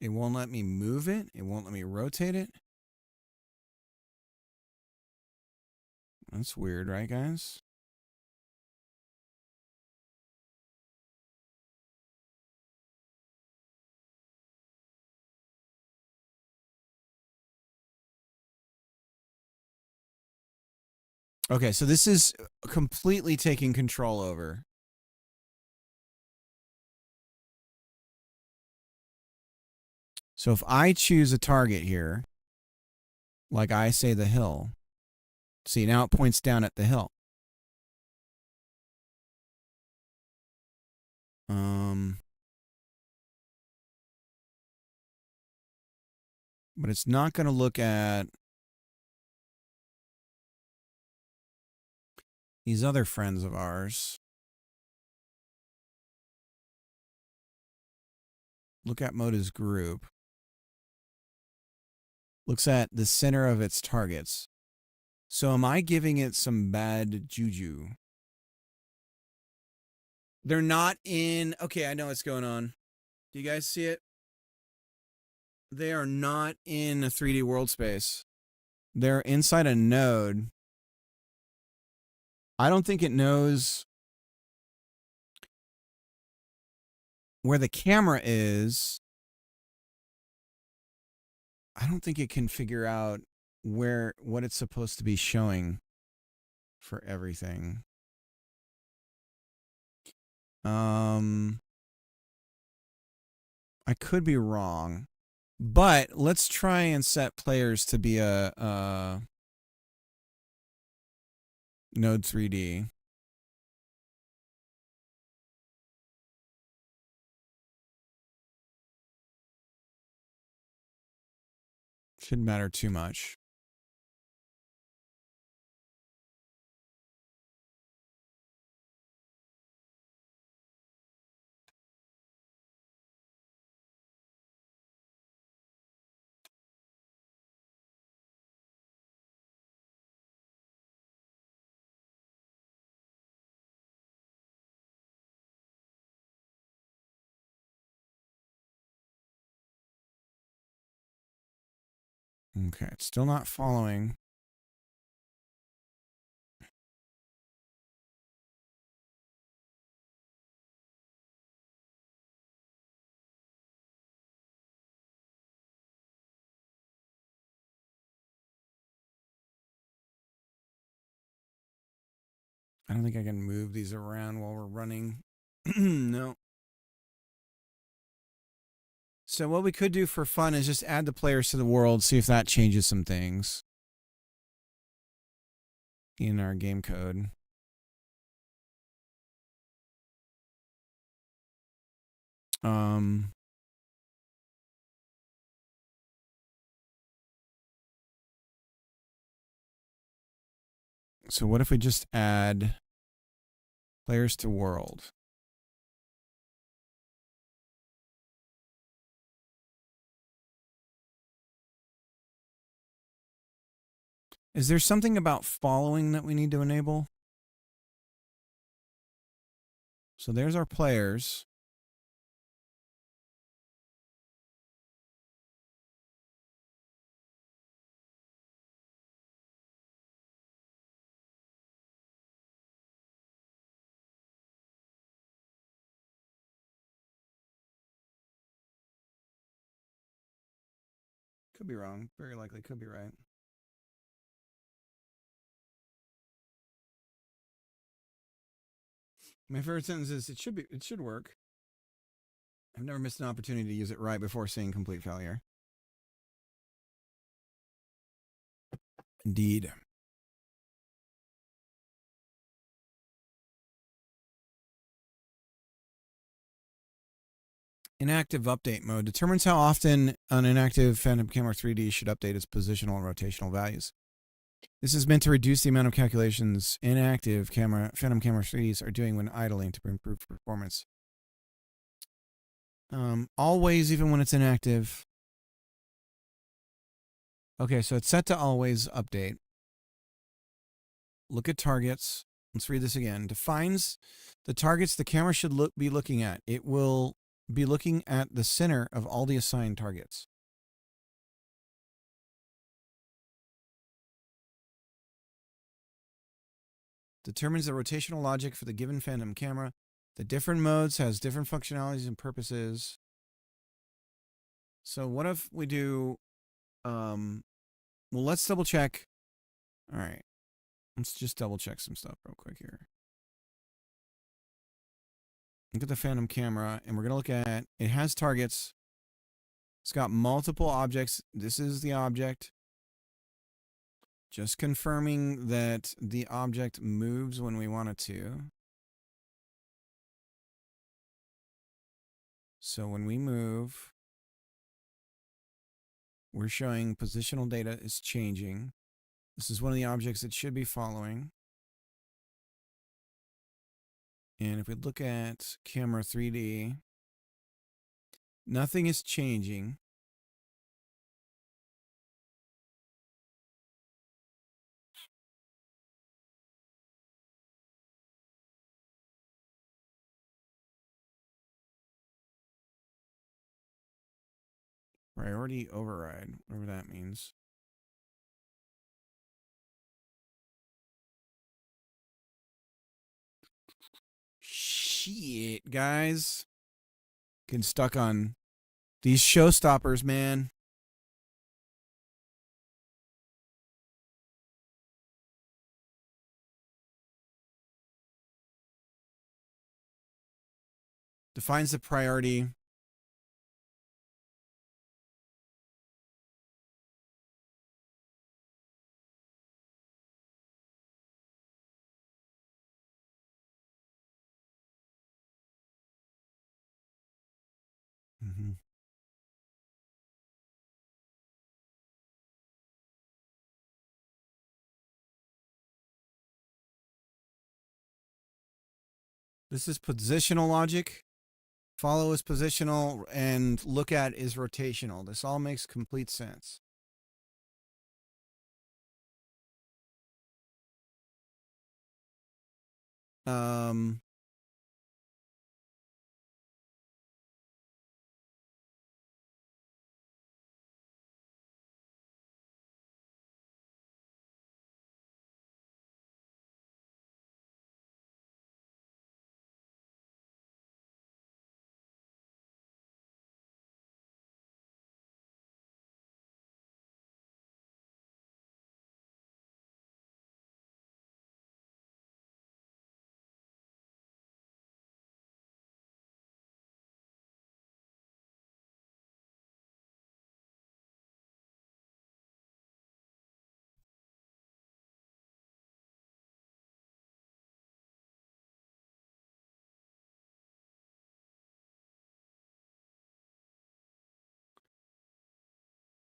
It won't let me move it. It won't let me rotate it. That's weird, right, guys? Okay, so this is completely taking control over. So if I choose a target here, like I say the hill, see, now it points down at the hill. But it's not going to look at these other friends of ours. Look at mode as group. Looks at the center of its targets. So am I giving it some bad juju? They're not in... Okay, I know what's going on. Do you guys see it? They are not in a 3D world space. They're inside a node. I don't think it knows where the camera is. I don't think it can figure out what it's supposed to be showing for everything. I could be wrong, but let's try and set players to be a Node 3D. Shouldn't matter too much. Okay, it's still not following. I don't think I can move these around while we're running. No. So what we could do for fun is just add the players to the world, see if that changes some things in our game code. So what if we just add players to world? Is there something about following that we need to enable? So there's our players. Could be wrong. Very likely could be right. My favorite sentence is, it should work. I've never missed an opportunity to use it right before seeing complete failure. Indeed. Inactive update mode determines how often an inactive Phantom Camera 3D should update its positional and rotational values. This is meant to reduce the amount of calculations inactive Phantom Camera 3Ds are doing when idling to improve performance. Always, even when it's inactive. Okay, so it's set to always update. Look at targets. Let's read this again. Defines the targets the camera should be looking at. It will be looking at the center of all the assigned targets. Determines the rotational logic for the given Phantom camera. The different modes has different functionalities and purposes. So what if we do, well, let's double check. All right. Let's just double check some stuff real quick here. Look at the Phantom camera, and we're going to look at, it has targets. It's got multiple objects. This is the object. Just confirming that the object moves when we want it to. So when we move, we're showing positional data is changing. This is one of the objects it should be following. And if we look at camera 3D, nothing is changing. Priority override, whatever that means. Shit, guys. Getting stuck on these showstoppers, man. Defines the priority. Mm-hmm. This is positional logic. Follow is positional and look at is rotational. This all makes complete sense.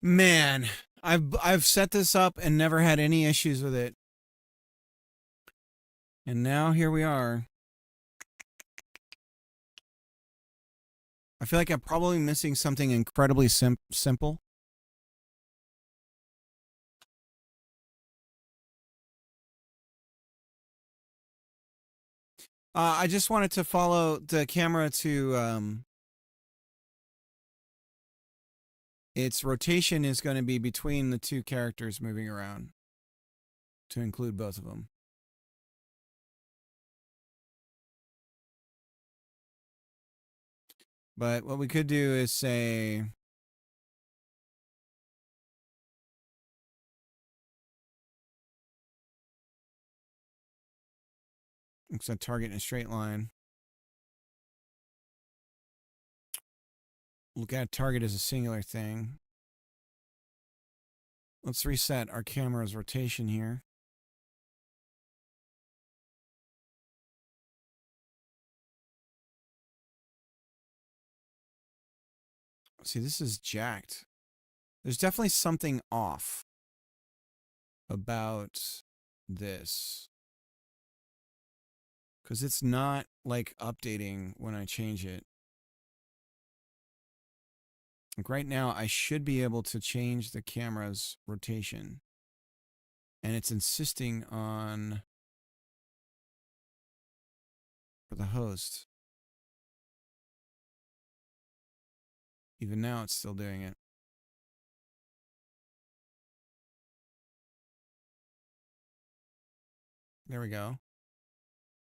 Man, I've set this up and never had any issues with it. And now here we are. I feel like I'm probably missing something incredibly simple. I just wanted to follow the camera to its rotation is going to be between the two characters moving around to include both of them. But what we could do is say set target in a straight line. Look at target as a singular thing. Let's reset our camera's rotation here. See, this is jacked. There's definitely something off about this. Because it's not like updating when I change it. Like right now, I should be able to change the camera's rotation. And it's insisting on for the host. Even now, it's still doing it. There we go.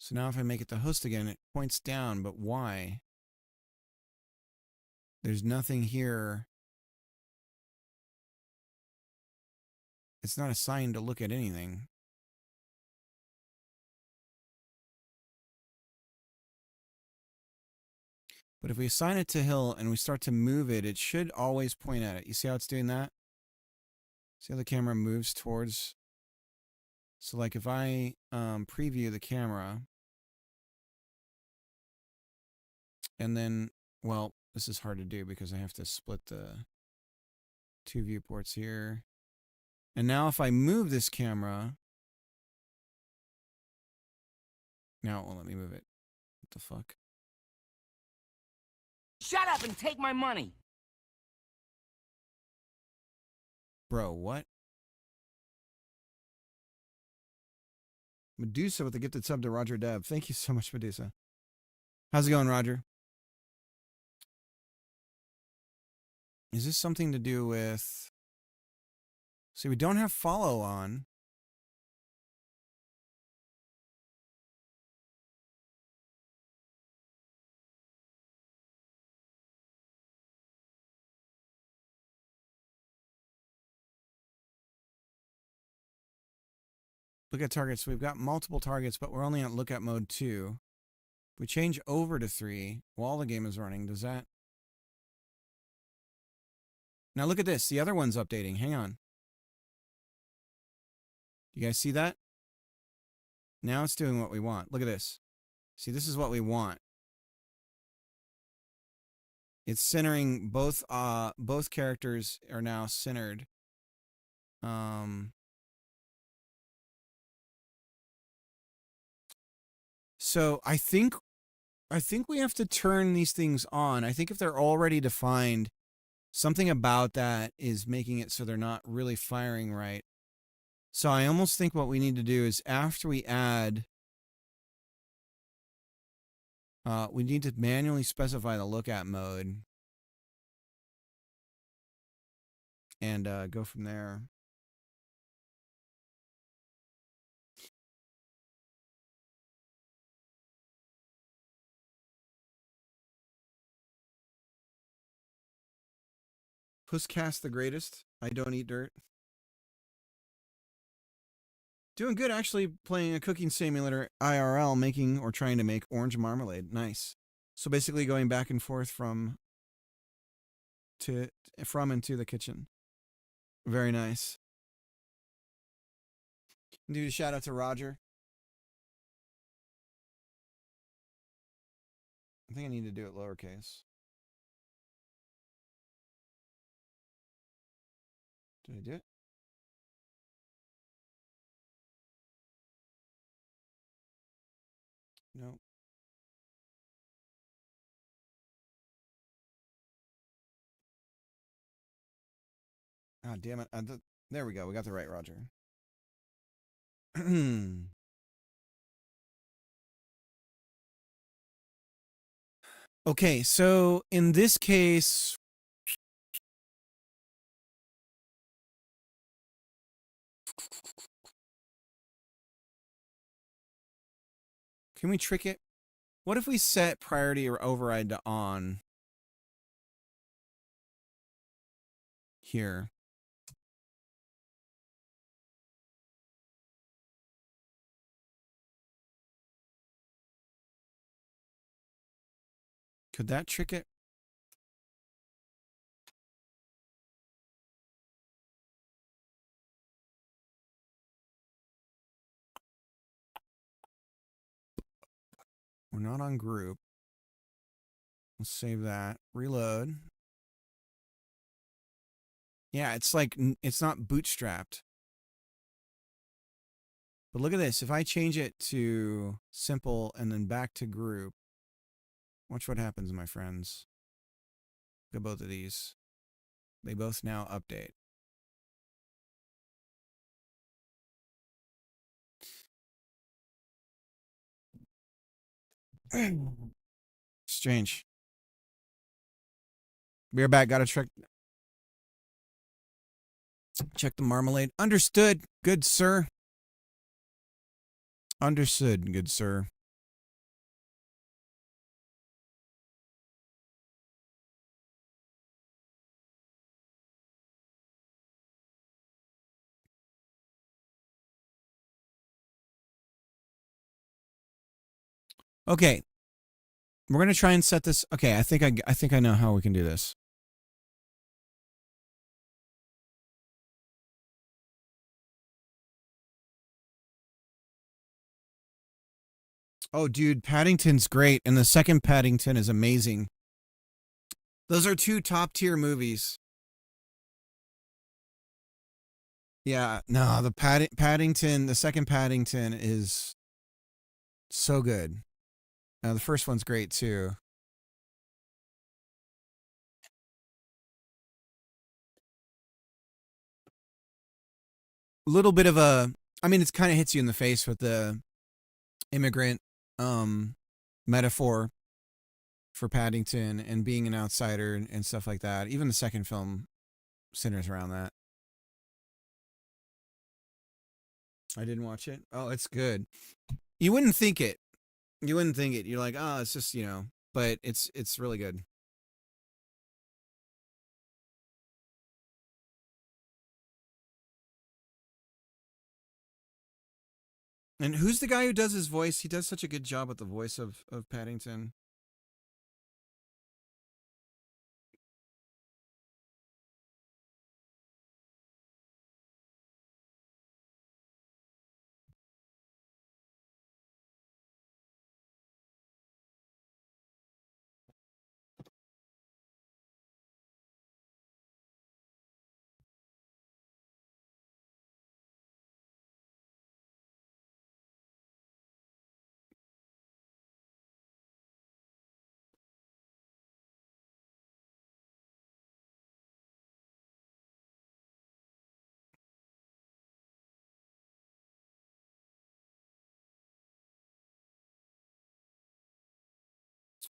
So now if I make it the host again, it points down, but why? There's nothing here. It's not assigned to look at anything. But if we assign it to hill and we start to move it, it should always point at it. You see how it's doing that? See how the camera moves towards? So like if I preview the camera and then, well, this is hard to do because I have to split the 2 viewports here. And now if I move this camera, now it won't let me move it. What the fuck? Shut up and take my money. Bro, what? Medusa with the gifted sub to Roger Deb. Thank you so much, Medusa. How's it going, Roger? Is this something to do with... See, we don't have follow on. Look at targets. We've got multiple targets, but we're only on look at mode 2. If we change over to 3 while the game is running, does that... Now look at this. The other one's updating. Hang on. You guys see that? Now it's doing what we want. Look at this. See, this is what we want. It's centering both characters are now centered. So I think we have to turn these things on. I think if they're already defined, something about that is making it so they're not really firing right. So I almost think what we need to do is after we add, we need to manually specify the look at mode and go from there. Pusscast the greatest. I don't eat dirt. Doing good, actually, playing a cooking simulator IRL, making or trying to make orange marmalade. Nice. So basically going back and forth from and to the kitchen. Very nice. Do a shout out to Roger. I think I need to do it lowercase. Did I do it? No. Ah, damn it. There we go. We got the right Roger. Okay, so in this case... Can we trick it? What if we set priority or override to on here? Could that trick it? We're not on group. Let's save that. Reload. Yeah, it's like, it's not bootstrapped. But look at this. If I change it to simple and then back to group, watch what happens, my friends. Look at both of these. They both now update. Strange. Beer back, gotta check the marmalade. Understood, good sir. Understood, good sir. Okay. We're going to try and set this. Okay, I think I know how we can do this. Oh, dude, Paddington's great, and the second Paddington is amazing. Those are two top-tier movies. Yeah, no, the Paddington, the second Paddington is so good. The first one's great too. Little bit of a, I mean, it's kind of hits you in the face with the immigrant metaphor for Paddington and being an outsider and stuff like that. Even the second film centers around that. I didn't watch it. Oh, it's good. You wouldn't think it. You wouldn't think it. You're like, oh, it's just, but it's really good. And who's the guy who does his voice? He does such a good job with the voice of Paddington.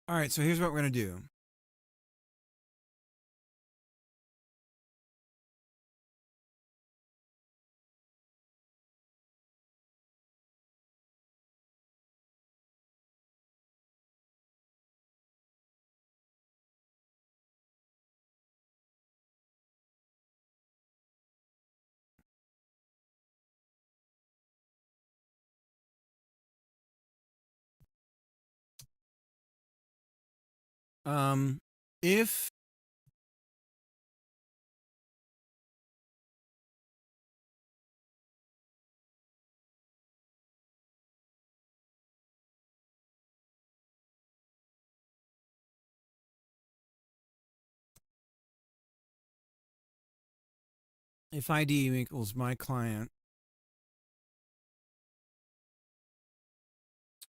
All right, so here's what we're going to do. If ID equals my client,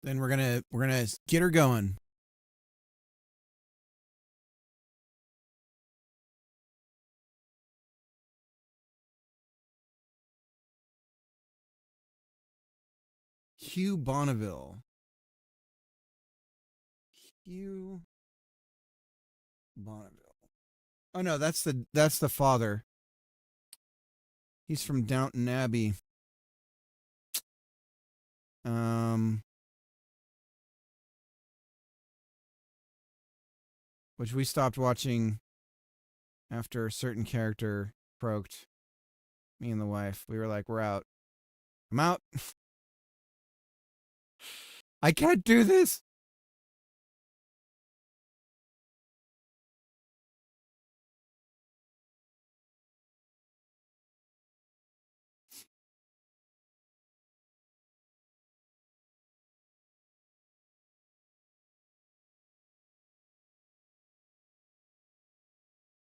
then we're gonna get her going. Hugh Bonneville. Hugh Bonneville. Oh no, that's the father. He's from Downton Abbey. Which we stopped watching after a certain character croaked. Me and the wife. We were like, we're out. I'm out. I can't do this.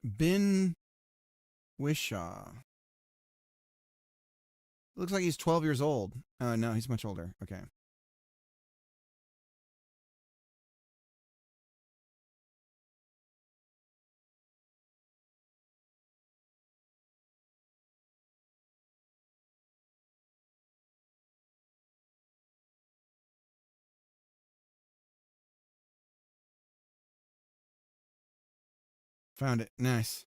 Ben Wishaw. Looks like he's 12 years old. No, he's much older. Okay. Found it. Nice.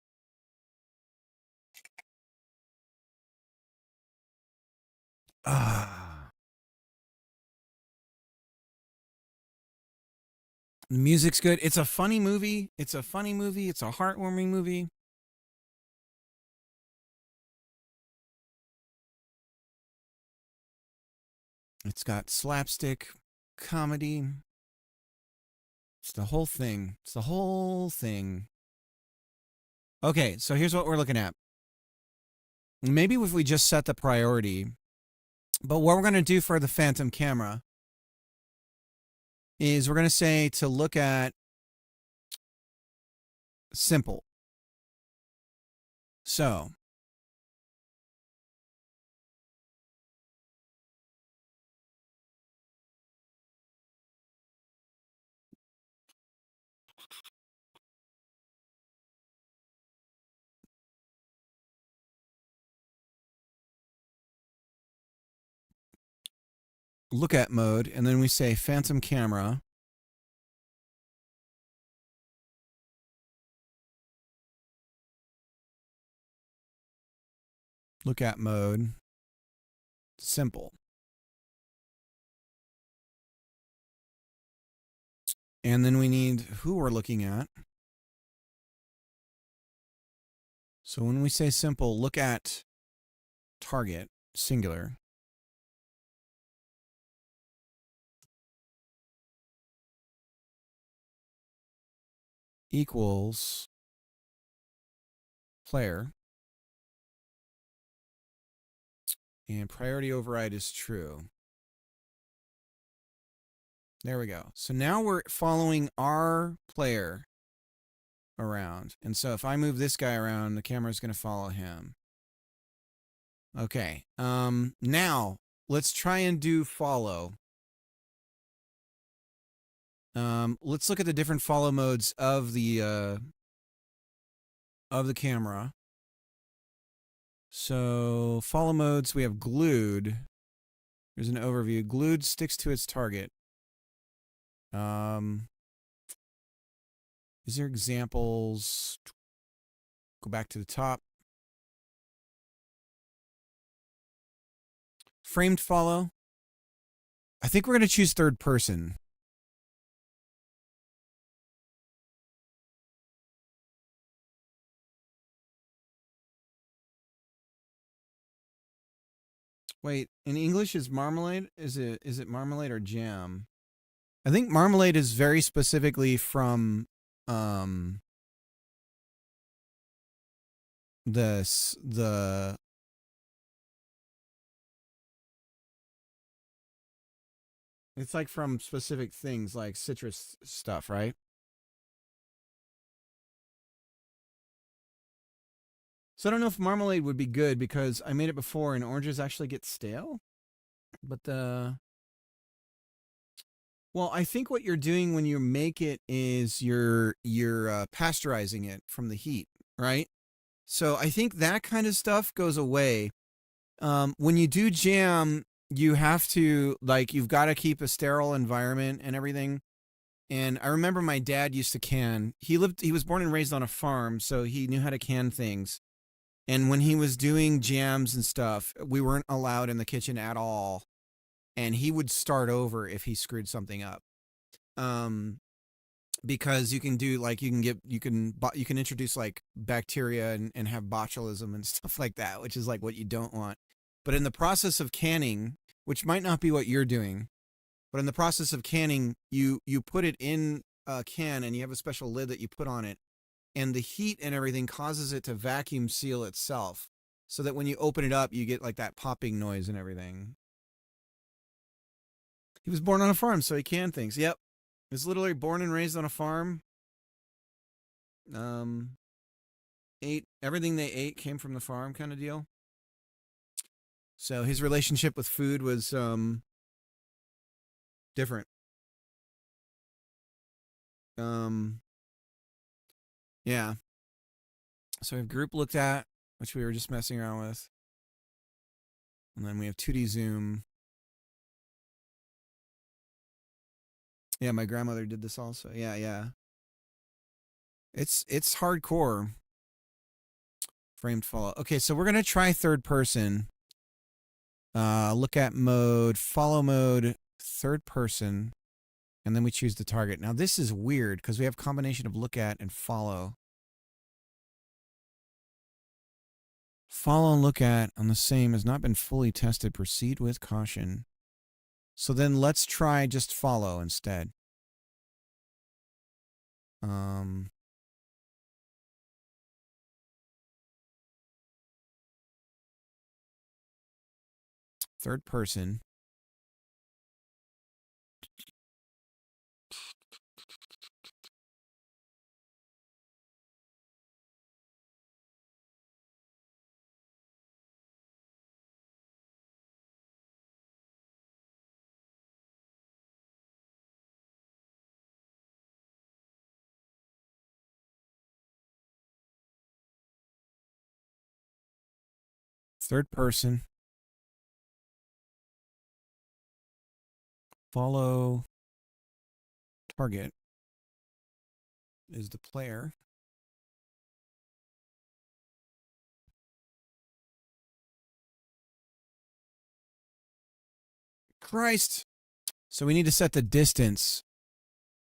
Ah. The music's good. It's a funny movie. It's a heartwarming movie. It's got slapstick comedy. It's the whole thing. Okay, so here's what we're looking at. Maybe if we just set the priority, but what we're going to do for the Phantom camera is we're going to say to look at simple. So look at mode, and then we say phantom camera. Look at mode. Simple. And then we need who we're looking at. So when we say simple, look at target, singular. Equals player. And priority override is true. There we go. So now we're following our player around. And so if I move this guy around, the camera is going to follow him. Okay. Now let's try and do follow. Let's look at the different follow modes of the camera. So follow modes, we have glued. Here's an overview. Glued sticks to its target. Is there examples? Go back to the top. Framed follow. I think we're going to choose third person. Wait, in English is marmalade? Is it marmalade or jam? I think marmalade is very specifically from the it's like from specific things like citrus stuff, right? So I don't know if marmalade would be good because I made it before and oranges actually get stale. But well, I think what you're doing when you make it is you're pasteurizing it from the heat, right? So I think that kind of stuff goes away. When you do jam, you have to, like, you've got to keep a sterile environment and everything. And I remember my dad used to can. He was born and raised on a farm, so he knew how to can things. And when he was doing jams and stuff, we weren't allowed in the kitchen at all. And he would start over if he screwed something up. Because you can do, like, you can introduce like bacteria and have botulism and stuff like that, which is like what you don't want. But in the process of canning, which might not be what you're doing, but in the process of canning, you put it in a can and you have a special lid that you put on it, and the heat and everything causes it to vacuum seal itself, so that when you open it up, you get like that popping noise and everything. He was born on a farm, so he canned things. Yep. He was literally born and raised on a farm. Ate everything they ate came from the farm, kind of deal. So his relationship with food was different. Yeah. So we have group looked at, which we were just messing around with. And then we have 2D zoom. Yeah, my grandmother did this also. Yeah. It's hardcore. Framed follow. Okay, so we're gonna try third person. Look at mode, follow mode, third person, and then we choose the target. Now this is weird because we have combination of look at and follow. Follow and look at on the same has not been fully tested. Proceed with caution. So then let's try just follow instead. Third person. Third person. Follow target is the player. Christ. So we need to set the distance.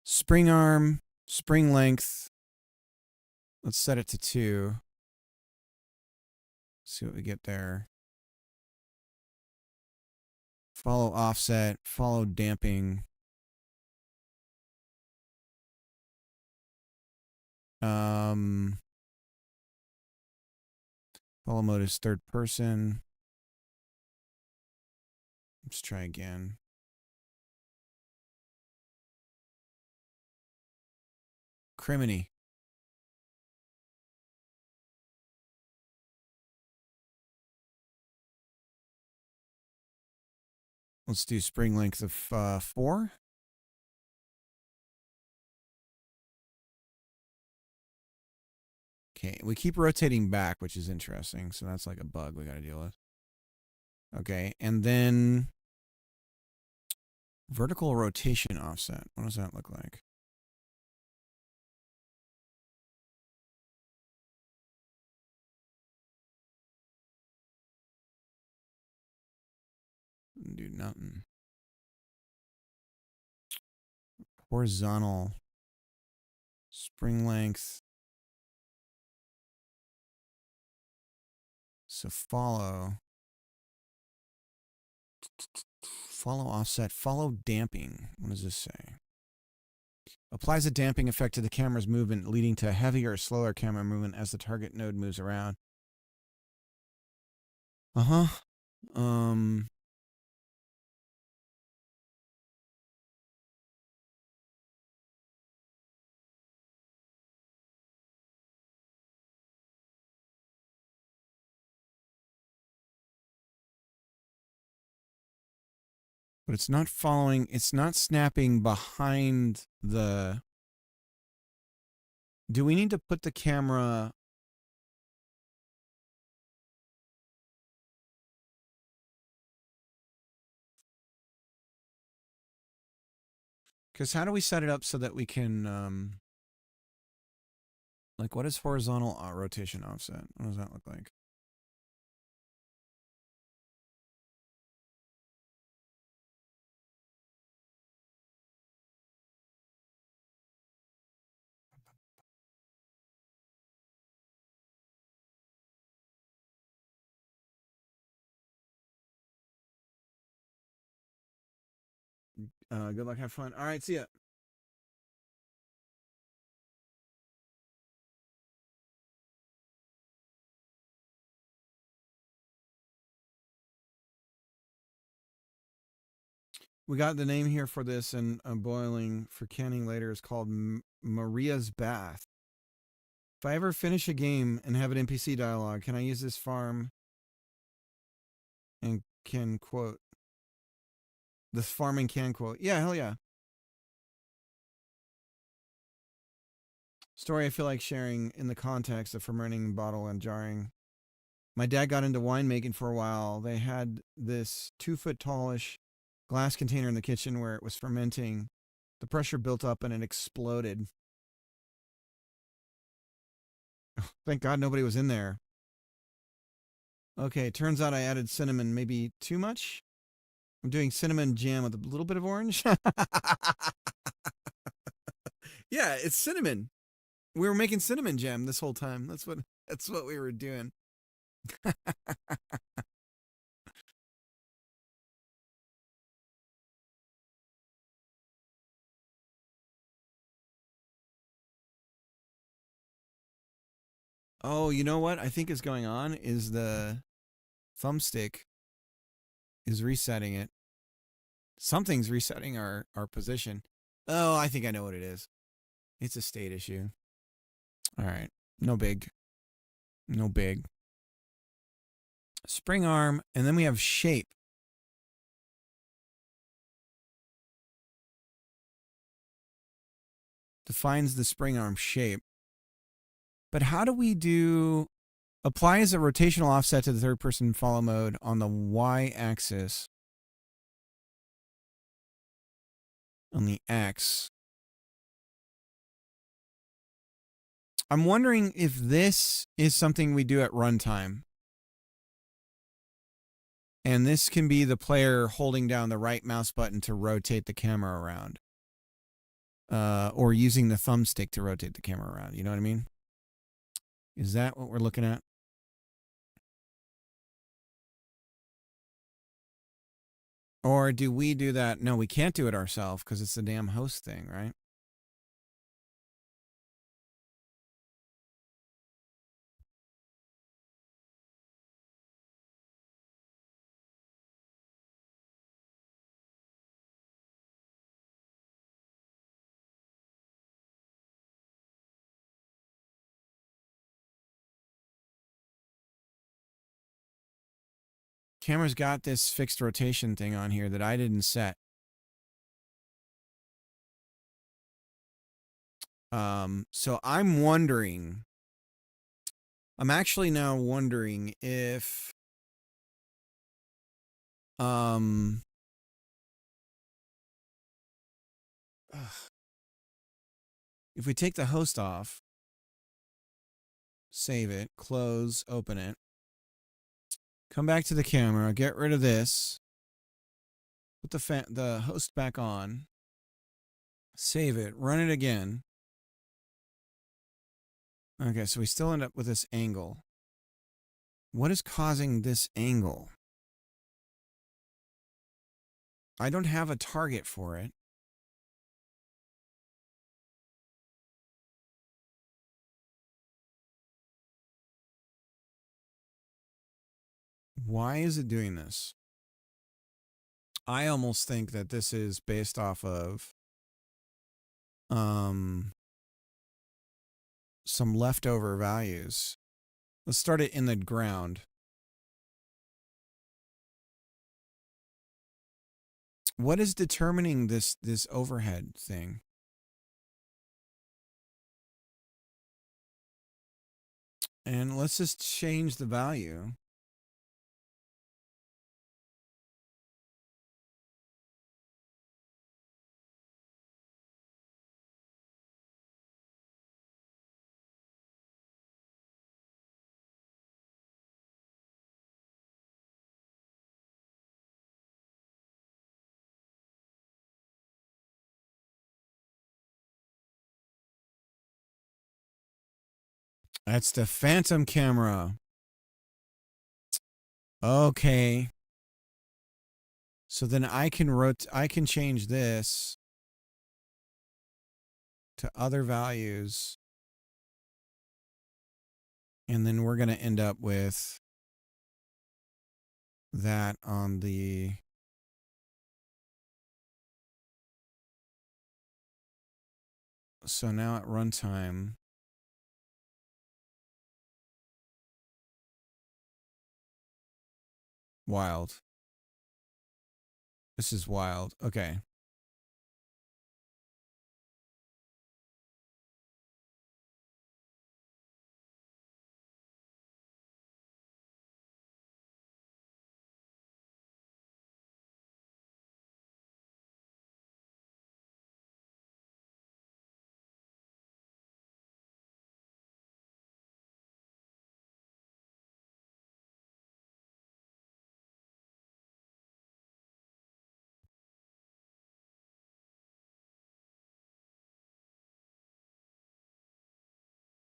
Spring arm, spring length. Let's set it to 2. See what we get there. Follow offset, follow damping. Follow mode is third person. Let's try again. Criminy. Let's do spring length of 4. Okay, we keep rotating back, which is interesting. So that's like a bug we got to deal with. Okay, and then vertical rotation offset. What does that look like? Do nothing. Horizontal spring length. So follow offset, follow damping. What does this say? Applies a damping effect to the camera's movement, leading to a heavier or slower camera movement as the target node moves around. But it's not following, it's not snapping behind the... Do we need to put the camera... Because how do we set it up so that we can... like, what is horizontal rotation offset? What does that look like? Good luck, have fun. All right, see ya. We got the name here for this, and boiling for canning later is called Maria's Bath. If I ever finish a game and have an NPC dialogue, can I use this farm and can quote? This farm and can quote. Yeah, hell yeah. Story I feel like sharing in the context of fermenting bottle and jarring. My dad got into winemaking for a while. They had this 2-foot tallish glass container in the kitchen where it was fermenting. The pressure built up and it exploded. Thank God nobody was in there. Okay, turns out I added cinnamon, maybe too much. I'm doing cinnamon jam with a little bit of orange. Yeah, it's cinnamon. We were making cinnamon jam this whole time. That's what we were doing. Oh, you know what I think is going on is the thumbstick is resetting it. Something's resetting our position. Oh, I think I know what it is. It's a state issue. All right. No big. No big. Spring arm, and then we have shape. Defines the spring arm shape. But how do we do... Applies a rotational offset to the third person follow mode on the Y-axis. on the X. I'm wondering if this is something we do at runtime. And this can be the player holding down the right mouse button to rotate the camera around. Or using the thumbstick to rotate the camera around. You know what I mean? Is that what we're looking at? Or do we do that? No, we can't do it ourselves because it's the damn host thing, right? Camera's got this fixed rotation thing on here that I didn't set. So I'm wondering, I'm actually now wondering if, if we take the host off, save it, close, open it, come back to the camera, get rid of this, put the host back on, save it, run it again. Okay, so we still end up with this angle. What is causing this angle? I don't have a target for it. Why is it doing this? I almost think that this is based off of some leftover values. Let's start it in the ground. What is determining this overhead thing? And let's just change the value. That's the Phantom camera. Okay. So then I can change this to other values. And then we're going to end up with that on the so now at runtime. Wild. This is wild. Okay.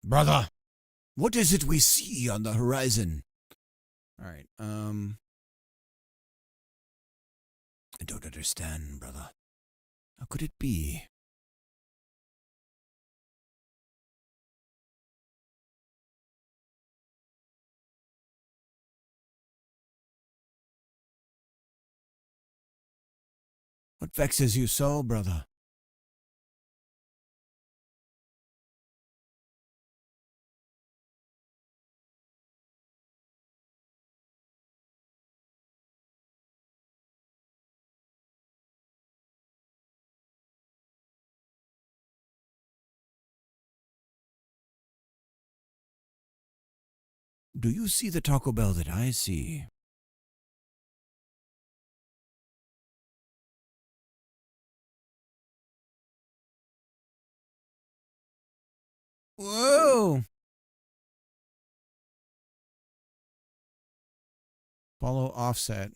Brother, what is it we see on the horizon? All right. I don't understand, brother. How could it be? What vexes you so, brother? Do you see the Taco Bell that I see? Whoa! Follow offset.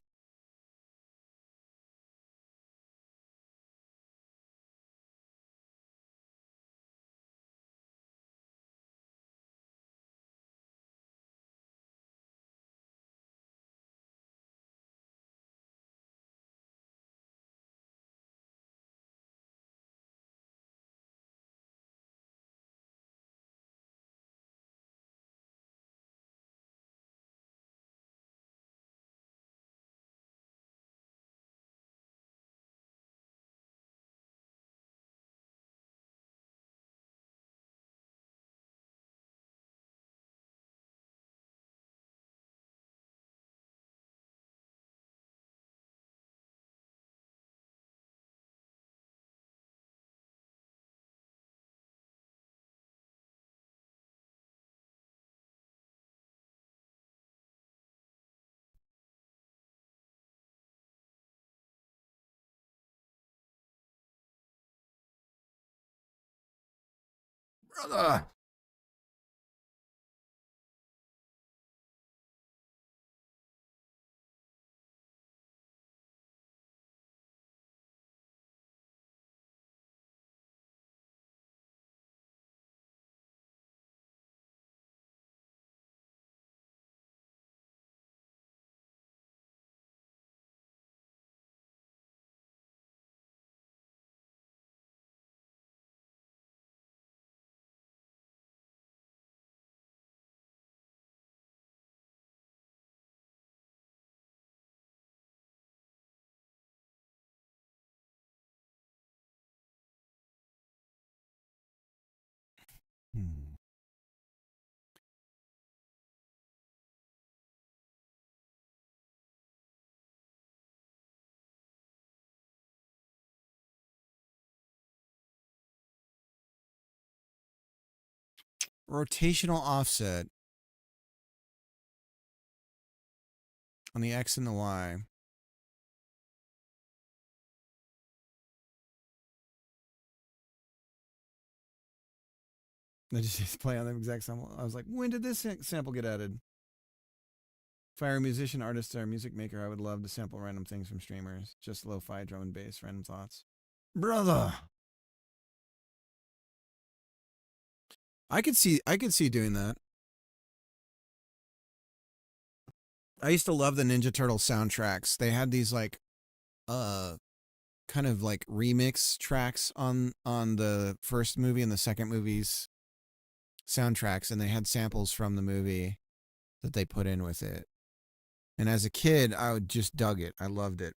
Brother! Hmm. Rotational offset on the X and the Y. I just play on the exact sample. I was like, when did this sample get added? If I were a musician, artist, or music maker, I would love to sample random things from streamers. Just lo-fi, drum and bass, random thoughts. Brother! I could see doing that. I used to love the Ninja Turtle soundtracks. They had these like kind of like remix tracks on the first movie and the second movie's soundtracks, and they had samples from the movie that they put in with it. And as a kid, I would just dug it. I loved it.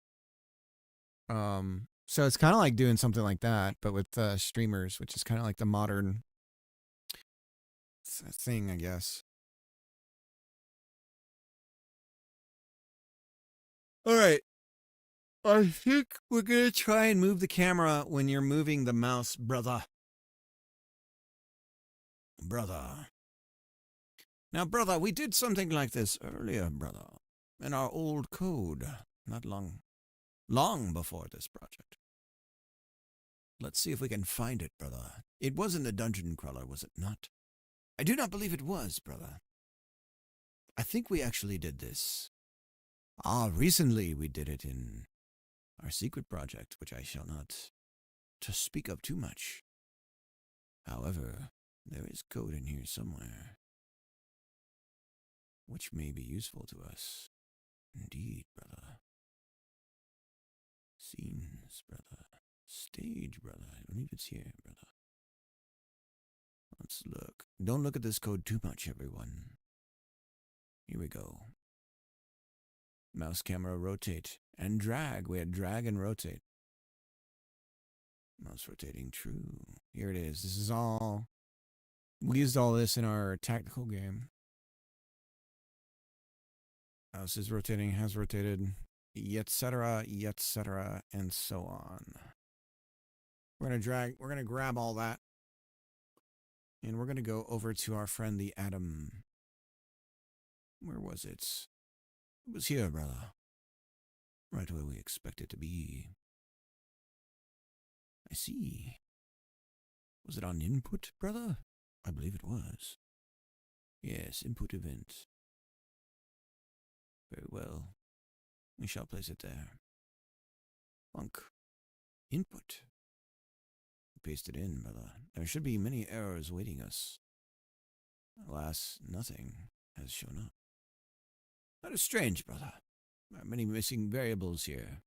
So it's kind of like doing something like that, but with streamers, which is kind of like the modern thing, I guess. All right. I think we're going to try and move the camera when you're moving the mouse, brother. Brother. Now, brother, we did something like this earlier, brother, in our old code, not long before this project. Let's see if we can find it, brother. It wasn't a dungeon crawler, was it not? I do not believe it was, brother. I think we actually did this. Recently we did it in our secret project, which I shall not to speak of too much. However, there is code in here somewhere, which may be useful to us. Indeed, brother. Scenes, brother. Stage, brother. I believe it's here, brother. Let's look. Don't look at this code too much, everyone. Here we go. Mouse camera rotate and drag. We had drag and rotate. Mouse rotating true. Here it is. This is all. We used all this in our tactical game. Mouse is rotating, has rotated, etc., and so on. We're going to grab all that. And we're going to go over to our friend the Atom. Where was it? It was here, brother. Right where we expect it to be. I see. Was it on input, brother? I believe it was. Yes, input event. Very well. We shall place it there. Funk. Input. Paste it in, brother. There should be many errors waiting us. Alas, nothing has shown up. That is strange, brother. There are many missing variables here.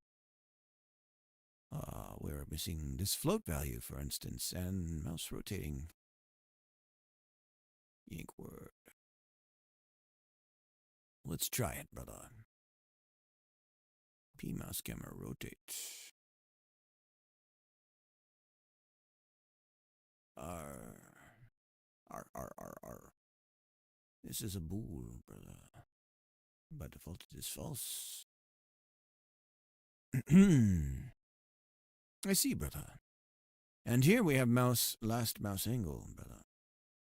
We're missing this float value, for instance, and mouse rotating. Yank word. Let's try it, brother. P mouse camera rotate. R. This is a bool, brother. By default, it is false. I see, brother. And here we have last mouse angle, brother.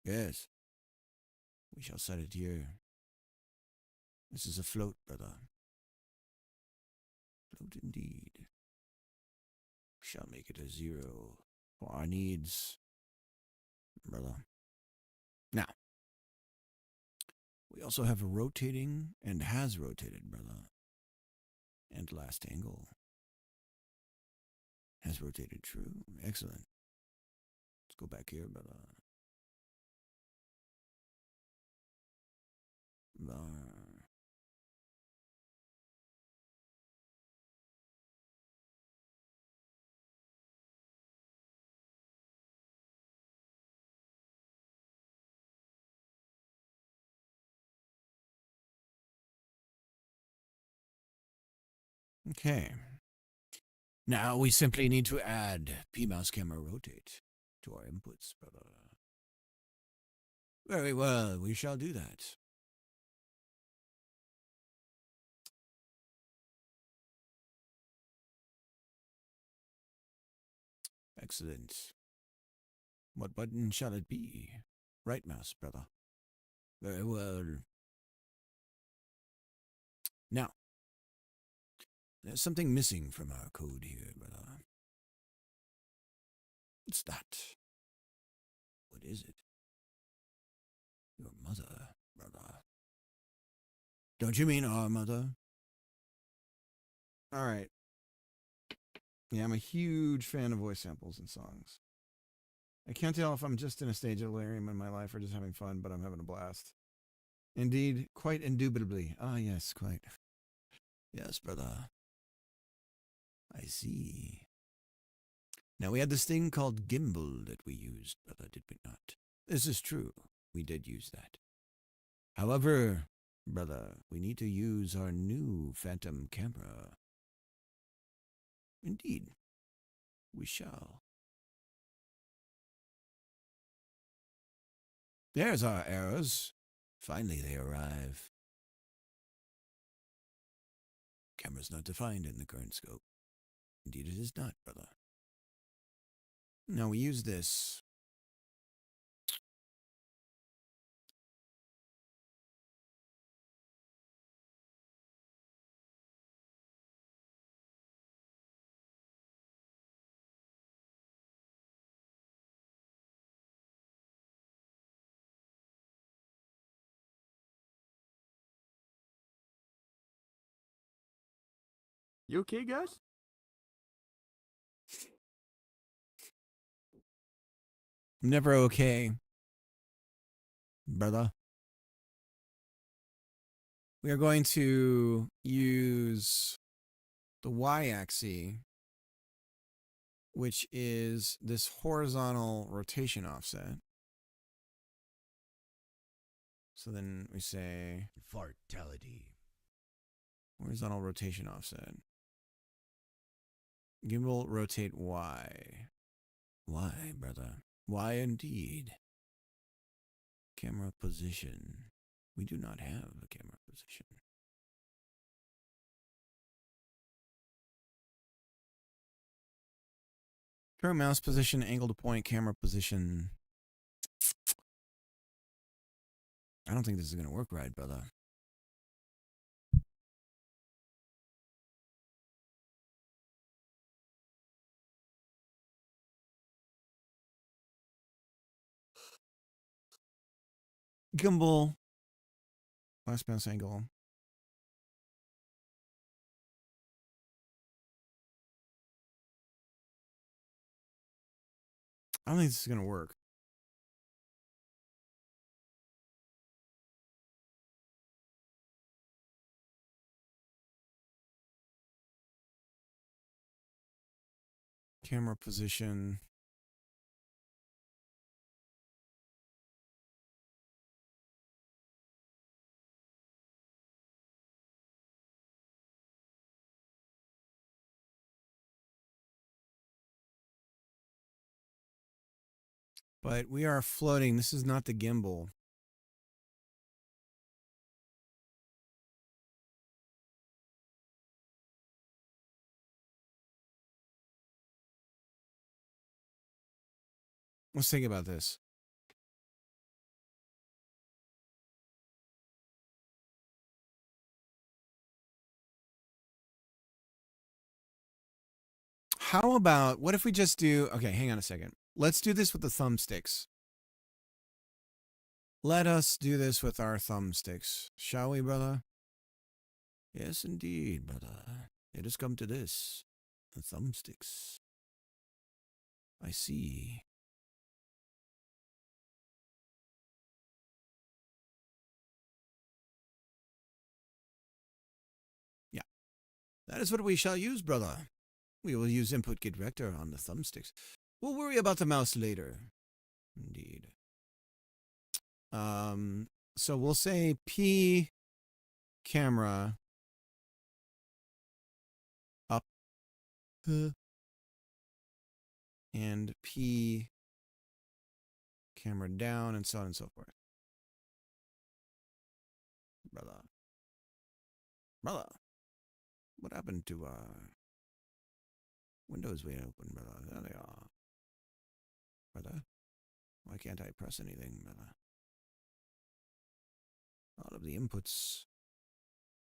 Yes. We shall set it here. This is a float, brother. Float indeed. We shall make it a 0 for our needs, brother. Now, we also have a rotating and has rotated, brother. And last angle. Has rotated true. Excellent. Let's go back here, brother. Okay. Now we simply need to add P-mouse camera rotate to our inputs, brother. Very well, we shall do that. Excellent. What button shall it be? Right mouse, brother. Very well. Now, there's something missing from our code here, brother. What's that? What is it? Your mother, brother. Don't you mean our mother? All right. Yeah, I'm a huge fan of voice samples and songs. I can't tell if I'm just in a stage of delirium in my life or just having fun, but I'm having a blast. Indeed, quite indubitably. Ah, yes, quite. Yes, brother. I see. Now, we had this thing called gimbal that we used, brother, did we not? This is true. We did use that. However, brother, we need to use our new phantom camera. Indeed, we shall. There's our arrows. Finally, they arrive. Camera's not defined in the current scope. Indeed, it is not, brother. Now we use this. You okay, guys? Never okay, brother. We are going to use the y-axis, which is this horizontal rotation offset. So then we say Fartality. horizontal rotation offset. Gimbal rotate Y. Y, brother. Y indeed. Camera position. We do not have a camera position. Current mouse position, angle to point, camera position. I don't think this is going to work right, brother. Gimbal. Last mouse angle. I don't think this is going to work. Camera position. But we are floating. This is not the gimbal. Let's think about this. How about, what if we just do, okay, hang on a second. Let's do this with the thumbsticks. Let us do this with our thumbsticks. Shall we, brother? Yes, indeed, brother. It has come to this. The thumbsticks. I see. Yeah. That is what we shall use, brother. We will use input get vector on the thumbsticks. We'll worry about the mouse later. Indeed. So we'll say P camera up and P camera down and so on and so forth. Brother. What happened to windows we open, brother? There they are. Brother. Why can't I press anything, brother? All of the inputs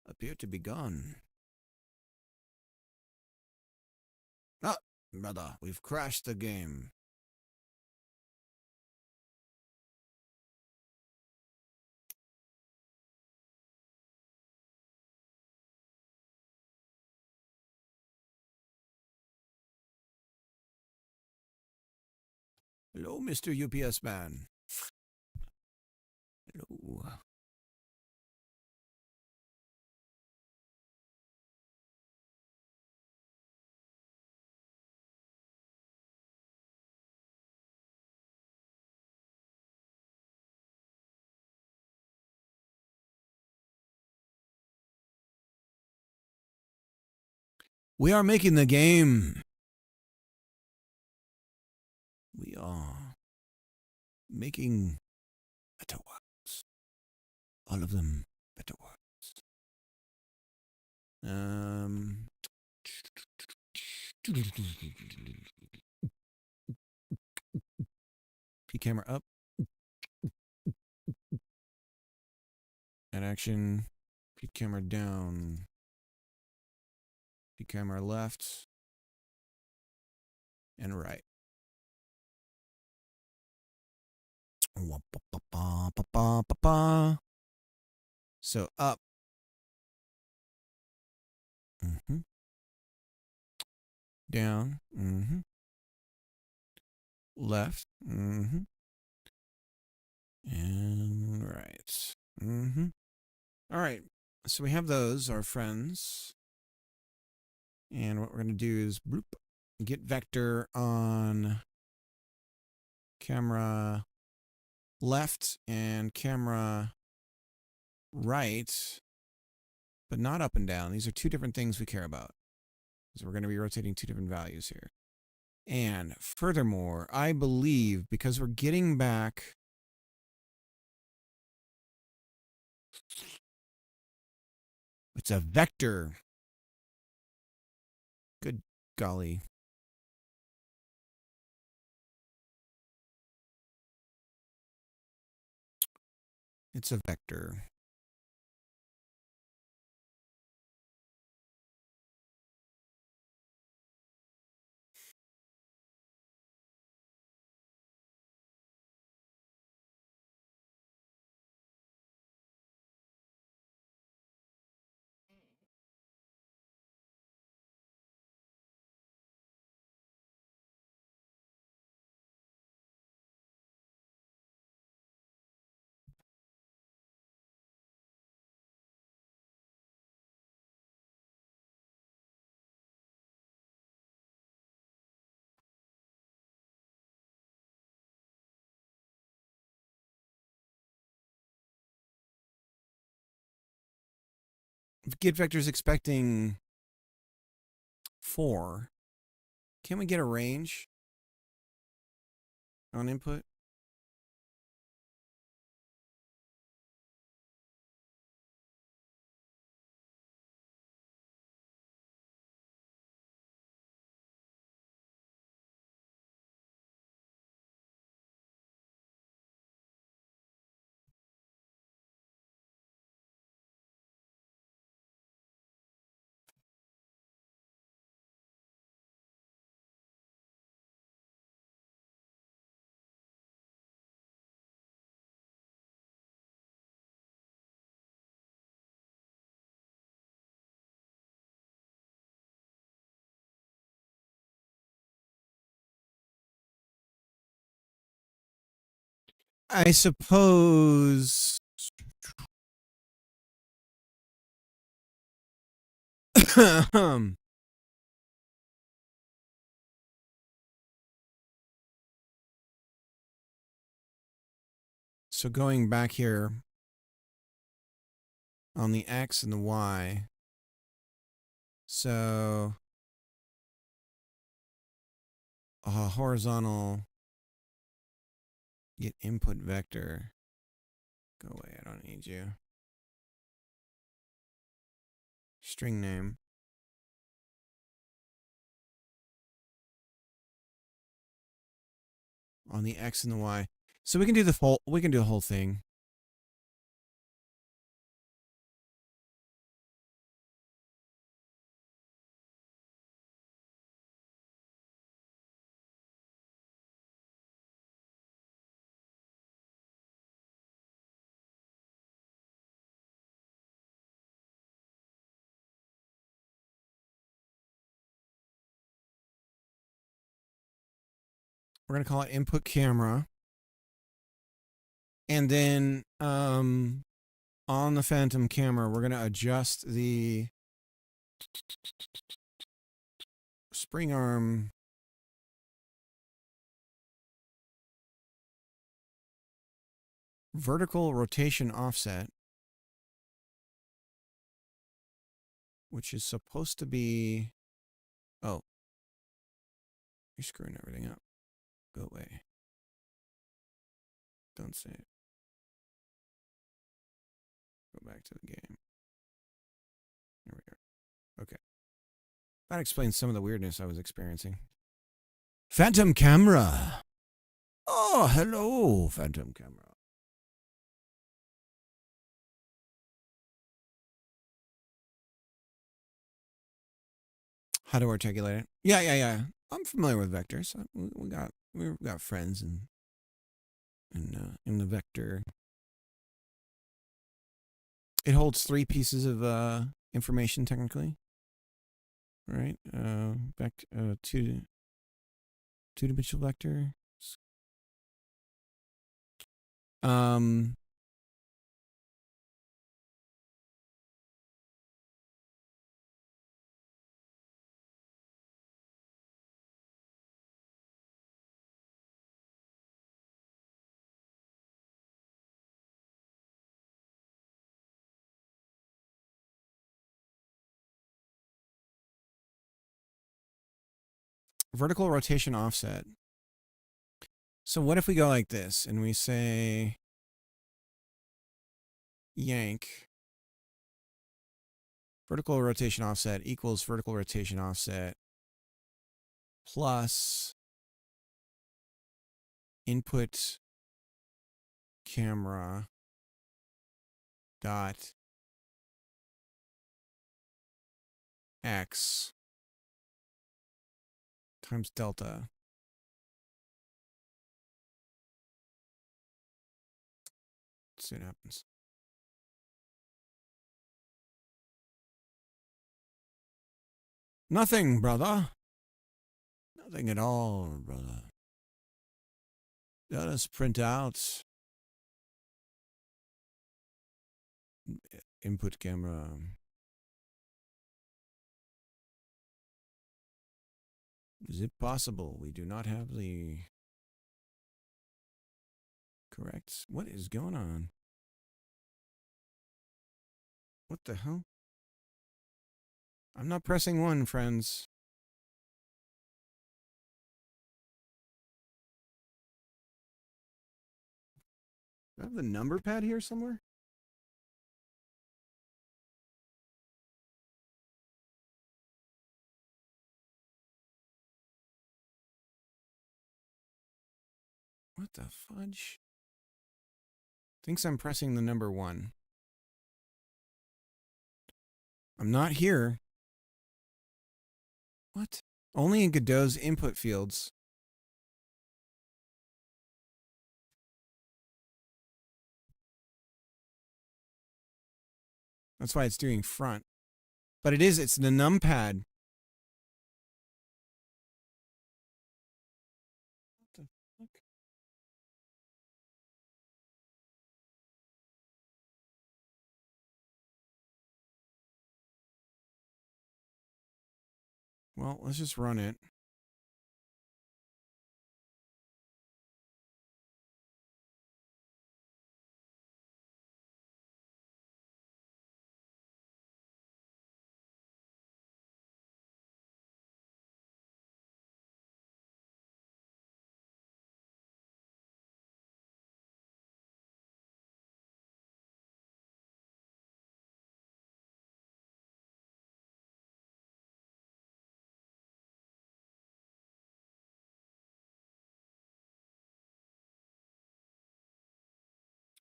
appear to be gone. Ah, brother, we've crashed the game. Hello, Mr. UPS man. Hello. We are making the game. We are making better worlds. All of them better worlds. P camera up. Add action. P camera down. P camera left. And right. So up. Down. Left. And right. All right. So we have those, our friends. And what we're going to do is bloop, get vector on camera left and camera right, but not up and down. These are two different things we care about. So we're going to be rotating two different values here. And furthermore, I believe because we're getting back it's a vector. Good golly. It's a vector. If get vector is expecting 4, can we get a range on input? I suppose. So going back here on the X and the Y. So horizontal get input vector. Go away, I don't need you. String name. On the X and the Y. So we can do the whole thing. We're going to call it input camera. And then on the phantom camera, we're going to adjust the spring arm vertical rotation offset, which is supposed to be, oh, you're screwing everything up. Go away. Don't say it. Go back to the game. There we go. Okay. That explains some of the weirdness I was experiencing. Phantom camera. Oh, hello, phantom camera. How to articulate it? Yeah. I'm familiar with vectors. We've got friends in the vector. It holds 3 pieces of information technically. Right? Back to two-dimensional vector. Vertical rotation offset. So what if we go like this and we say yank vertical rotation offset equals vertical rotation offset plus input camera dot x times delta. Let's see what happens. Nothing, brother. Nothing at all, brother. Let us print out input camera. Is it possible we do not have the correct? What is going on? What the hell? I'm not pressing 1, friends. Do I have the number pad here somewhere? What the fudge? Thinks I'm pressing the number 1. I'm not here. What? Only in Godot's input fields. That's why it's doing front. But it's the numpad. What the fuck? Well, let's just run it.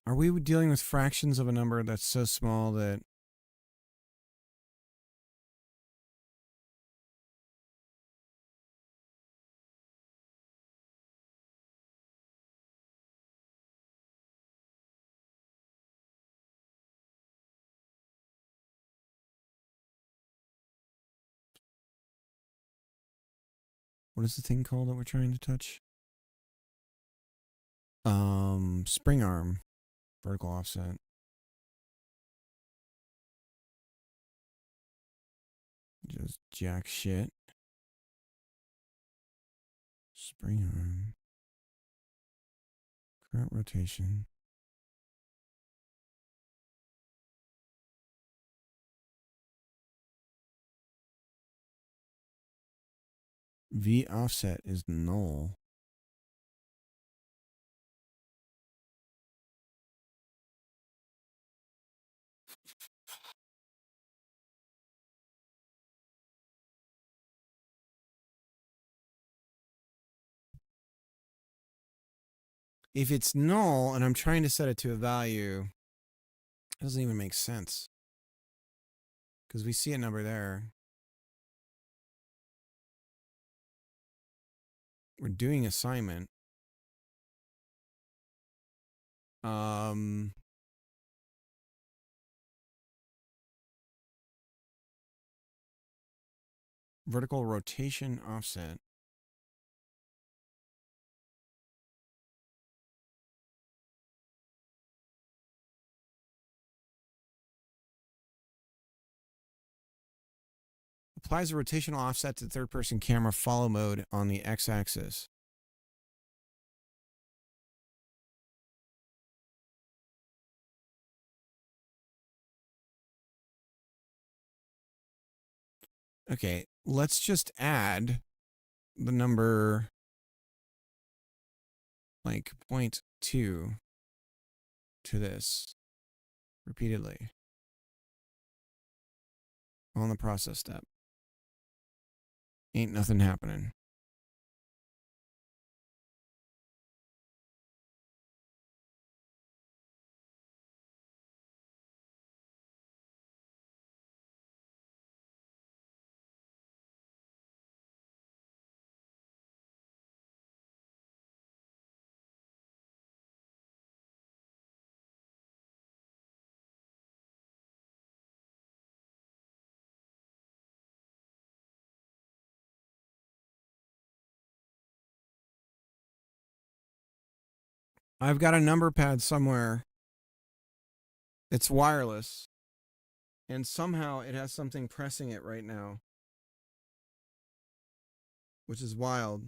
Are we dealing with fractions of a number that's so small that... What is the thing called that we're trying to touch? Spring arm. Vertical offset. Just jack shit. Spring arm. Current rotation. V offset is null. If it's null and I'm trying to set it to a value, it doesn't even make sense. Because we see a number there. We're doing assignment. Vertical rotation offset. Applies a rotational offset to third-person camera follow mode on the x-axis. Okay, let's just add the number like 0.2 to this repeatedly on the process step. Ain't nothing happening. I've got a number pad somewhere. It's wireless. And somehow it has something pressing it right now. Which is wild.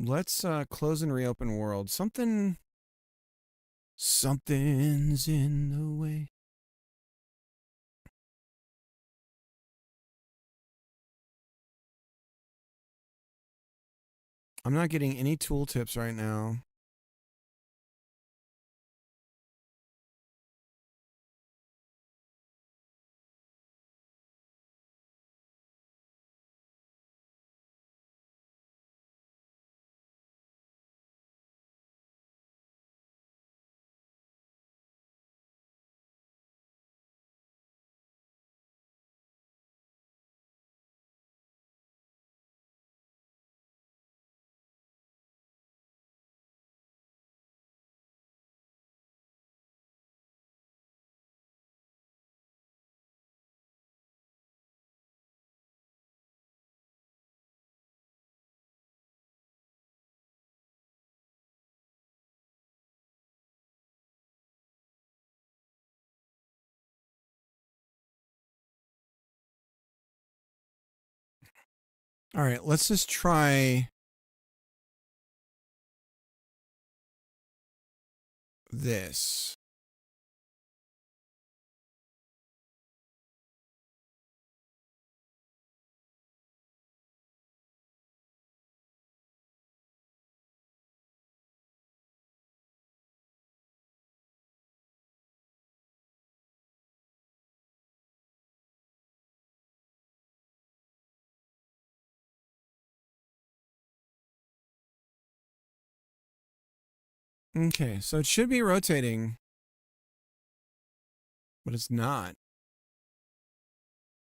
Let's close and reopen world. Something's in the way. I'm not getting any tooltips right now. All right, let's just try this. Okay, so it should be rotating, but it's not.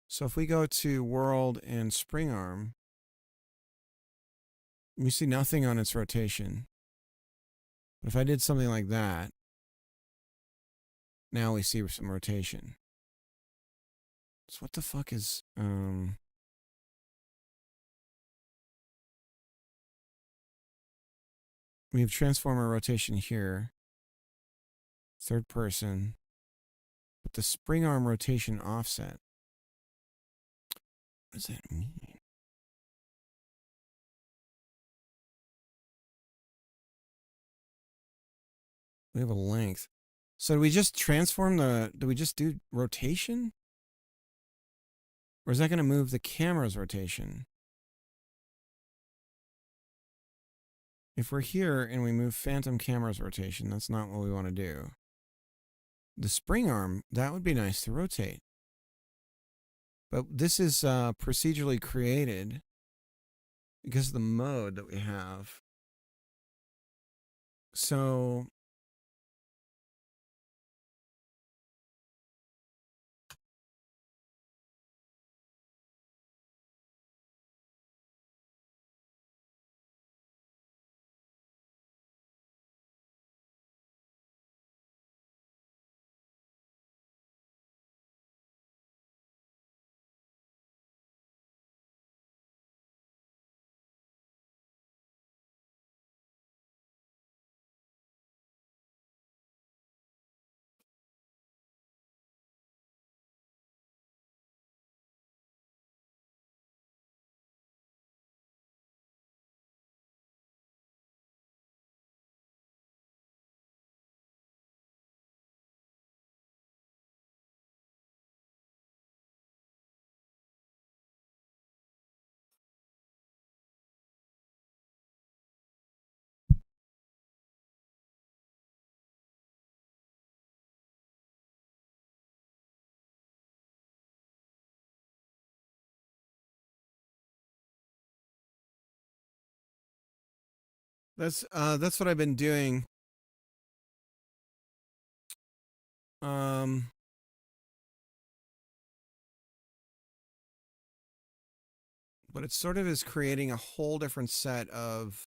So if we go to world and spring arm, we see nothing on its rotation. But if I did something like that, now we see some rotation. So what the fuck is we have transformer rotation here. Third person. But the spring arm rotation offset. What does that mean? We have a length. So do we just transform do we just do rotation? Or is that going to move the camera's rotation? If we're here and we move phantom camera's rotation, that's not what we want to do. The spring arm, that would be nice to rotate. But this is procedurally created because of the mode that we have. So that's what I've been doing. But it sort of is creating a whole different set of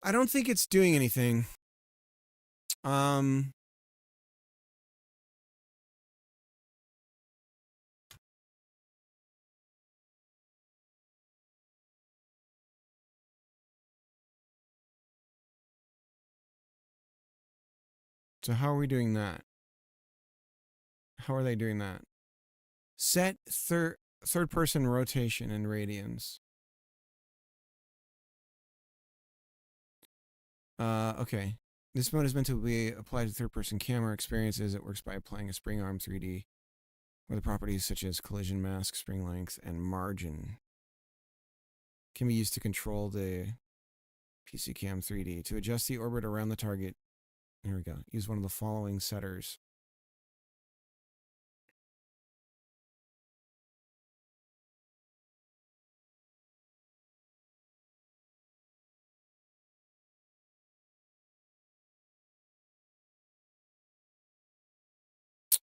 I don't think it's doing anything. So how are we doing that? How are they doing that? Set third person rotation in radians. Okay. This mode is meant to be applied to third person camera experiences. It works by applying a spring arm 3D with properties such as collision mask, spring length, and margin. Can be used to control the PC Cam 3D. To adjust the orbit around the target, here we go. Use one of the following setters.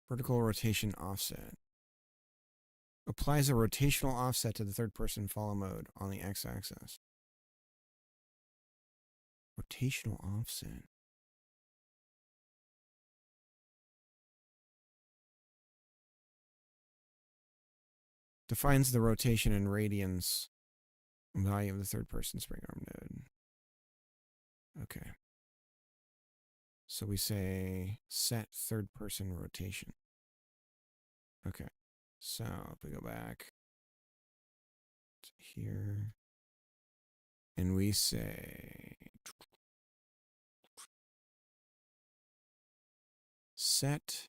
Vertical rotation offset. Applies a rotational offset to the third-person follow mode on the x-axis. Rotational offset. Defines the rotation in radians value of the third-person spring arm node. Okay. So we say set third-person rotation. Okay. So if we go back to here, and we say set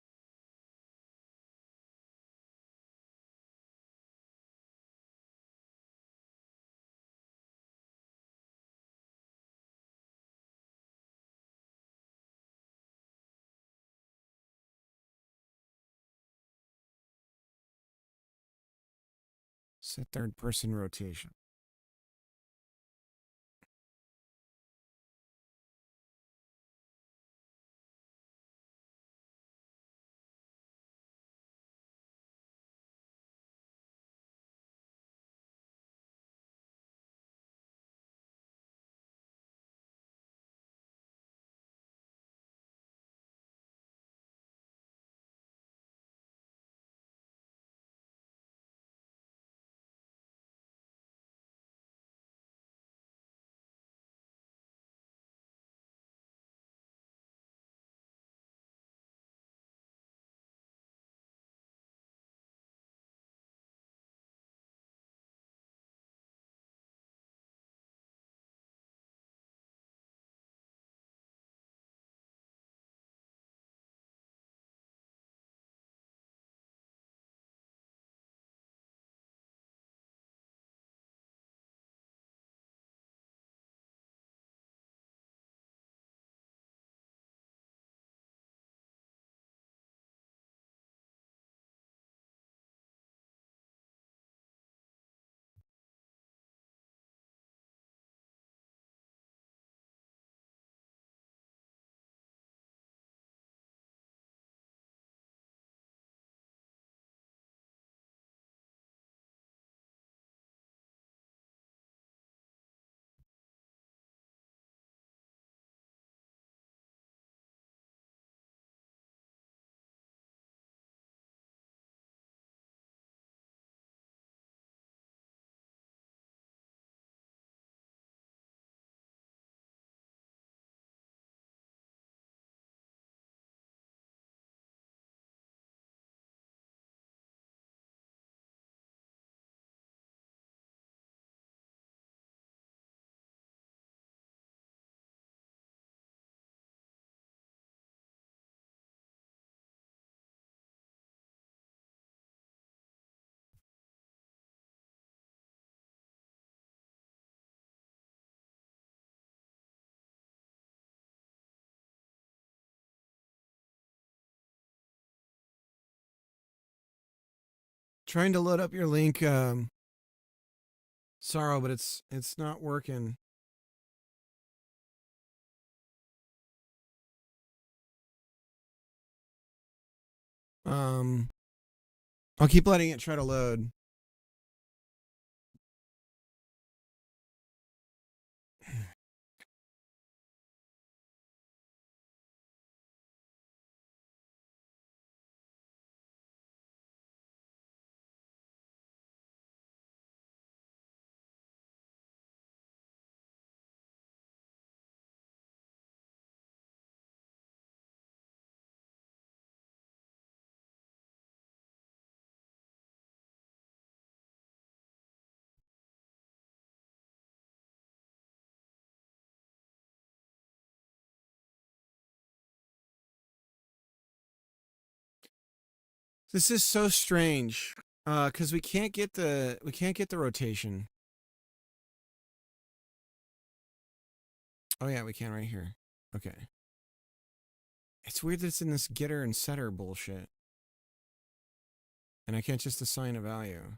third person rotation. Trying to load up your link, Sorrow, but it's not working. I'll keep letting it try to load. This is so strange. Cause we can't get the rotation. Oh yeah, we can right here. Okay. It's weird that it's in this getter and setter bullshit. And I can't just assign a value.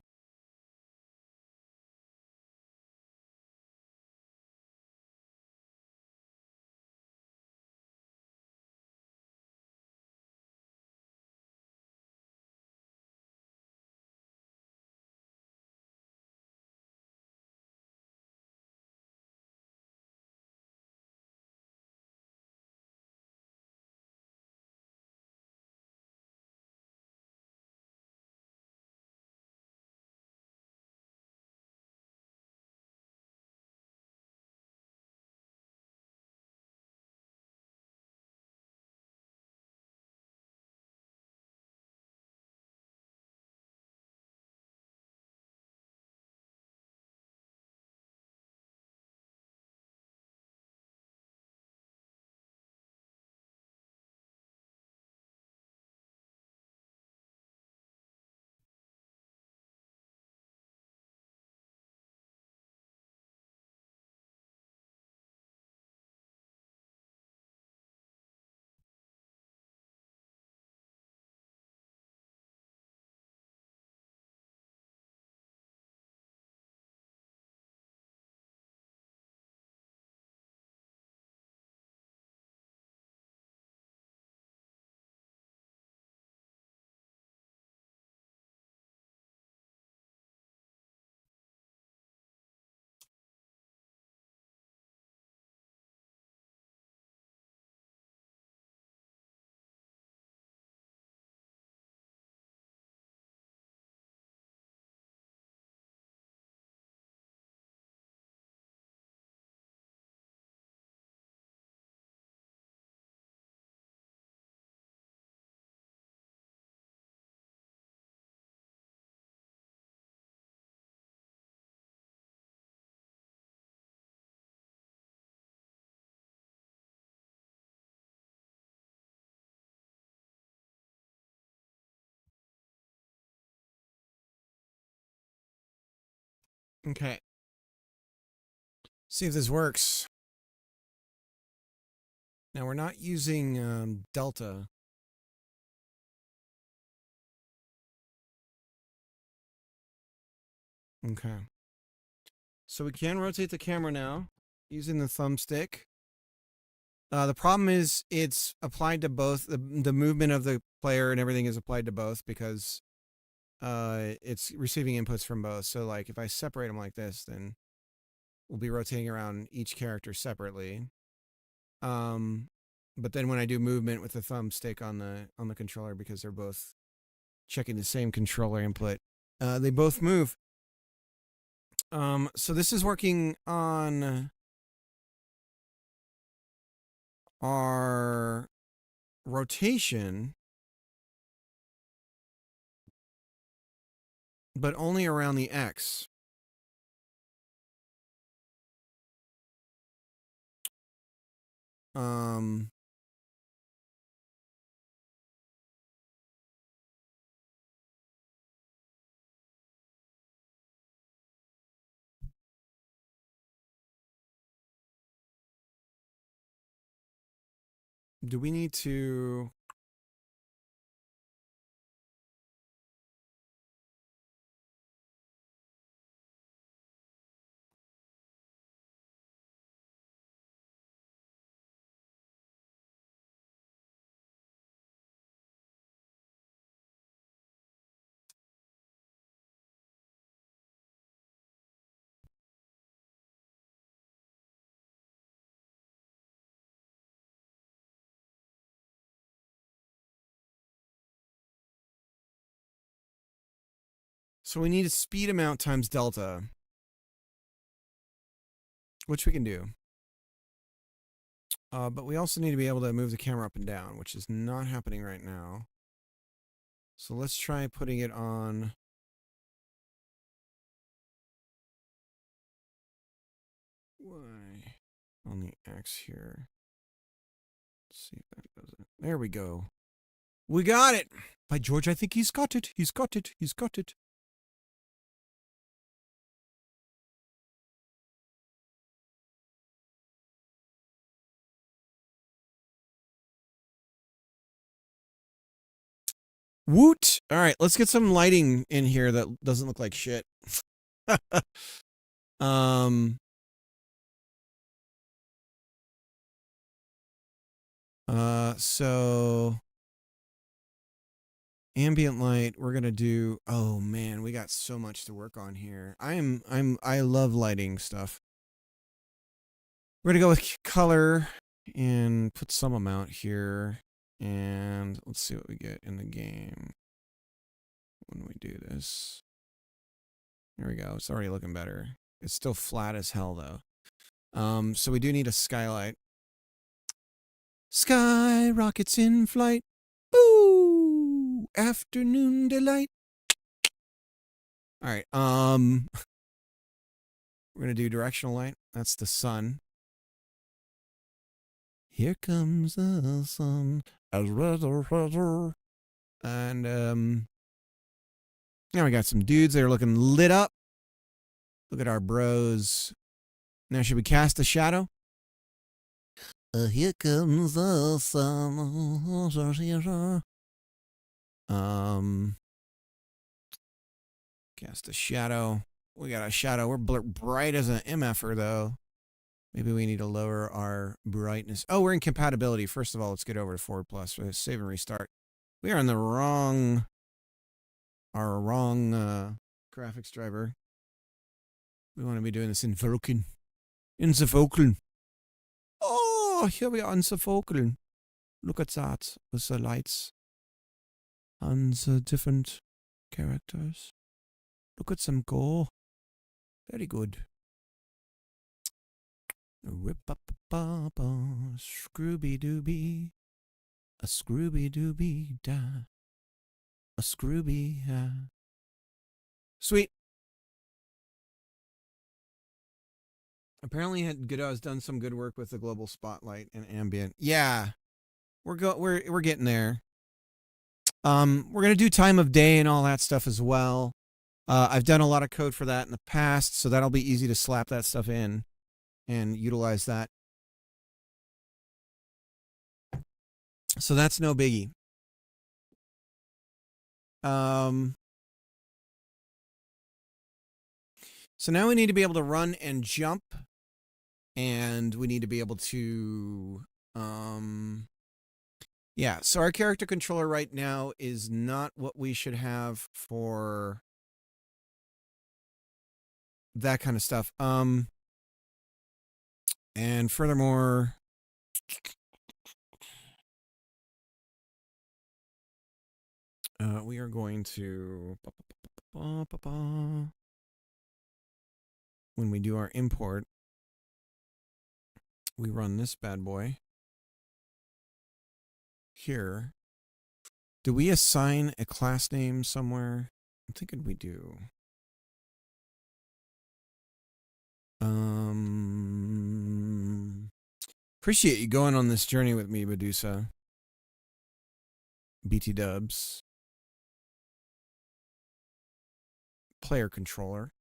Okay. See if this works. Now we're not using delta. Okay. So we can rotate the camera now using the thumbstick. The problem is it's applied to both. The movement of the player and everything is applied to both because it's receiving inputs from both. So like if I separate them like this, then we'll be rotating around each character separately. But then when I do movement with the thumbstick on the controller, because they're both checking the same controller input, they both move. So this is working on our rotation, but only around the X. Do we need to... So we need a speed amount times delta, which we can do. But we also need to be able to move the camera up and down, which is not happening right now. So let's try putting it on... Y on the X here. Let's see if that does it. There we go. We got it. By George, I think he's got it. He's got it. He's got it. Woot! All right, let's get some lighting in here that doesn't look like shit. um. So ambient light. We're gonna do. Oh man, we got so much to work on here. I love lighting stuff. We're gonna go with color and put some amount here. And let's see what we get in the game when we do this. There we go. It's already looking better. It's still flat as hell though. So we do need a skylight. Sky rockets in flight. Boo! Afternoon delight. All right. We're gonna do directional light. That's the sun. Here comes the sun. And now we got some dudes that are looking lit up. Look at our bros. Now should we cast a shadow? Here comes the sun. Cast a shadow. We got a shadow. We're bright as an MFer though. Maybe we need to lower our brightness. Oh, we're in compatibility. First of all, let's get over to 4+. Save and restart. We are on the wrong graphics driver. We want to be doing this in Vulkan. In the Vulkan. Oh, here we are in the Vulkan. Look at that with the lights and the different characters. Look at them go. Very good. Rip-up-ba-ba, Scrooby-Dooby, a Scrooby-Dooby-da, a Scrooby. Sweet. Apparently, Godot has done some good work with the global spotlight and ambient. Yeah, we're getting there. We're gonna do time of day and all that stuff as well. I've done a lot of code for that in the past, so that'll be easy to slap that stuff in and utilize that. So that's no biggie. So now we need to be able to run and jump, and we need to be able to yeah, so our character controller right now is not what we should have for that kind of stuff. And furthermore, we are going to when we do our import, we run this bad boy here. Do we assign a class name somewhere? I'm thinking we do. Appreciate you going on this journey with me, Medusa. BT dubs. Player controller.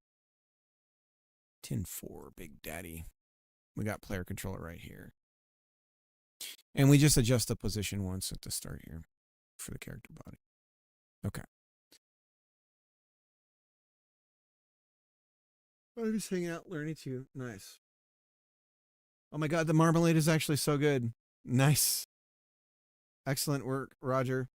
Tin 4, Big Daddy. We got player controller right here. And we just adjust the position once at the start here for the character body. Okay. I'm just hanging out, learning too. Nice. Oh my god, the marmalade is actually so good. Nice. Excellent work, Roger.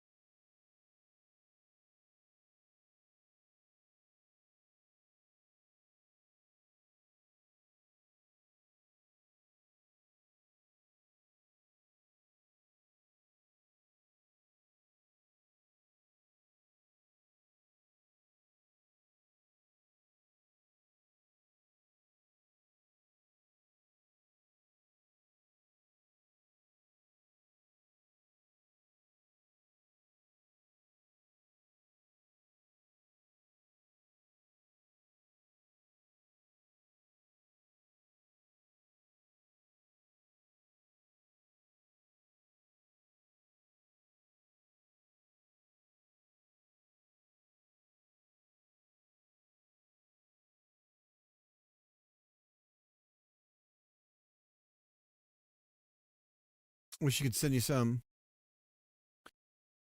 Wish you could send you some.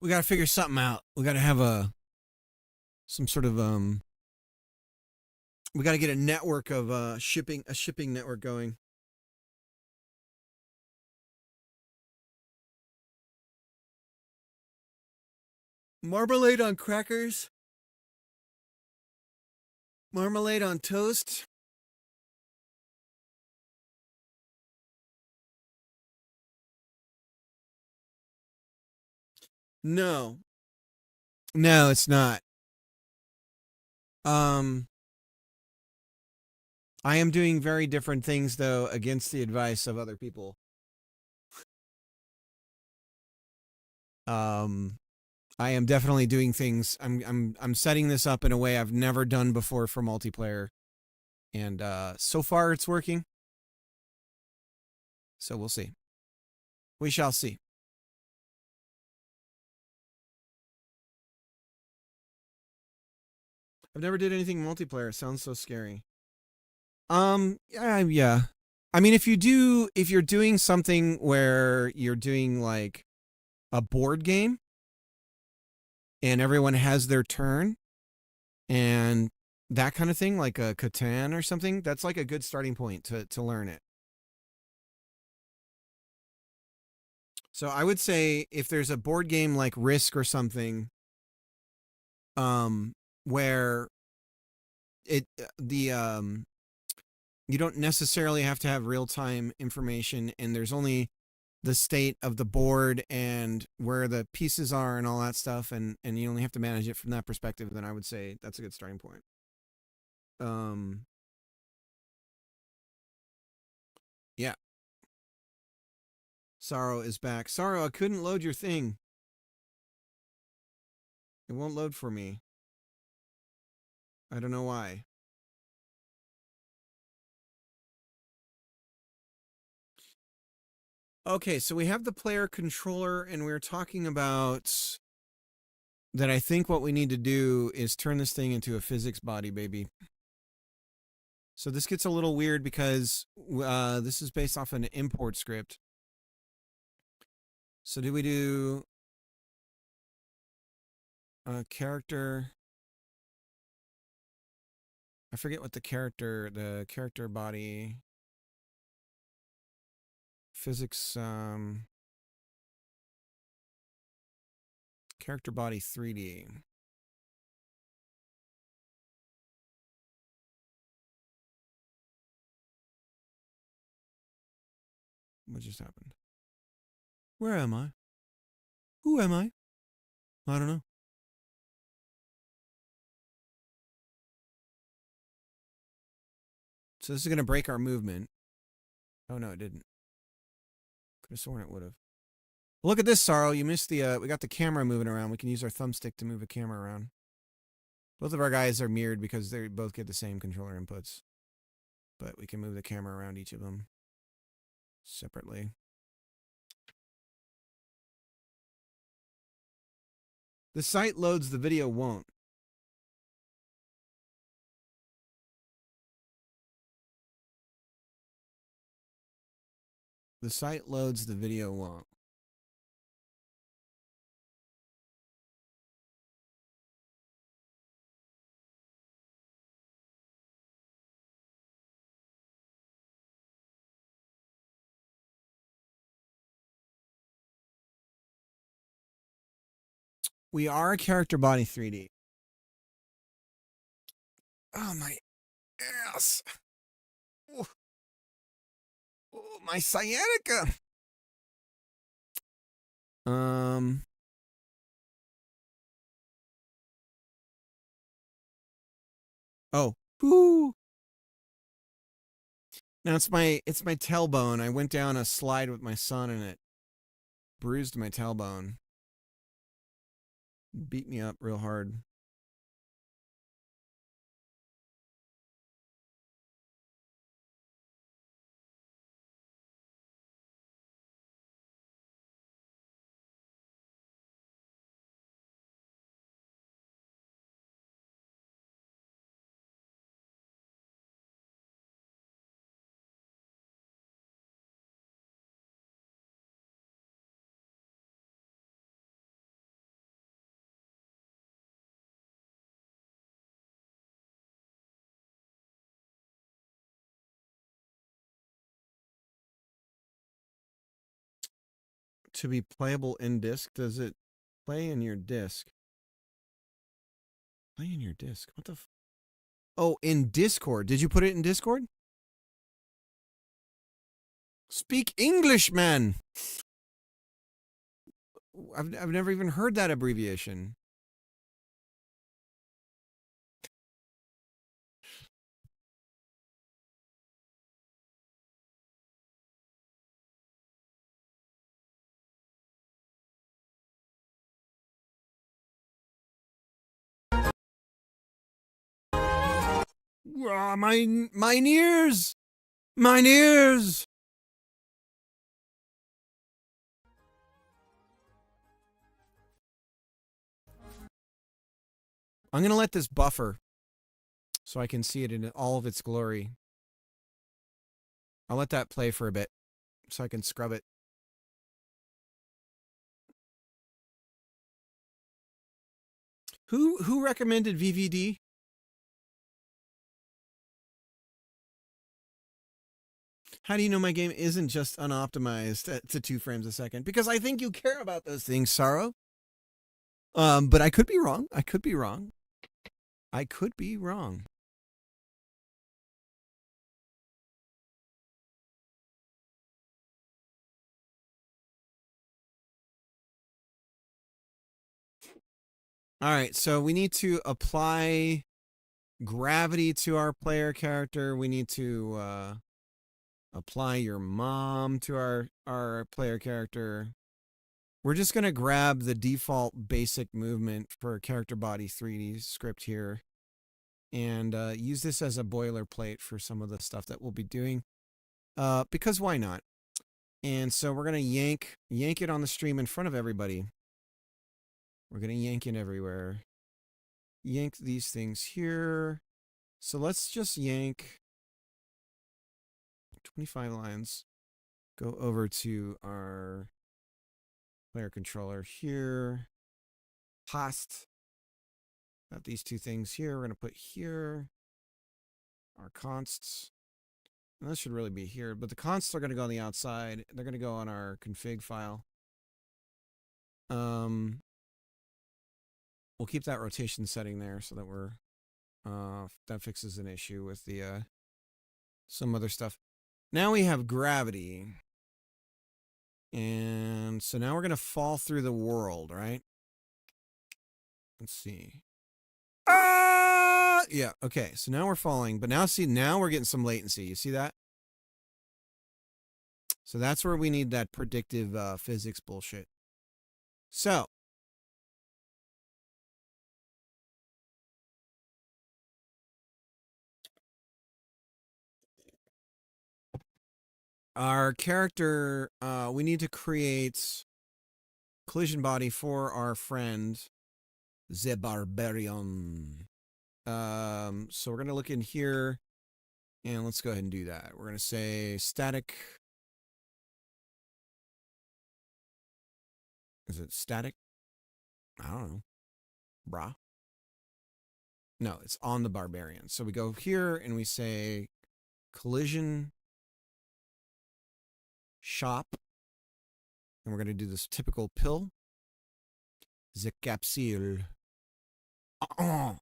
We gotta figure something out. We gotta have some sort of we gotta get a network of a shipping network going. Marmalade on crackers. Marmalade on toast. No. No, it's not. I am doing very different things though against the advice of other people. I am definitely doing things. I'm setting this up in a way I've never done before for multiplayer. And so far it's working. So we'll see. We shall see. I've never did anything multiplayer. It sounds so scary. Yeah. I mean, if you're doing something where you're doing like a board game and everyone has their turn and that kind of thing, like a Catan or something, that's like a good starting point to learn it. So I would say if there's a board game like Risk or something, where you don't necessarily have to have real-time information and there's only the state of the board and where the pieces are and all that stuff, and you only have to manage it from that perspective, then I would say that's a good starting point. Yeah. Sorrow is back. Sorrow, I couldn't load your thing. It won't load for me. I don't know why. Okay, so we have the player controller, and we're talking about that. I think what we need to do is turn this thing into a physics body, baby. So this gets a little weird because this is based off an import script. So do we do a character? I forget what the character body physics character body 3D. What just happened? Where am I? Who am I? I don't know. So this is going to break our movement. Oh, no, it didn't. Could have sworn it would have. Look at this, Sorrow. You missed the, we got the camera moving around. We can use our thumbstick to move a camera around. Both of our guys are mirrored because they both get the same controller inputs. But we can move the camera around each of them separately. The site loads, the video won't. The site loads, the video won't. We are a character body 3D. Oh, my ass. Oh, my sciatica. Oh. Whoo. Now it's my tailbone. I went down a slide with my son and it bruised my tailbone. Beat me up real hard. to be playable in disk. Does it play in your disk? Play in your disk. What the? Oh, in Discord. Did you put it in Discord? Speak English, man. I've never even heard that abbreviation. Mine ears! Mine ears! I'm going to let this buffer so I can see it in all of its glory. I'll let that play for a bit so I can scrub it. Who recommended VVD? How do you know my game isn't just unoptimized to 2 frames a second? Because I think you care about those things, Sorrow. But I could be wrong. I could be wrong. I could be wrong. All right, so we need to apply gravity to our player character. We need to apply your mom to our player character. We're just going to grab the default basic movement for character body 3D script here and use this as a boilerplate for some of the stuff that we'll be doing because why not? And so we're going to yank it on the stream in front of everybody. We're going to yank it everywhere. Yank these things here. So let's just yank 25 lines. Go over to our player controller here. Past. Got these 2 things here. We're going to put here our consts. And this should really be here, but the consts are going to go on the outside. They're going to go on our config file. We'll keep that rotation setting there so that we're that fixes an issue with the some other stuff. Now we have gravity. And so now we're going to fall through the world, right? Let's see. Yeah, okay. So now we're falling, but now we're getting some latency. You see that? So that's where we need that predictive physics bullshit. So our character, we need to create collision body for our friend, the Barbarian. So we're going to look in here, and let's go ahead and do that. We're going to say static. Is it static? I don't know. Brah. No, it's on the Barbarian. So we go here, and we say collision shop, and we're going to do this typical pill. The capsule. All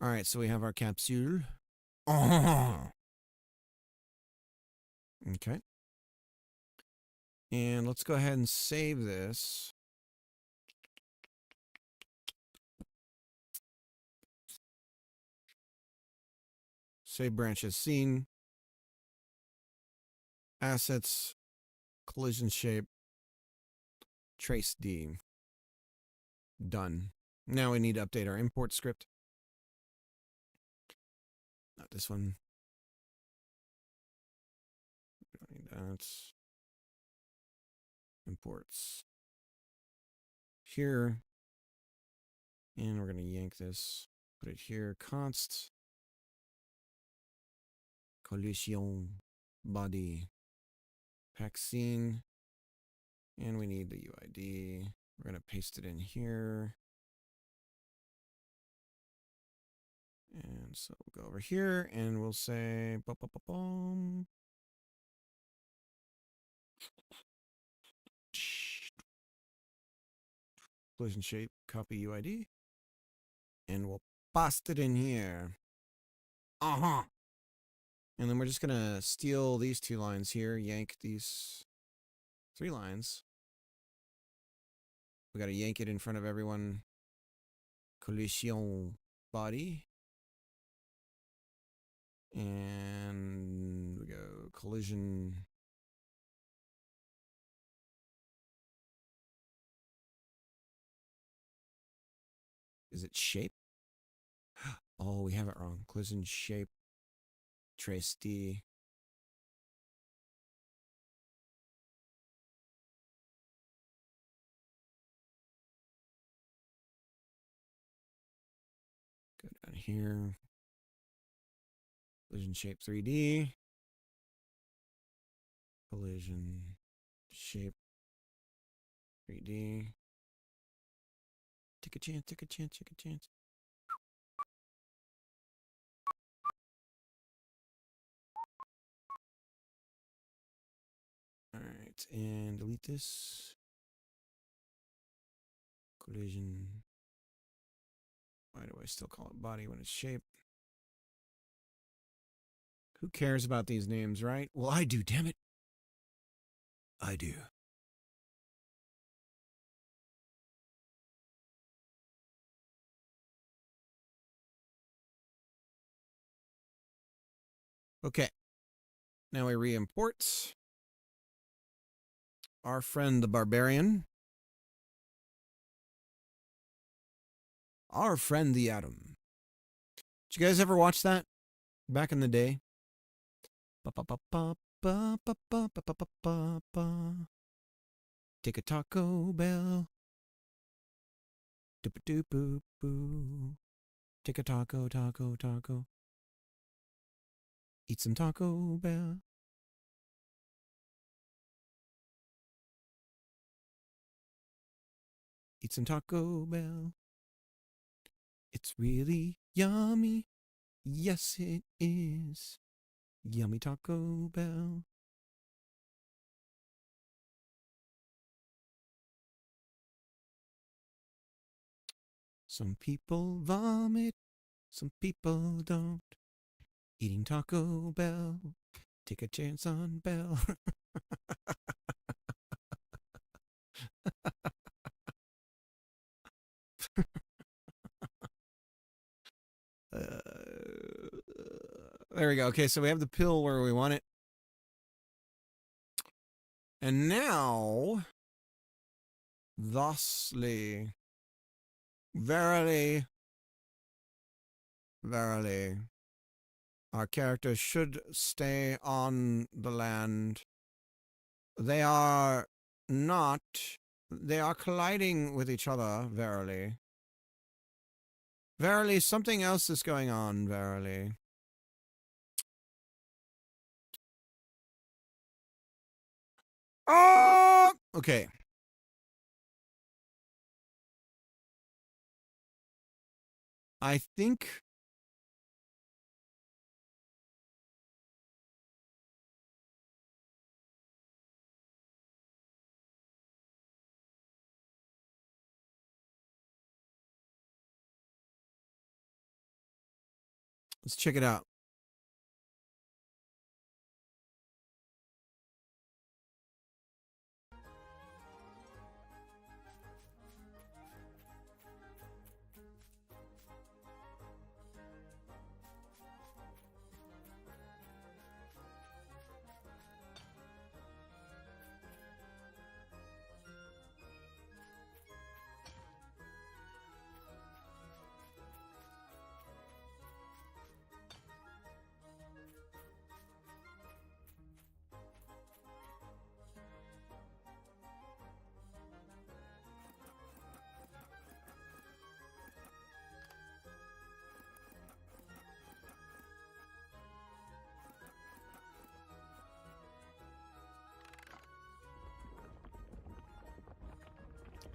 right, so we have our capsule. Okay. And let's go ahead and save this. Save branches seen. Assets. Collision shape. Trace D. Done. Now we need to update our import script. Not this one. We don't need that. Imports. Here. And we're going to yank this. Put it here. Const. Collision body. Pack scene. And we need the UID. We're going to paste it in here. And so we'll go over here and we'll say, boom. collision shape, copy UID. And we'll paste it in here. Uh-huh. And then we're just going to steal these 2 lines here, yank these 3 lines. We got to yank it in front of everyone. Collision body. And we go collision. Is it shape? Oh, we have it wrong. Collision shape. Trace D. Go down here. Collision shape 3D. Collision shape 3D. Take a chance, take a chance, take a chance. All right, and delete this. Collision. Why do I still call it body when it's shape? Who cares about these names, right? Well, I do, damn it. I do. Okay. Now we re-import our friend the barbarian. Our friend the atom. Did you guys ever watch that back in the day? Take a Taco Bell. Doop-a-doop-boop-boo. Take a taco, taco, taco. Eat some Taco Bell. Eat some Taco Bell. It's really yummy. Yes, it is. Yummy Taco Bell. Some people vomit. Some people don't. Eating Taco Bell. Take a chance on Bell. There we go. Okay, so we have the pill where we want it. And now, thusly, verily, verily, our characters should stay on the land. They are not. They are colliding with each other, verily. Verily, something else is going on, verily. Oh! Okay. I think... Let's check it out.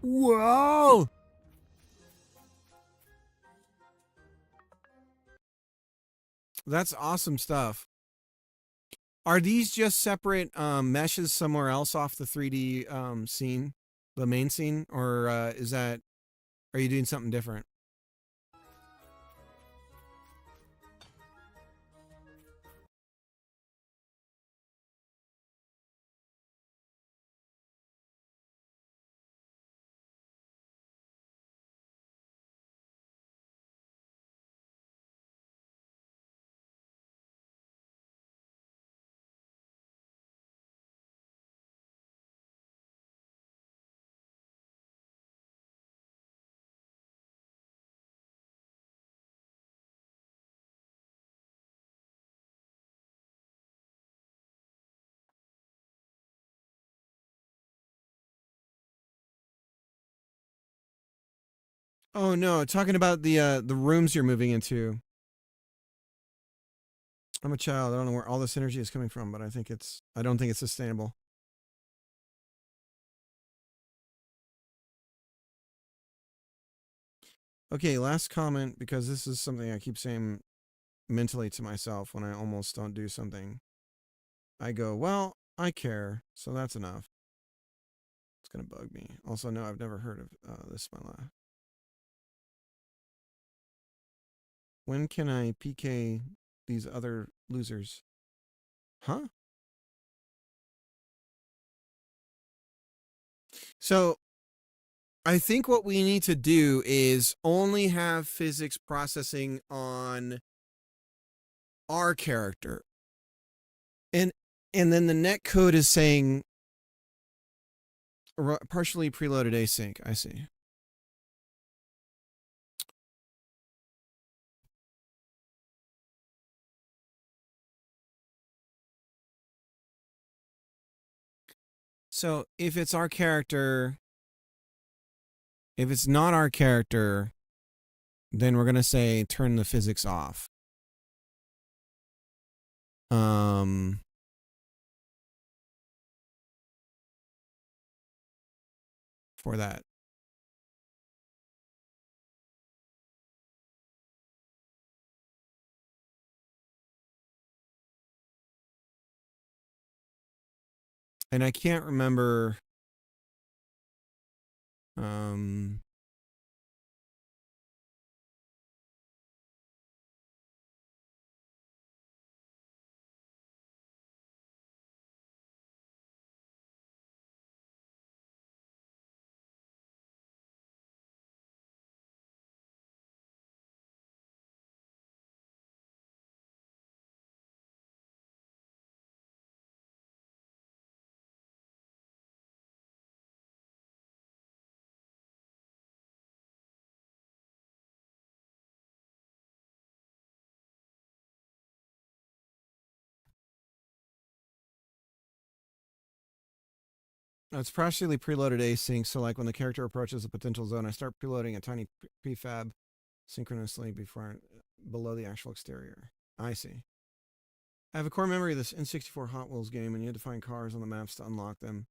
Whoa! That's awesome stuff. Are these just separate meshes somewhere else off the 3D scene, the main scene, or is that Or are you doing something different? Oh no, talking about the rooms you're moving into. I'm a child. I don't know where all this energy is coming from, but I don't think it's sustainable. Okay, last comment, because this is something I keep saying mentally to myself when I almost don't do something. I go, well, I care, so that's enough. It's gonna bug me. Also, no, I've never heard of this. My life. When can I PK these other losers? Huh? So I think what we need to do is only have physics processing on our character. And then the net code is saying partially preloaded async. I see. So if it's our character, if it's not our character, then we're gonna say turn the physics off. For that. And I can't remember. It's partially preloaded async, so like when the character approaches a potential zone, I start preloading a tiny prefab synchronously below the actual exterior. I see. I have a core memory of this N64 Hot Wheels game, and you had to find cars on the maps to unlock them.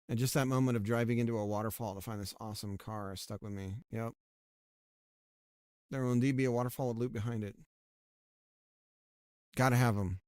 And just that moment of driving into a waterfall to find this awesome car stuck with me. Yep. There will indeed be a waterfall with loop behind it. Gotta have them.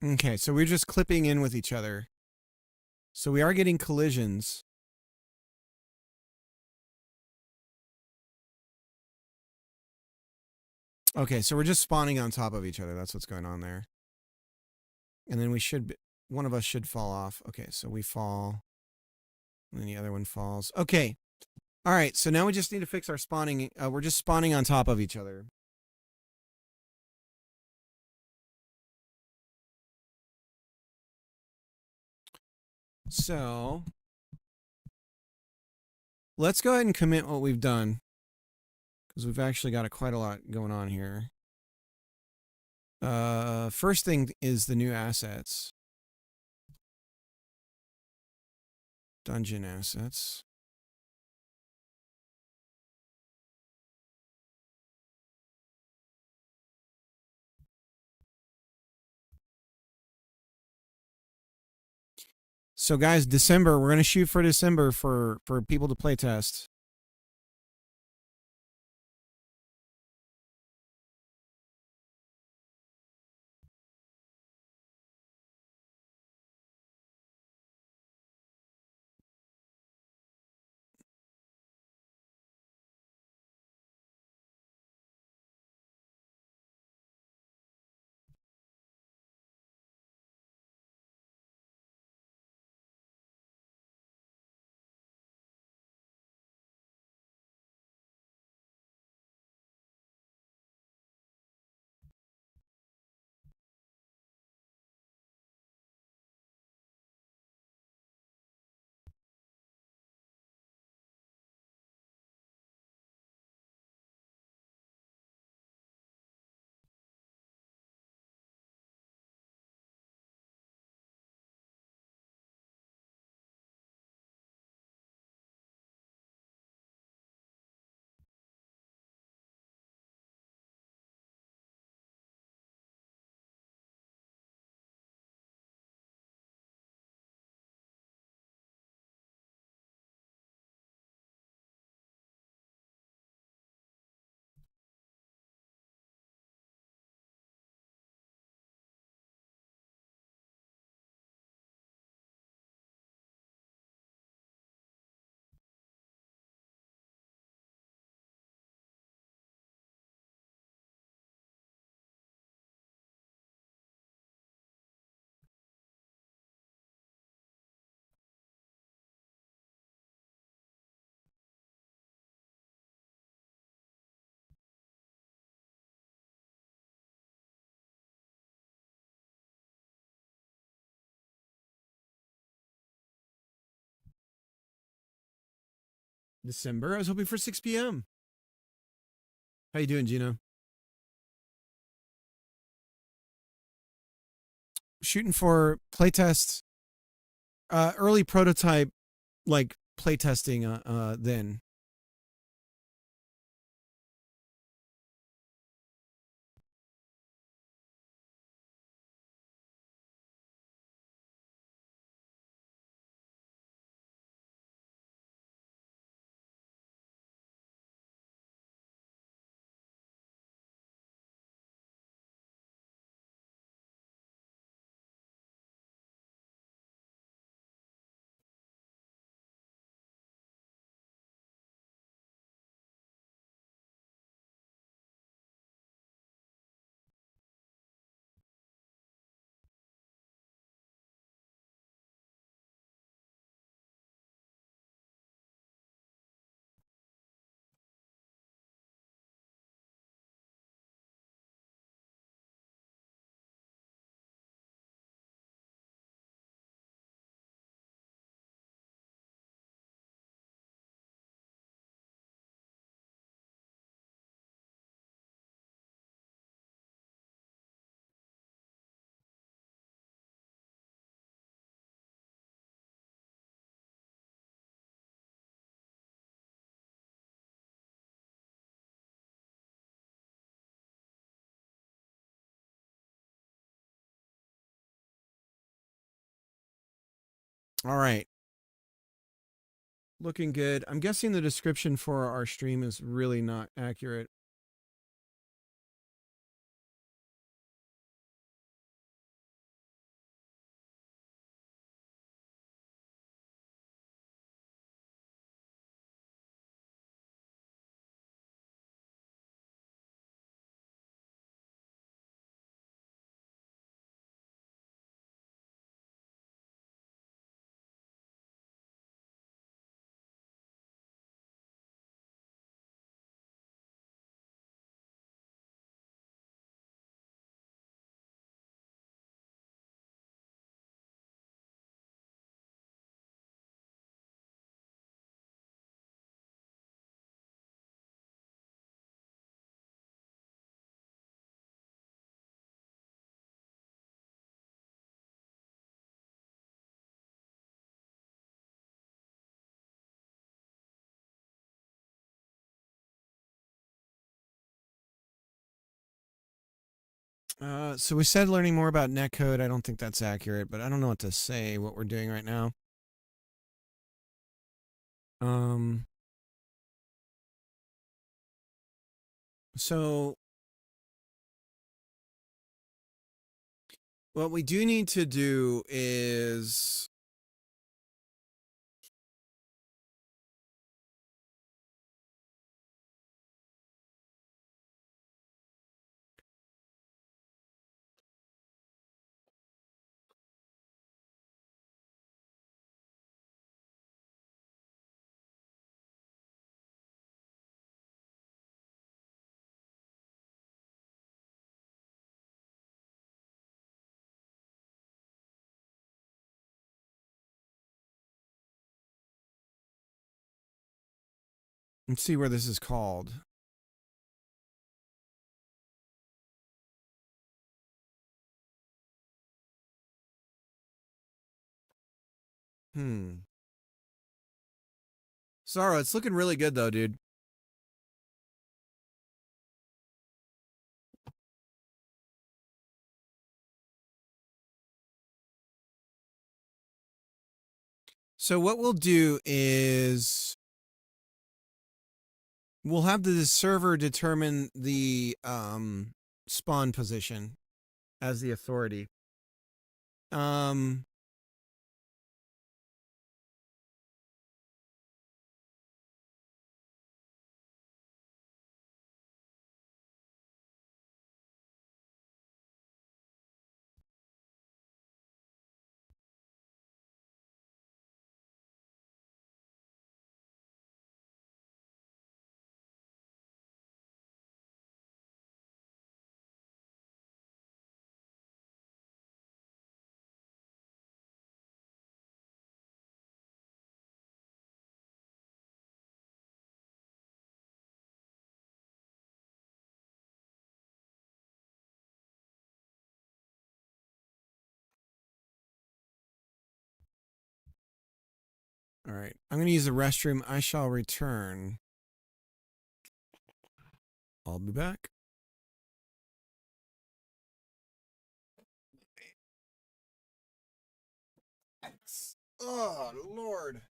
Okay, so we're just clipping in with each other. So we are getting collisions. Okay, so we're just spawning on top of each other. That's what's going on there. And then we should be, one of us should fall off. Okay, so we fall. And then the other one falls. Okay. All right, so now we just need to fix our spawning. We're just spawning on top of each other. So let's go ahead and commit what we've done, because we've actually got quite a lot going on here. First thing is the new assets. Dungeon assets. So guys, December, we're going to shoot for December for people to play test. December? I was hoping for 6 p.m. How you doing, Gino? Shooting for playtest, early prototype, like playtesting. Then. All right. Looking good. I'm guessing the description for our stream is really not accurate. So we said learning more about netcode. I don't think that's accurate, but I don't know what to say, what we're doing right now. So what we do need to do is let's see where this is called. Sorrow, it's looking really good though, dude. So what we'll do is we'll have the server determine the spawn position as the authority. All right, I'm gonna use the restroom. I shall return. I'll be back. Oh, Lord.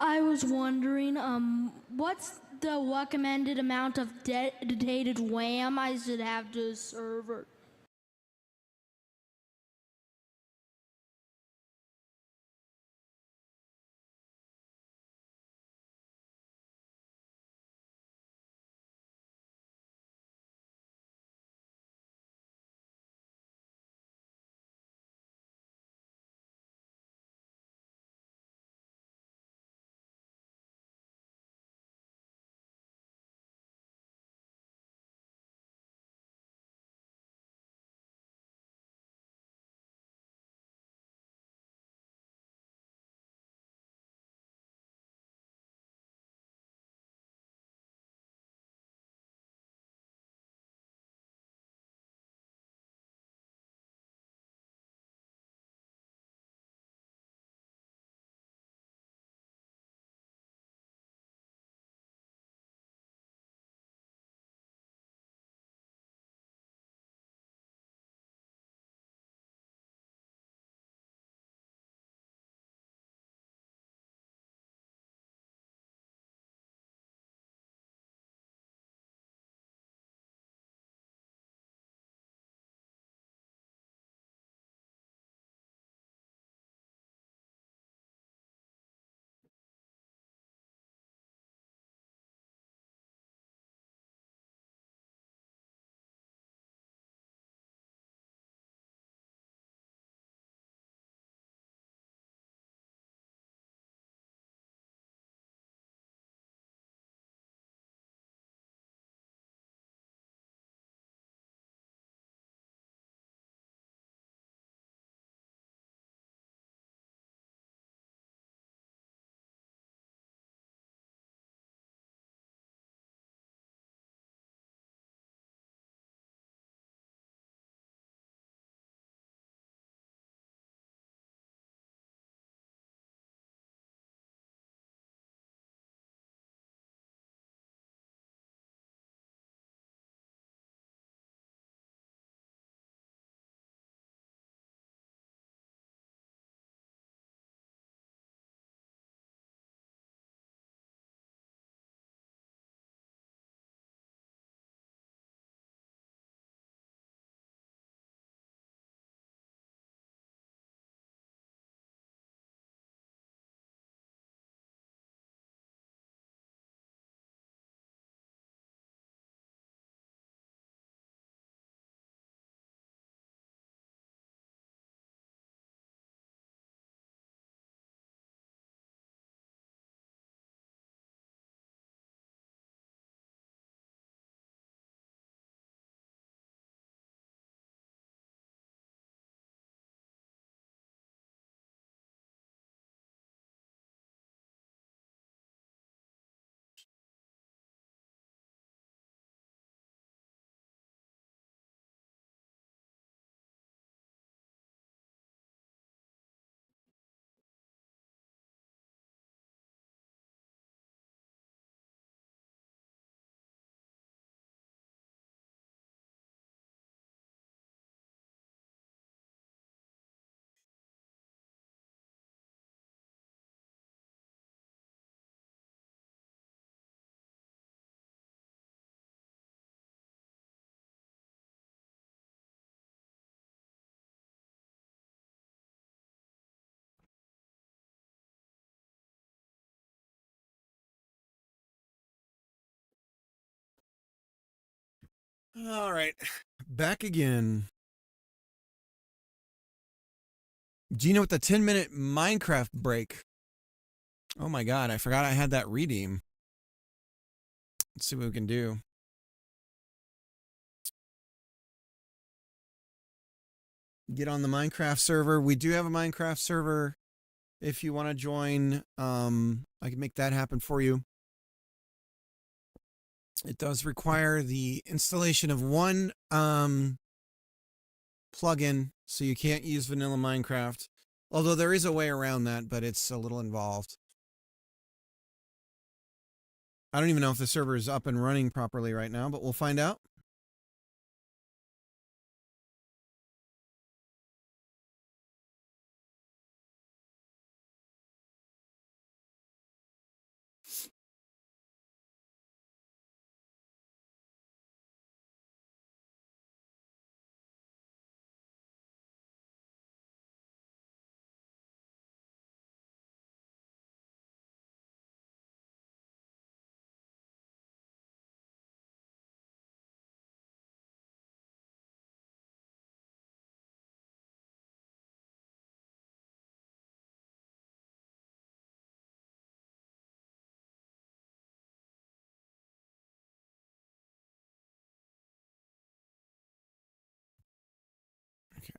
I was wondering, what's the recommended amount of dedicated RAM I should have to a server? All right. Back again. Do you know what the 10-minute Minecraft break? Oh my god, I forgot I had that redeem. Let's see what we can do. Get on the Minecraft server. We do have a Minecraft server. If you want to join, I can make that happen for you. It does require the installation of one plugin, so you can't use vanilla Minecraft. Although there is a way around that, but it's a little involved. I don't even know if the server is up and running properly right now, but we'll find out. Okay.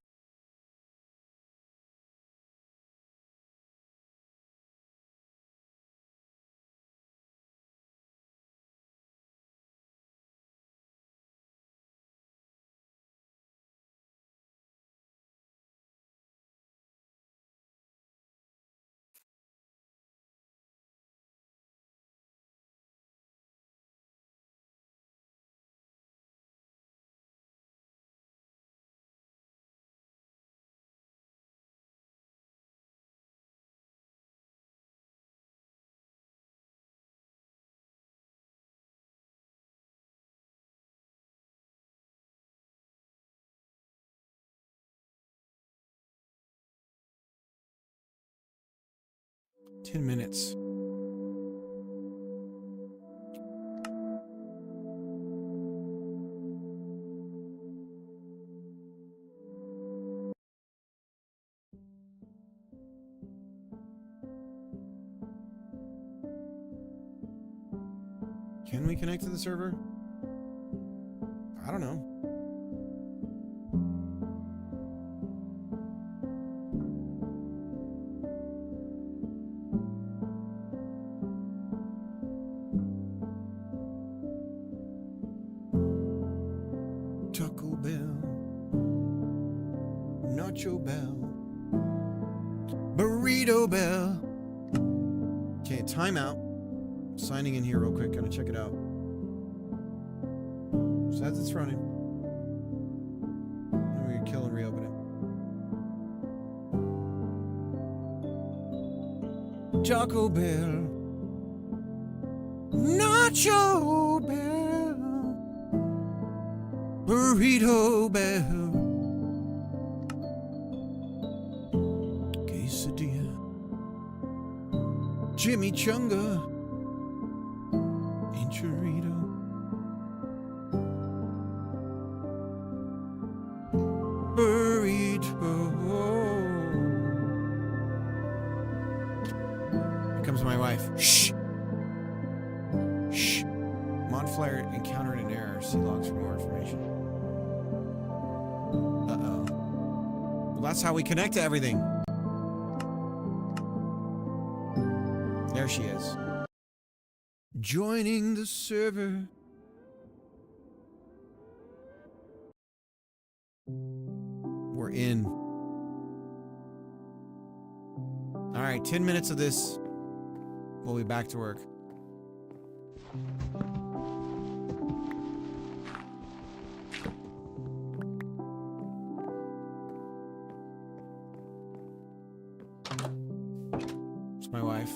Ten minutes. Can we connect to the server? I don't know. Taco Bell, Nacho Bell, Burrito Bell. Okay, timeout. Signing in here real quick, gonna check it out. So as it's running, and we can kill and reopen it. Taco Bell, Nacho Bell, Burrito Bell, Quesadilla, Jimmy Chunga, Churrito, burrito. Here comes my wife. Shh. Shh. Montflair encountered an error. See logs for more information. Uh-oh. Well, that's how we connect to everything. There she is. Joining the server. We're in. All right, 10 minutes of this. We'll be back to work. It's my wife.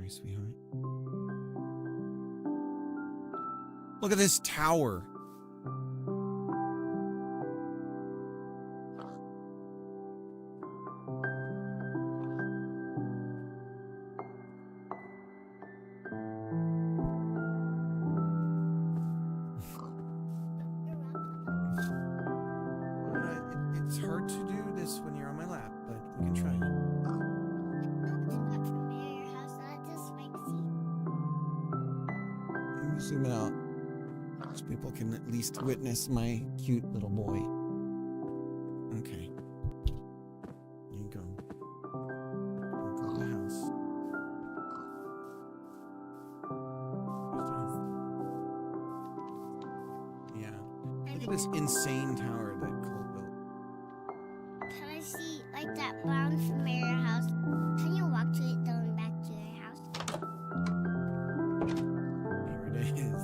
Sorry, sweetheart. Look at this tower. It's hard to do this when you're on my lap, but we can try. Let me zoom it out so people can at least witness my cute little boy. Okay. There you go. We'll call the house. Yeah. Look at this insane tower that Cole built. Can I see like that brown familiar house? Can you walk to it going back to your house? Here it is.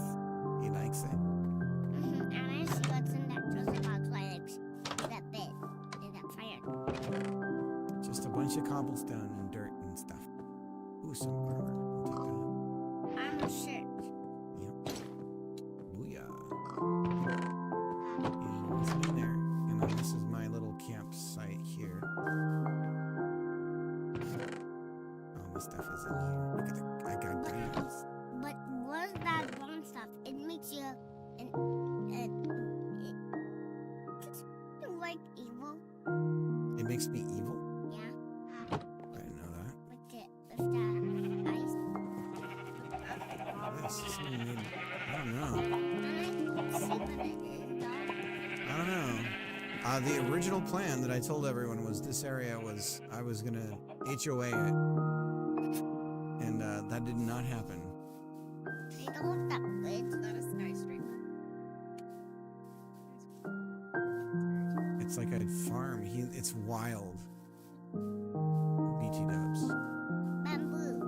He likes it. And I see what's in that treasure box like that bit in that fire. Just a bunch of cobblestone and dirt and stuff. Ooh, some armor. I'll I'm a shirt. take that. Yep. Booyah. And what's in there? And then this is my little campsite here. All my stuff is in here. Look at the, I got diamonds. But what's that brown stuff? It makes you it's like evil. It makes me evil? Yeah. I didn't know that. With that ice. This is something made, I don't know. And I see what it is though. I don't know. The original plan that I told everyone was this area was, I was gonna HOA it. And that did not happen. I don't that bridge. Not a skyscraper. It's like a farm. It's wild. BT dubs. Bamboo.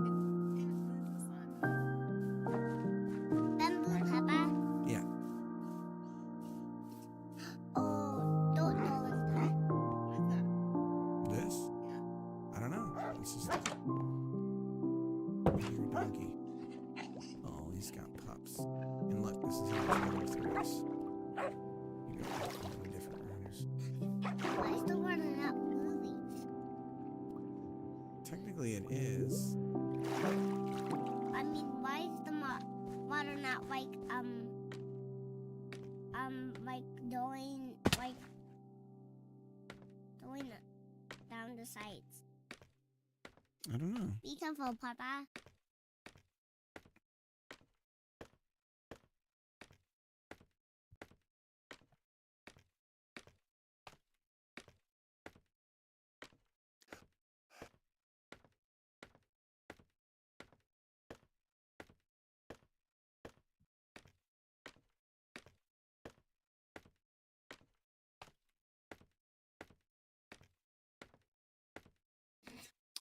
Bamboo, Papa. Yeah. Oh, don't know what's that. What is that? This? Yeah. I don't know. It's just your donkey. Oh, he's got pups. And look, this is how it's going through this. You got all the different runners. Why is the water not moving? Technically, it is. I mean, why is the water not like going down the sides? I don't know. Be careful, Papa.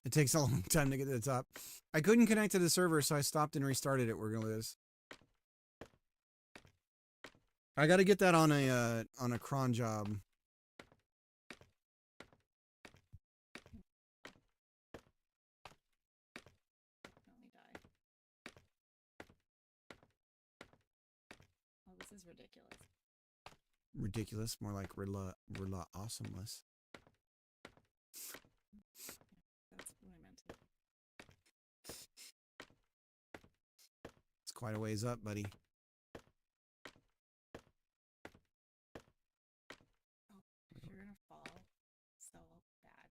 It takes a long time to get to the top. I couldn't connect to the server, so I stopped and restarted it. We're gonna lose. I got to get that on a cron job. Definitely die. Oh, this is ridiculous. Ridiculous, more like Rilla awesomeless. That's what I meant to. It's quite a ways up, buddy. Oh, you're gonna fall so bad.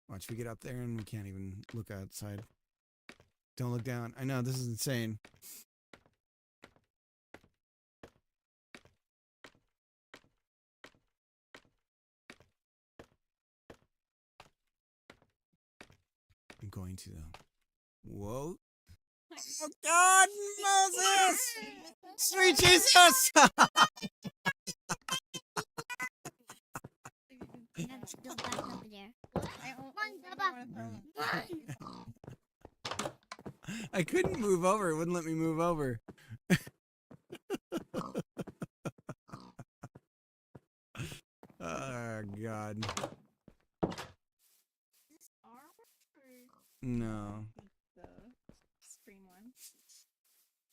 Watch, we get up there and we can't even look outside. Don't look down. I know, this is insane. I'm going to, though. Whoa. Oh, God, Moses! Sweet Jesus! Let's go back up there. I don't wanna throw him. I couldn't move over. It wouldn't let me move over. Oh, God.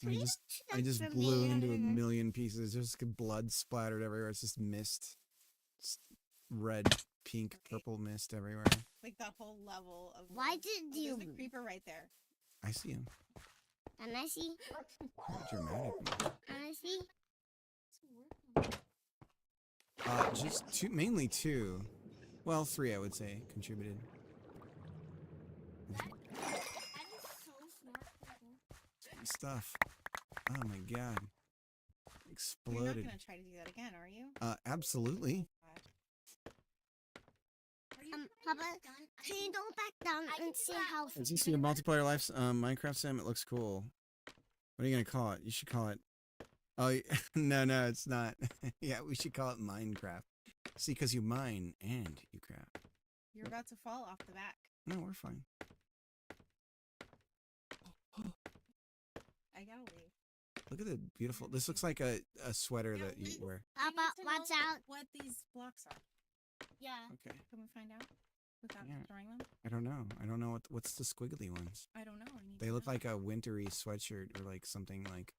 I just for blew me. into a million pieces. There's blood splattered everywhere. It's just mist. Just red, pink, purple mist everywhere. Like that whole level of. Why like- did oh, you? There's a creeper right there. I see him. And I see. Dramatic. And I see. Just two, mainly two. Well, three, I would say, contributed. Stuff. Oh my god. You're not Exploded. gonna try to do that again, are you? Absolutely. Papa, can you go back down and see how? Is this your multiplayer life Minecraft sim? It looks cool. What are you gonna call it? You should call it. Oh no, it's not. Yeah, we should call it Minecraft. See, because you mine and you craft. You're about to fall off the back. No, we're fine. I gotta leave. Look at the beautiful. This looks like a sweater Yeah, that you wear. I Papa, need to watch know out. What these blocks are? Yeah. Okay. Can we find out without Yeah. throwing them? I don't know. I don't know what's the squiggly ones. I don't know. I need They to look know. like a wintry sweatshirt or like something like,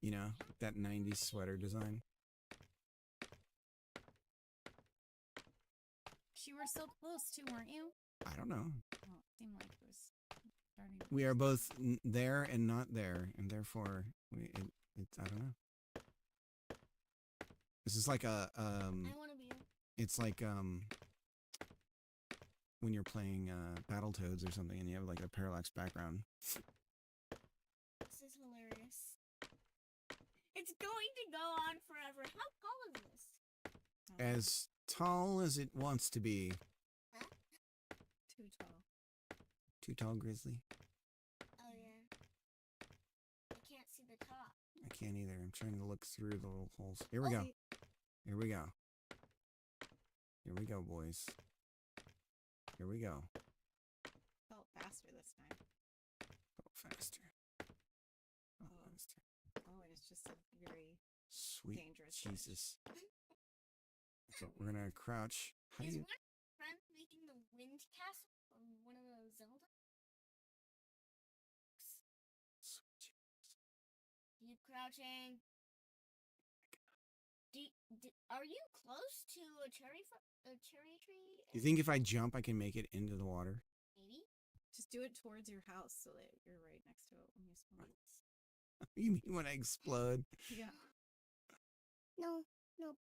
you know, that 90s sweater design. You were so close too, weren't you? I don't know. Well, it seemed like it was starting. We are both there and not there, and therefore I don't know. This is like a I want to be. it's like when you're playing Battletoads or something and you have like a parallax background. This is hilarious. It's going to go on forever. How tall is this? As tall as it wants to be. Too tall. Too tall, Grizzly? Oh yeah. I can't see the top. I can't either. I'm trying to look through the little holes. Here we go. Okay. Here we go. Here we go, boys. Here we go. Felt faster this time. Go faster. Go Oh. faster. Oh, and it's just a very Sweet dangerous glitch. Jesus. So we're gonna crouch. How do Is you... one friend making the wind castle from one of the Zelda? Sweet Jesus. Keep crouching. Are you close to a cherry tree? You think if I jump, I can make it into the water? Maybe. Just do it towards your house so that you're right next to it when you spawn. You mean when I explode? Yeah. No,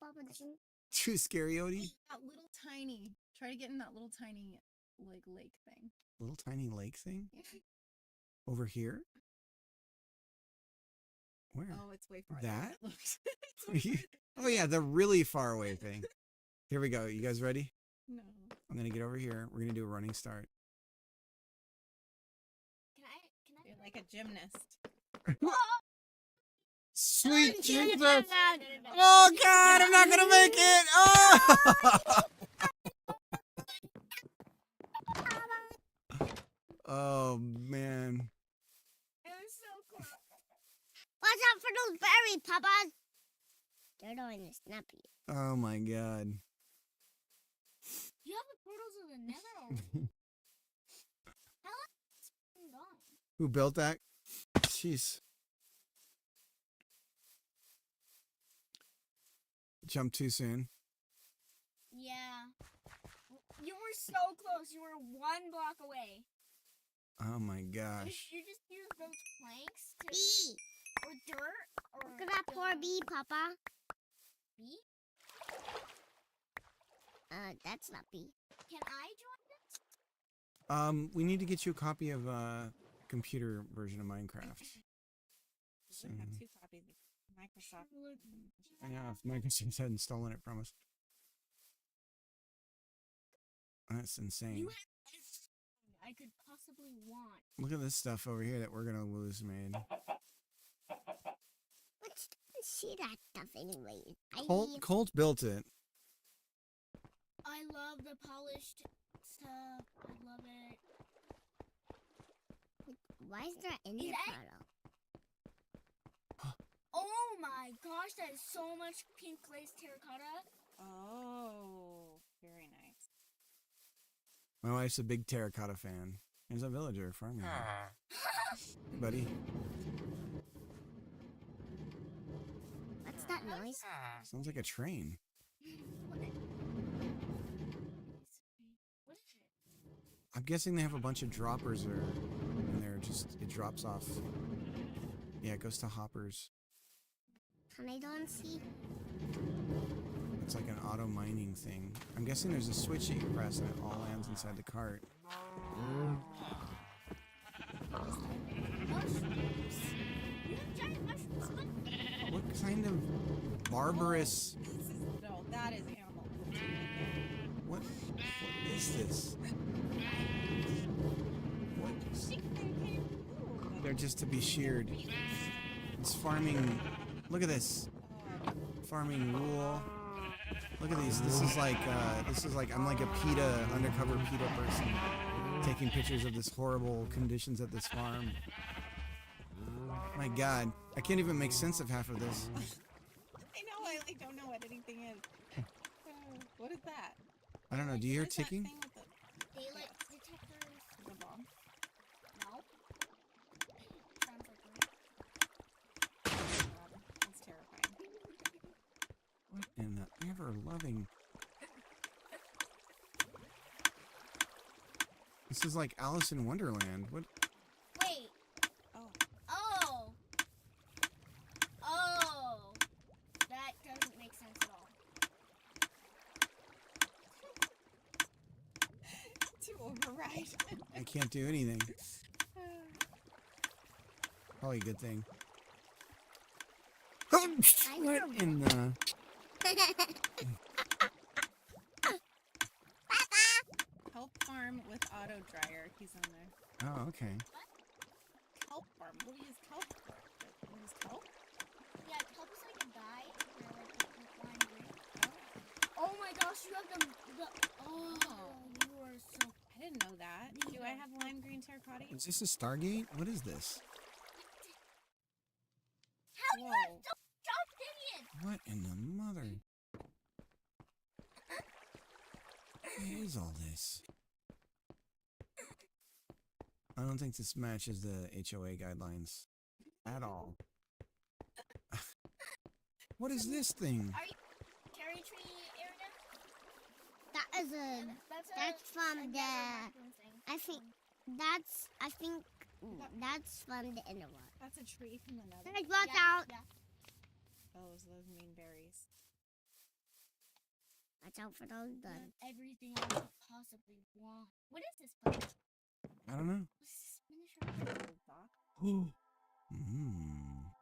Papa doesn't. Too scary, Odie? That little tiny. Try to get in that little tiny like lake thing. Little tiny lake thing? Over here? Where? Oh, it's way farther. That? Than it looks. It's way farther. Oh yeah, the really far away thing. Here we go. You guys ready? No. I'm gonna get over here. We're gonna do a running start. Can I? You're like a gymnast. Sweet Jesus! Oh God, I'm not gonna make it! Oh! Oh man. It was so cool. Watch out for those berries, Papa. They're going to snap you. Oh my God. You have the portals of the Nether already. How long has it been gone? Who built that? Jeez. Jumped too soon. Yeah. You were so close. You were one block away. Oh my gosh. You just use those planks to... Bee! Or dirt, or... Look at that poor bee, Papa. Bee? That's not bee. Can I join this? We need to get you a copy of computer version of Minecraft. We have 2 copies of Microsoft. I know, if Microsoft hadn't stolen it from us. That's insane. You have everything I could possibly want. Look at this stuff over here that we're gonna lose made. Let's see that stuff anyway. Colt built it. I love the polished stuff. I love it. Why is there any portal? Oh my gosh, that is so much pink glazed terracotta. Oh, very nice. My wife's a big terracotta fan. There's a villager farming. Hey, buddy. noise? Sounds like a train. What is it? I'm guessing they have a bunch of droppers there, and they're just, it drops off. Yeah, it goes to hoppers. Can I don't see? It's like an auto mining thing. I'm guessing there's a switch that you press and it all lands inside the cart. Mushrooms. You have giant mushrooms. Look. What kind of barbarous... No, that is animal. What is this? What? They're just to be sheared. It's farming... Look at this. Farming wool. Look at these. This is like I'm like a PETA, undercover PETA person, taking pictures of this horrible conditions at this farm. My God, I can't even make sense of half of this. I know, I like, don't know what anything is. What is that? I don't know. Do you hear What is that ticking? thing with the Daylight detectors. the bomb? No. Sounds like God, that's terrifying. What in the ever-loving... This is like Alice in Wonderland. What? Wait. Oh. Oh. Oh. That doesn't make sense at all. To override. I can't do anything. Probably a good thing. What in the... Help farm with auto dryer. He's in there. Oh, okay. Kelp farm. What do you use kelp for? Use kelp? Yeah, kelp is like a dye. Like lime green. Oh my gosh, you have the you are so. I didn't know that. Do I have lime green terracotta? Is this a Stargate? What is this? How you Whoa. so jumped, idiot? What in the mother? What is all this? I don't think this matches the HOA guidelines at all. What is this thing? Are you cherry tree area? That is a. That's from the. I think that's from the inner one. That's a tree from the nether. Guys, watch out! Those mean berries. Watch out for those guns. Everything I could possibly want. What is this place? I don't know. What's this miniature? Gold dock.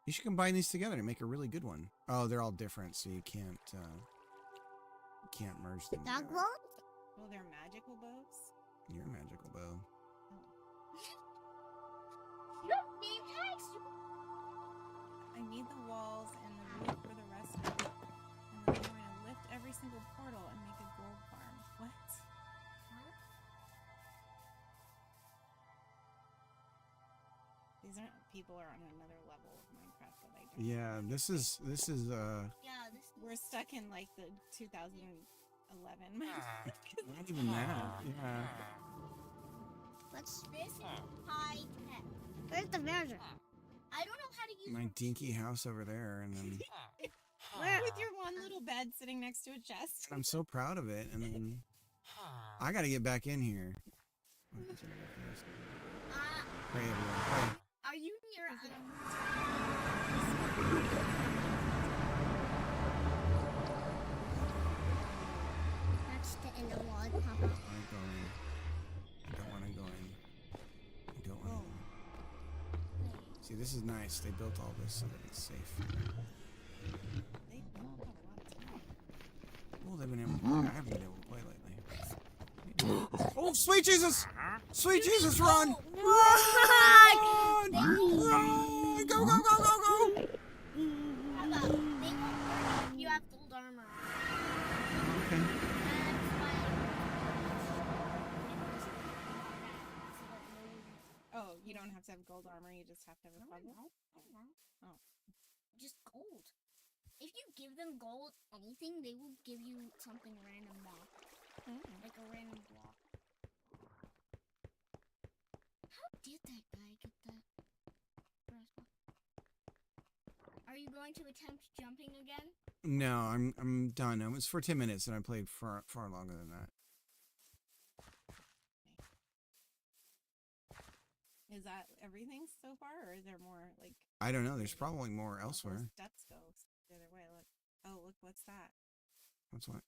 You should combine these together to make a really good one. Oh, they're all different, so you can't merge them. Dog together. bones? Oh, they're magical bows? Your magical bow. You have name tags? I need the walls and the roof for the rest of it. And then I'm going to lift every single portal and make a gold farm. What? These aren't people are on another level of Minecraft that I don't. Yeah, this is Yeah, this We're stuck in like the 2011 Minecraft. not even that. Yeah. What's this is high tech. where's the version? I don't know how to use My dinky house over there, and then With your one little bed sitting next to a chest. I'm so proud of it, and then I gotta get back in here. Pray, everyone, pray. Are you near That's the inner wall, Papa. I don't want to go in. I don't want to go in. I don't want to. See, this is nice. They built all this so that it's safe. They don't have a lot of time. Well, they've been able to, I haven't been able to play lately. Oh, sweet Jesus! Sweet Jesus, run! Run! Run! Go, go, go, go, go! How about they won't hurt you if you have gold armor. Okay. That's why Oh, you don't have to have gold armor, you just have to have a puzzle? Oh. just gold. If you give them gold, anything, they will give you something random back. Like a random block. How did that guy get that brass block? Are you going to attempt jumping again? No, I'm done. It was for 10 minutes, and I played far longer than that. Is that everything so far, or is there more? Like, I don't know. There's probably more all elsewhere. those steps go the other way. Look. Oh, look. What's that? What's what?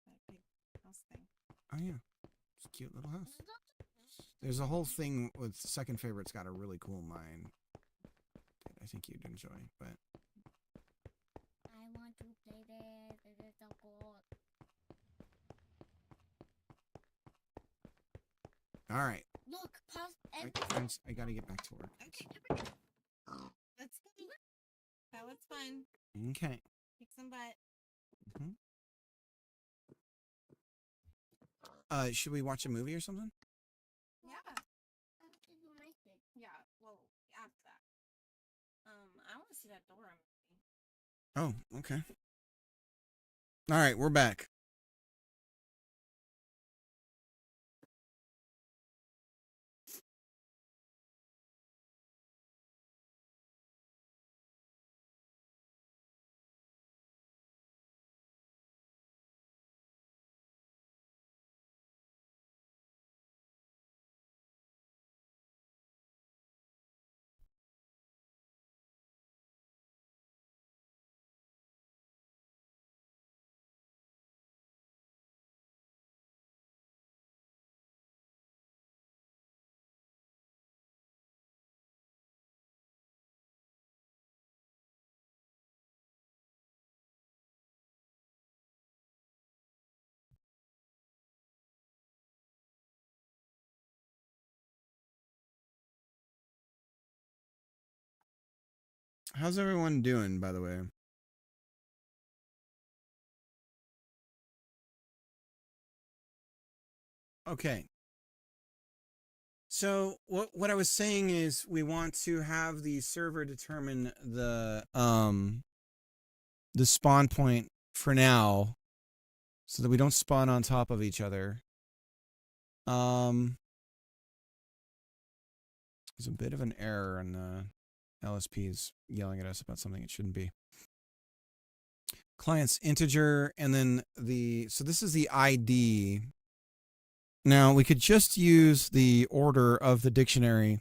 That big house thing. Oh yeah, it's a cute little house. There's a whole thing with second favorite's got a really cool mine that I think you'd enjoy, but I want to play this. This is so cool. all right. Look, pause I, and I gotta get back to work. Okay. Let's go. That was fun. Okay. Kick some butt. Should we watch a movie or something? Yeah. Yeah. Well, after that. I want to see that Dora movie. Oh, okay. All right, we're back. How's everyone doing, by the way? Okay. So what I was saying is we want to have the server determine the spawn point for now so that we don't spawn on top of each other. There's a bit of an error and the LSP is yelling at us about something it shouldn't be. Client's integer and then so this is the ID. Now, we could just use the order of the dictionary.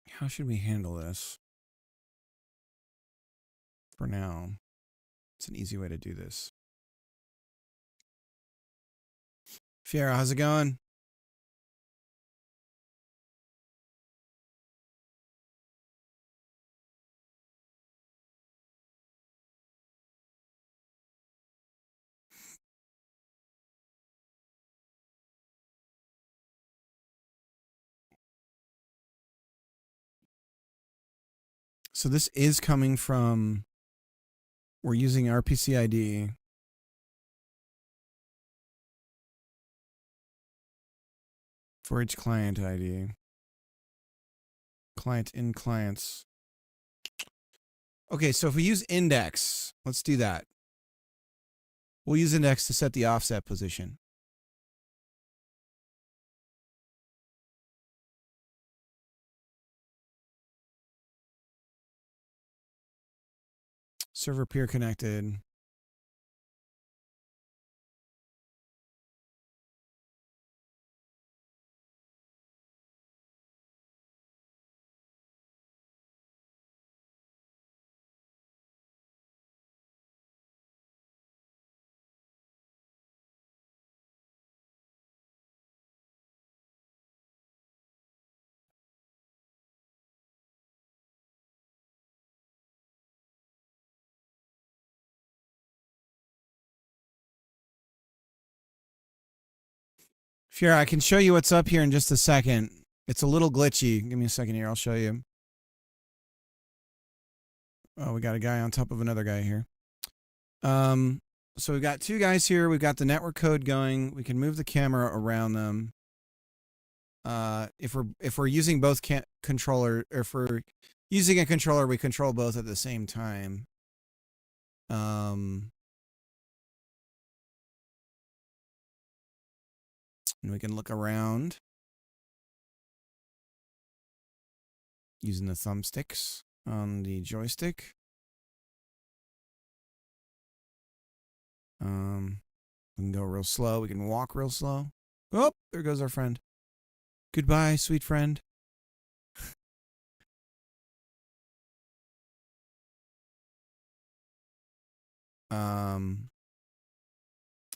How should we handle this? For now, it's an easy way to do this. Fiera, how's it going? So this is coming from, we're using RPC ID. For each client ID. Client in clients. Okay, so if we use index, let's do that. We'll use index to set the offset position. Server peer connected. Sure, I can show you what's up here in just a second. It's a little glitchy. Give me a second here. I'll show you. Oh, we got a guy on top of another guy here. So we've got two guys here. We've got the network code going. We can move the camera around them. If we're using both controller, or if we're using a controller, we control both at the same time. And we can look around. using the thumbsticks on the joystick. We can go real slow. We can walk real slow. Oh, there goes our friend. Goodbye, sweet friend.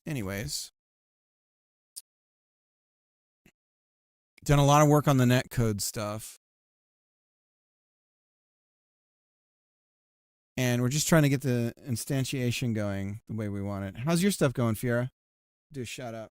Anyways. Done a lot of work on the netcode stuff. And we're just trying to get the instantiation going the way we want it. How's your stuff going, Fiera? Do a shout out.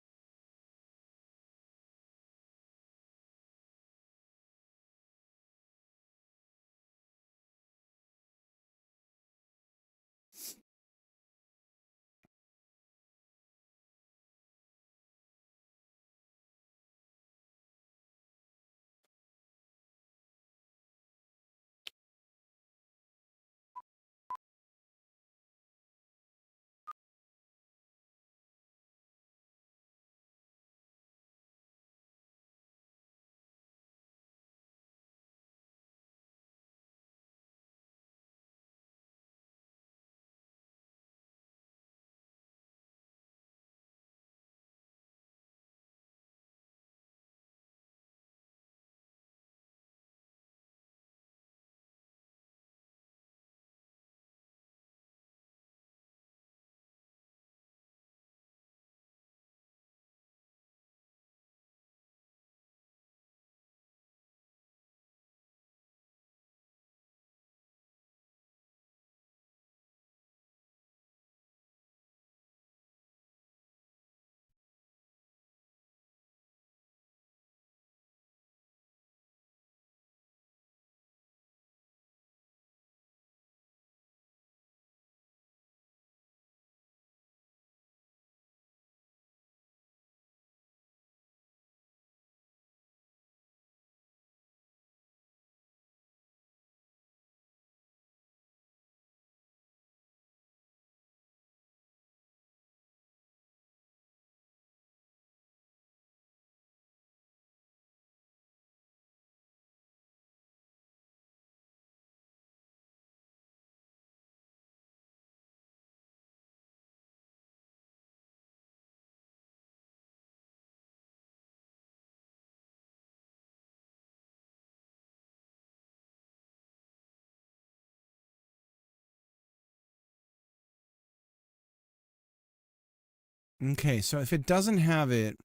Okay, so if it doesn't have it,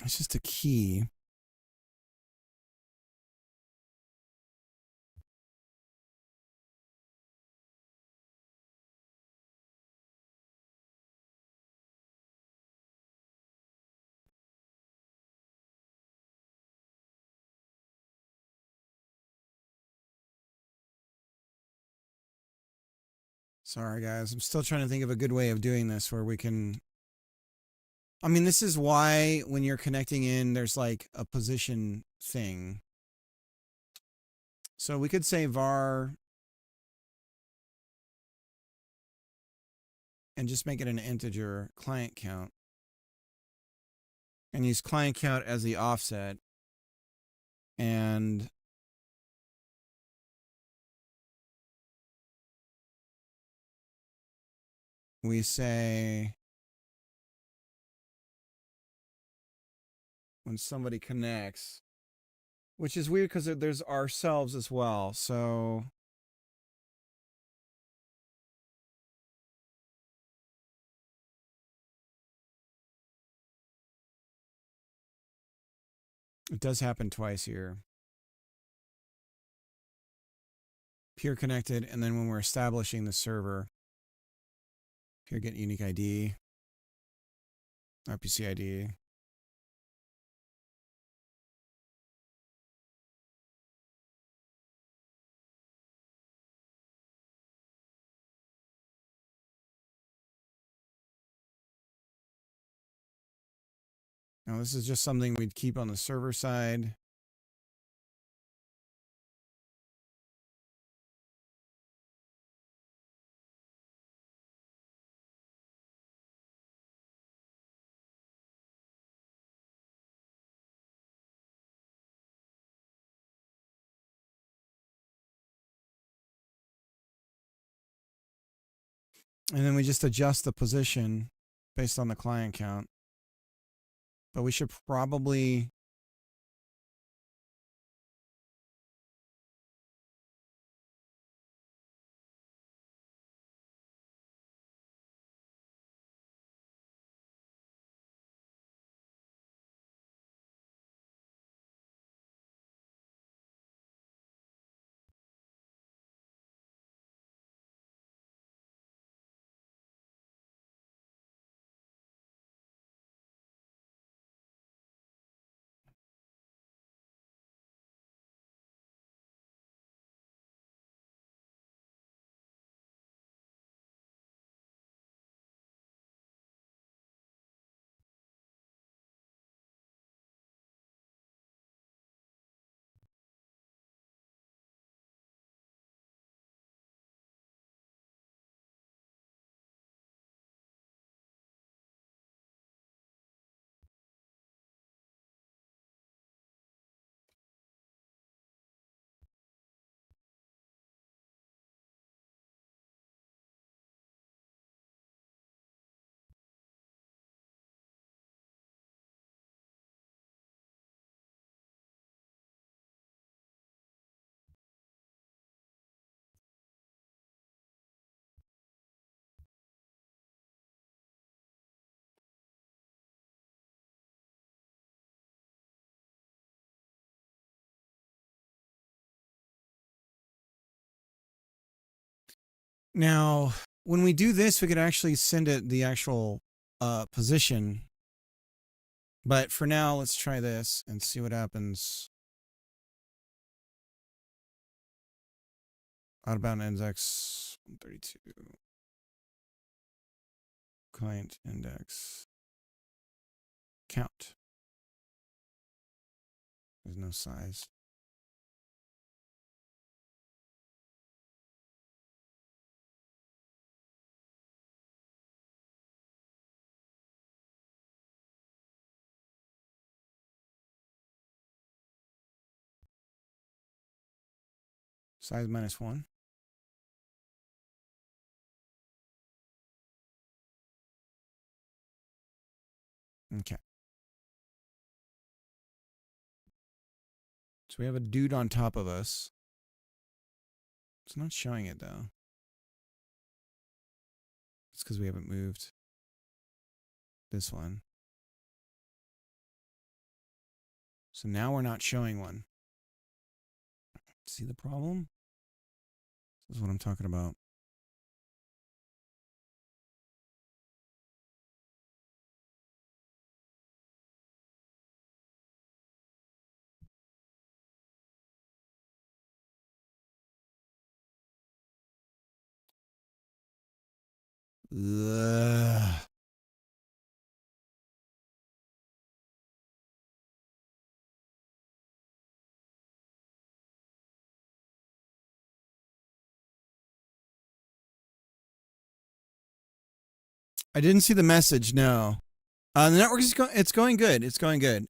it's just a key. Sorry, guys. I'm still trying to think of a good way of doing this where we can... I mean, this is why when you're connecting in, there's like a position thing. So we could say var and just make it an integer client count. And use client count as the offset. And we say when somebody connects, which is weird because there's ourselves as well. So it does happen twice here. Peer connected, and then when we're establishing the server, peer get unique ID, RPC ID. Now this is just something we'd keep on the server side. And then we just adjust the position based on the client count. But we should probably now when we do this, we could actually send it the actual position. But for now, let's try this and see what happens. Outbound index 132. Client index. Count. There's no size. Size -1. Okay. So we have a dude on top of us. It's not showing it though. It's because we haven't moved this one. So now we're not showing one. See the problem? This is what I'm talking about. Ugh. I didn't see the message. No, the network is it's going good. It's going good.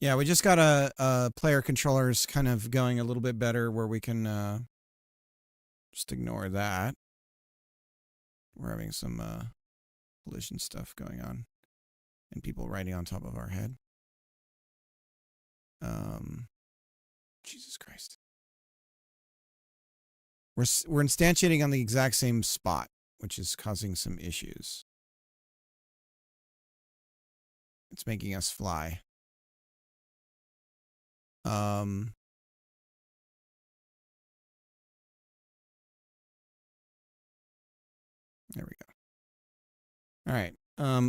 Yeah, we just got a player controllers kind of going a little bit better where we can just ignore that. We're having some collision stuff going on and people riding on top of our head. Jesus Christ. We're instantiating on the exact same spot, which is causing some issues. It's making us fly. There we go. All right.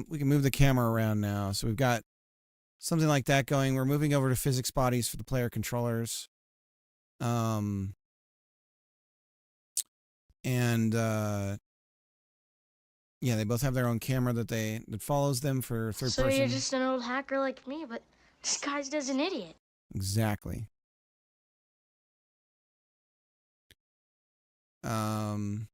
We can move the camera around now. So we've got something like that going. We're moving over to physics bodies for the player controllers. And Yeah, they both have their own camera that follows them for third So person. you're just an old hacker like me, but disguised as an idiot. Exactly. Um.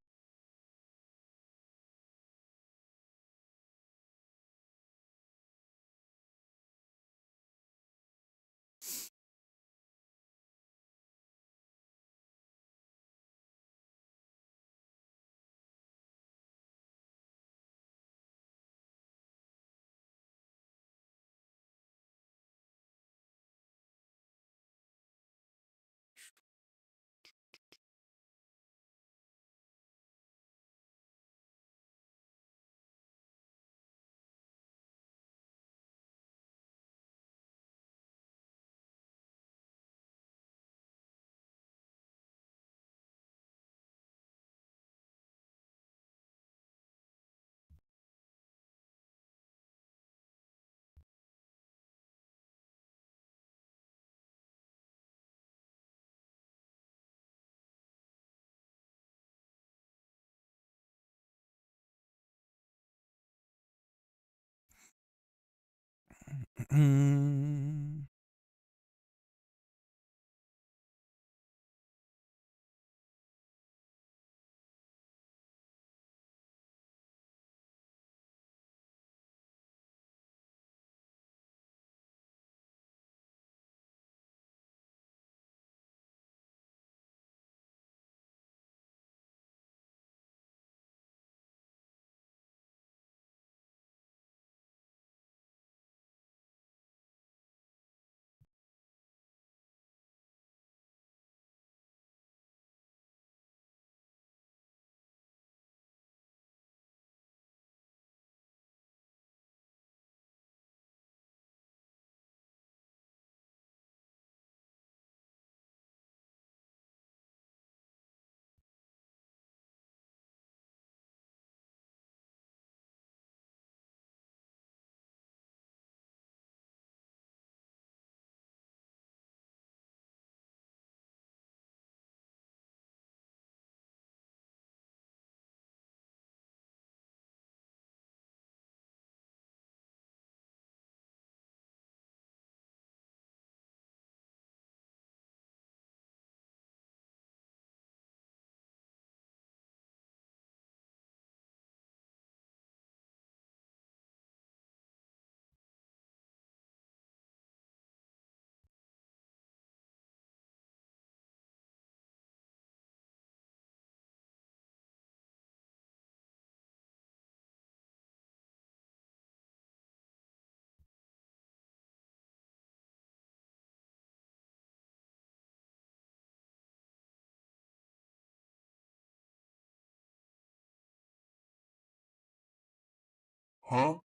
Huh?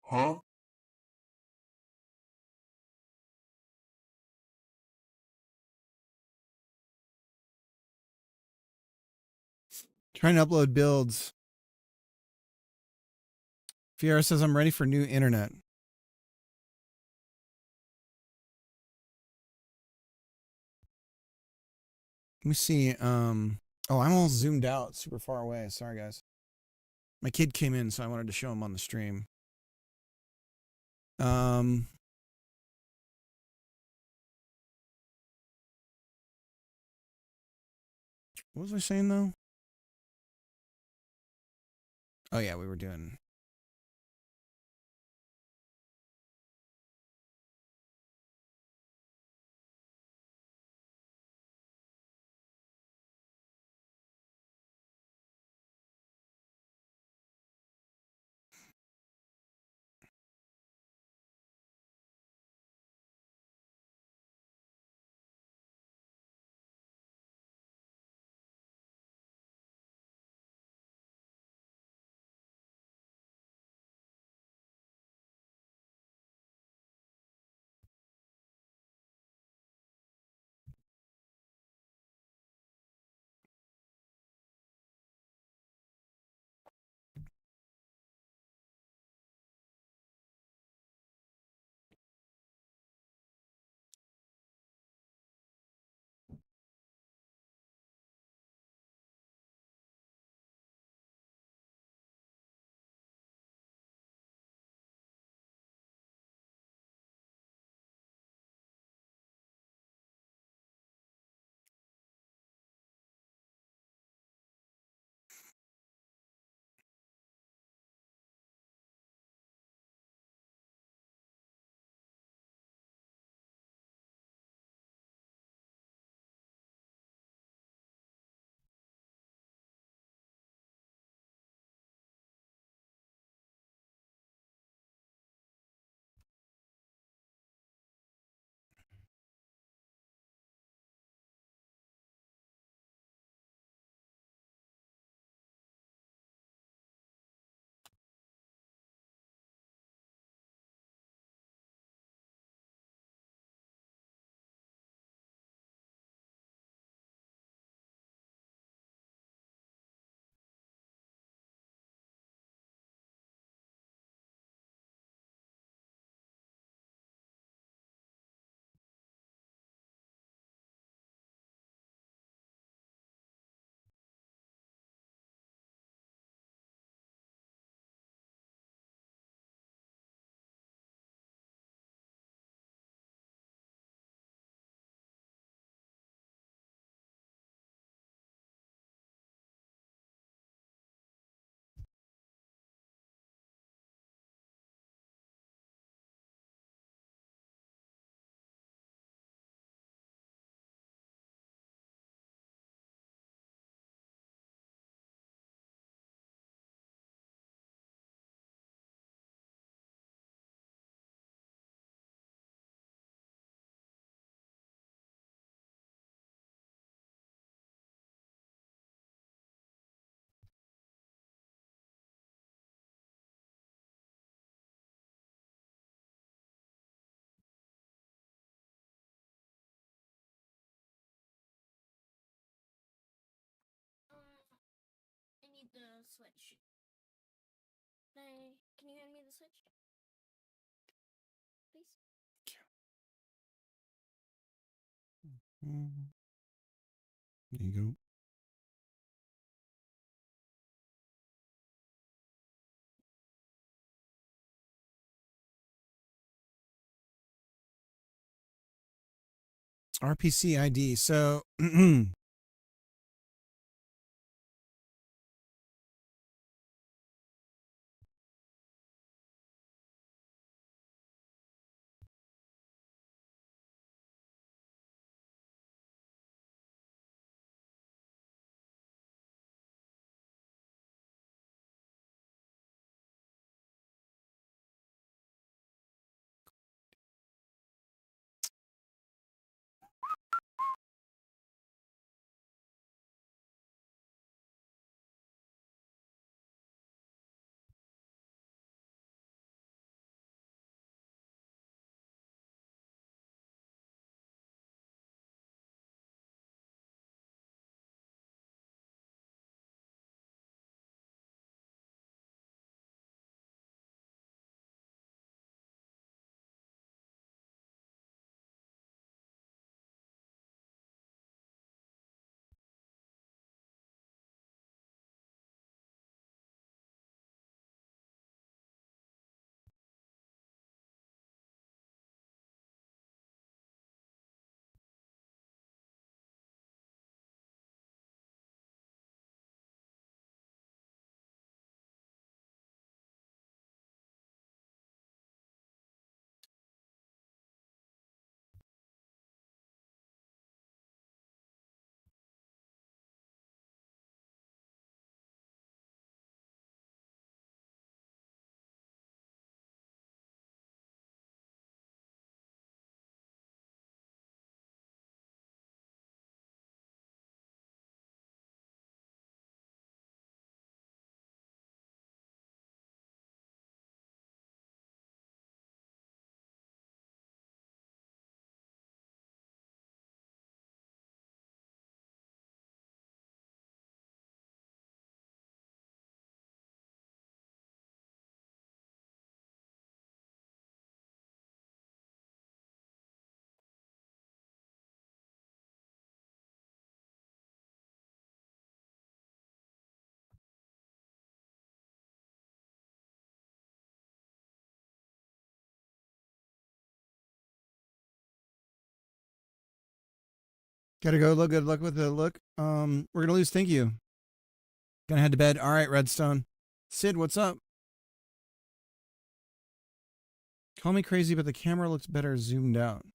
Huh? Trying to upload builds. Fiera says I'm ready for new internet. Let me see. Oh, I'm all zoomed out, super far away. Sorry, guys. My kid came in, so I wanted to show him on the stream. What was I saying though? Oh yeah, we were doing the switch. Can you hand me the switch? Please? There you go. RPC ID. So gotta go. Look, good luck with the look. We're gonna lose. Thank you. Gonna head to bed. All right, Redstone. Sid, what's up? Call me crazy, but the camera looks better zoomed out.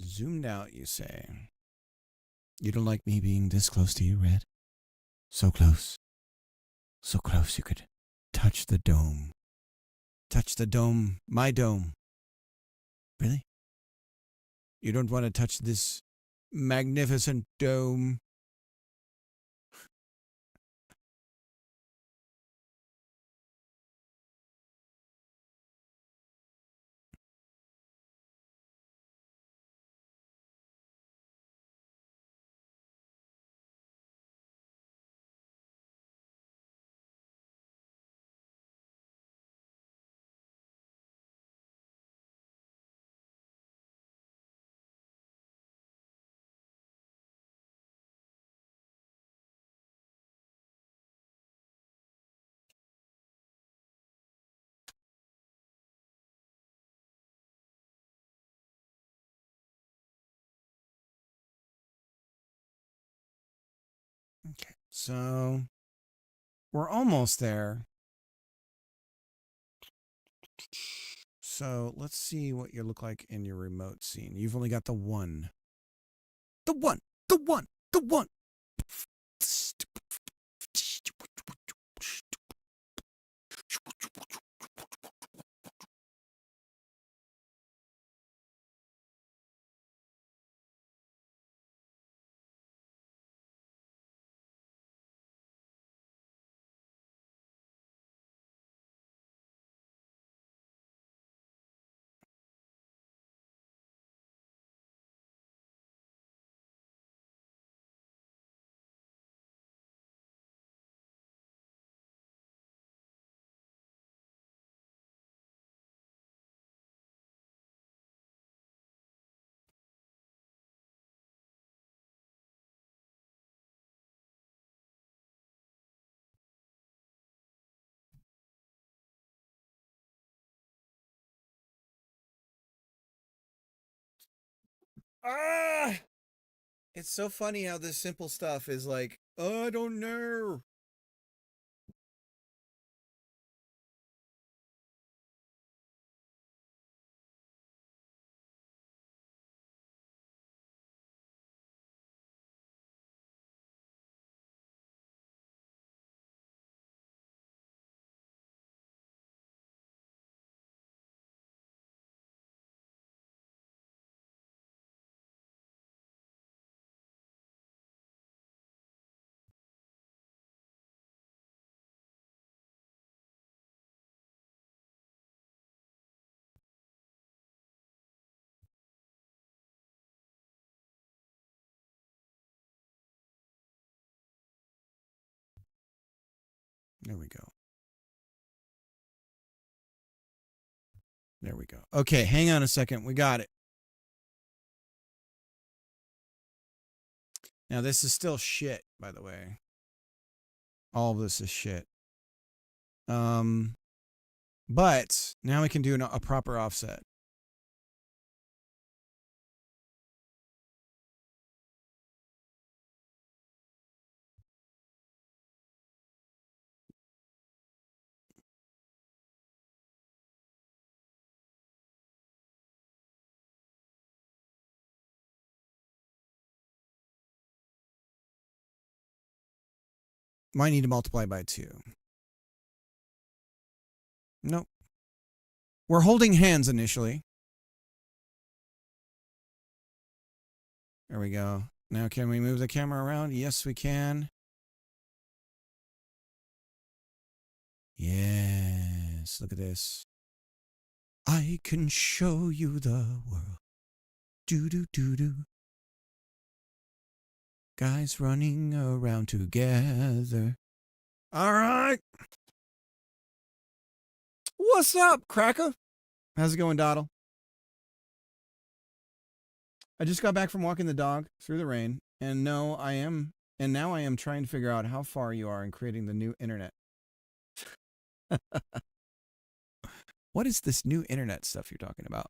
Zoomed out, you say? You don't like me being this close to you, Red? So close. So close you could touch the dome. Touch the dome. My dome. Really? You don't want to touch this magnificent dome? Okay, so we're almost there. So let's see what you look like in your remote scene. You've only got the one. The one! The one! The one! Ah! It's so funny how this simple stuff is like, oh, I don't know. There we go. There we go. Okay, hang on a second. We got it. Now, this is still shit, by the way. All of this is shit. But now we can do a proper offset. Might need to multiply by 2. Nope. We're holding hands initially. There we go. Now can we move the camera around? Yes, we can. Yes, look at this. I can show you the world. Do do do do. Guys running around together. All right. What's up, Cracker? How's it going, Doddle? I just got back from walking the dog through the rain, and now I am trying to figure out how far you are in creating the new internet. What is this new internet stuff you're talking about?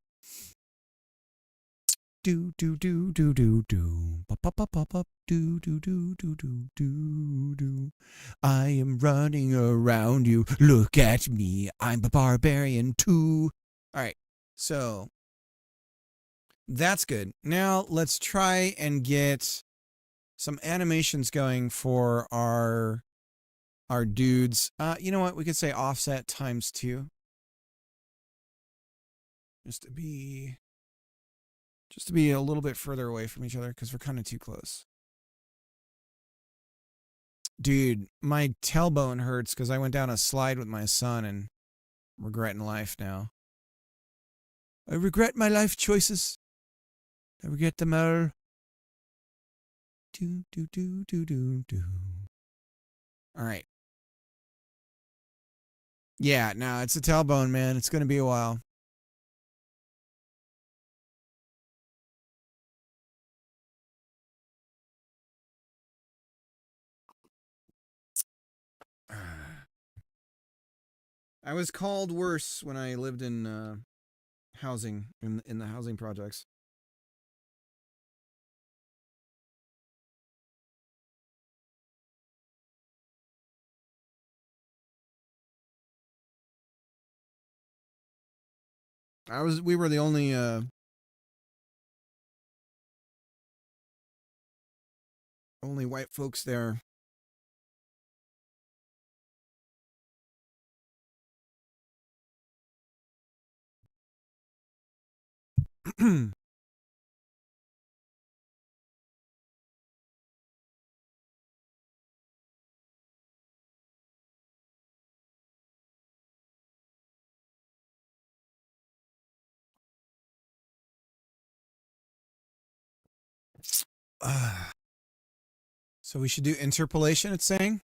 Do do do do do do. Pop pop pop pop pop. Do do do do do do do. I am running around you. Look at me. I'm a barbarian too. All right. So that's good. Now let's try and get some animations going for our dudes. You know what? We could say offset times 2. Just to be a little bit further away from each other because we're kind of too close. Dude, my tailbone hurts because I went down a slide with my son and I'm regretting life now. I regret my life choices. I regret them all. Do do do do do do. All right. Yeah, no, it's a tailbone, man. It's going to be a while. I was called worse when I lived in housing, in the housing projects. We were the only white folks there. So we should do interpolation, it's saying?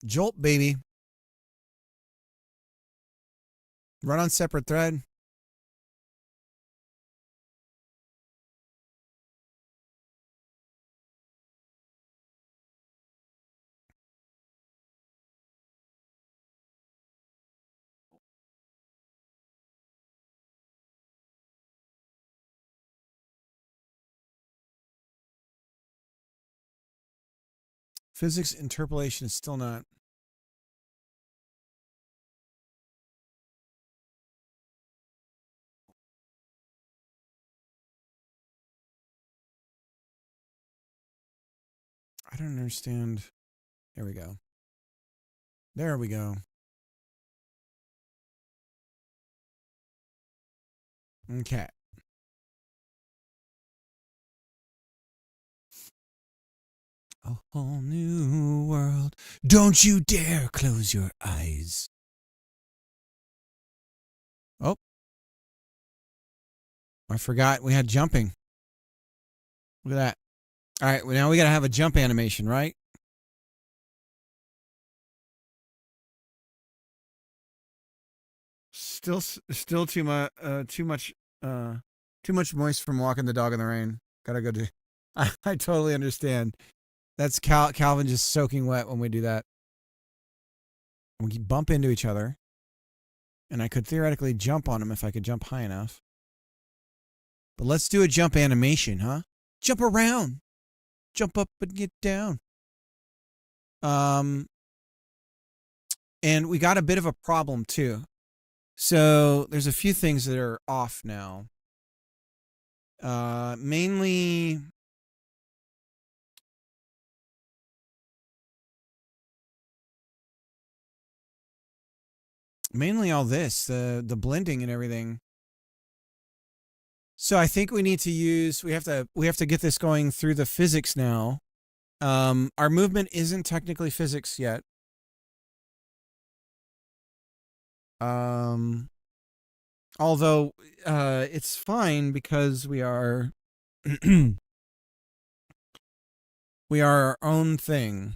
Jolt, baby. Run on separate thread. Physics interpolation is still not. I don't understand. There we go. There we go. Okay. A whole new world. Don't you dare close your eyes. Oh. I forgot we had jumping. Look at that. All right, well, now we got to have a jump animation, right? Still too much moist from walking the dog in the rain. Gotta go do. I totally understand. That's Calvin just soaking wet when we do that. We bump into each other, and I could theoretically jump on him if I could jump high enough. But let's do a jump animation, huh? Jump around, jump up and get down. And we got a bit of a problem too. So there's a few things that are off now. Mainly all this, the blending and everything. So I think we need to use, we have to get this going through the physics now. Our movement isn't technically physics yet. Although it's fine because we are we are our own thing.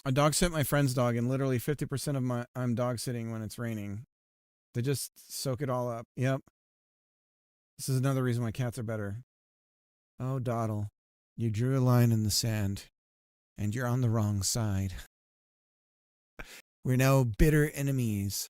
I dog sit my friend's dog, and literally 50% of I'm dog sitting when it's raining. They just soak it all up. Yep. This is another reason why cats are better. Oh, Doddle, you drew a line in the sand, and you're on the wrong side. We're now bitter enemies.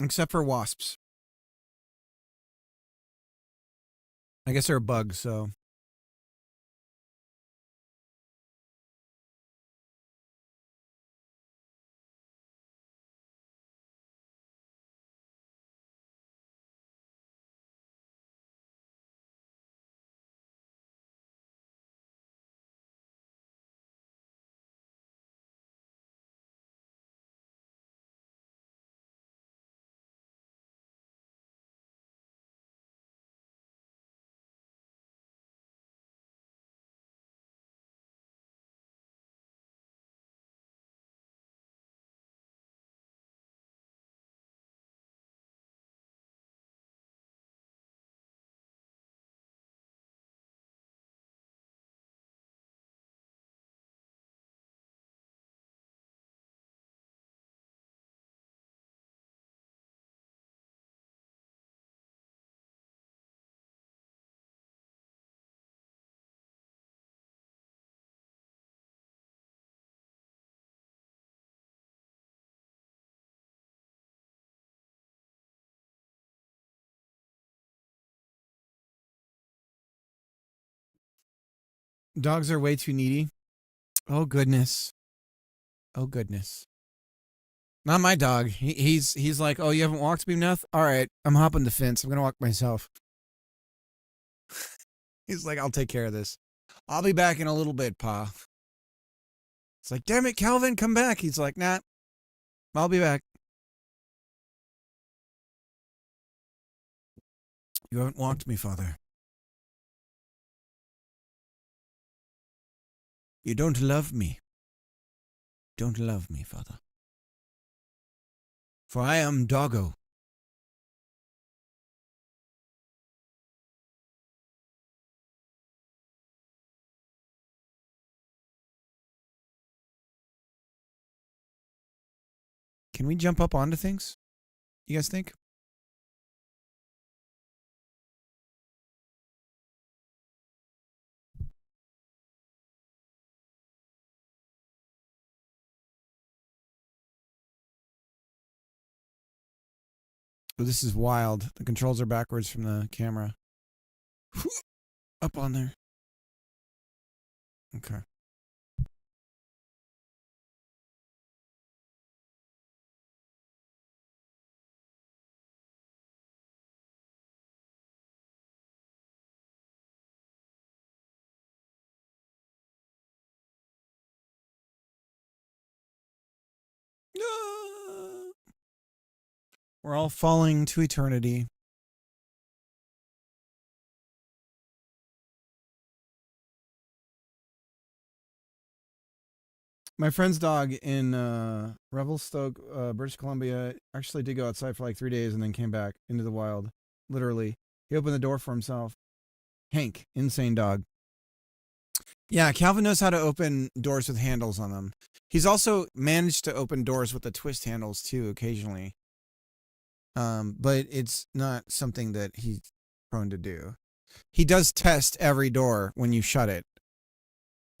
Except for wasps. I guess they're a bug, so. Dogs are way too needy. Oh, goodness. Oh, goodness. Not my dog. He's like, oh, you haven't walked me enough? All right, I'm hopping the fence. I'm going to walk myself. He's like, I'll take care of this. I'll be back in a little bit, Pa. It's like, damn it, Calvin, come back. He's like, nah, I'll be back. You haven't walked me, Father. You don't love me. Don't love me, Father. For I am Doggo. Can we jump up onto things? You guys think? Oh, this is wild. The controls are backwards from the camera. Up on there. Okay. We're all falling to eternity. My friend's dog in Revelstoke, British Columbia, actually did go outside for like 3 days and then came back into the wild. Literally. He opened the door for himself. Hank, insane dog. Yeah, Calvin knows how to open doors with handles on them. He's also managed to open doors with the twist handles too, occasionally. But it's not something that he's prone to do. He does test every door when you shut it.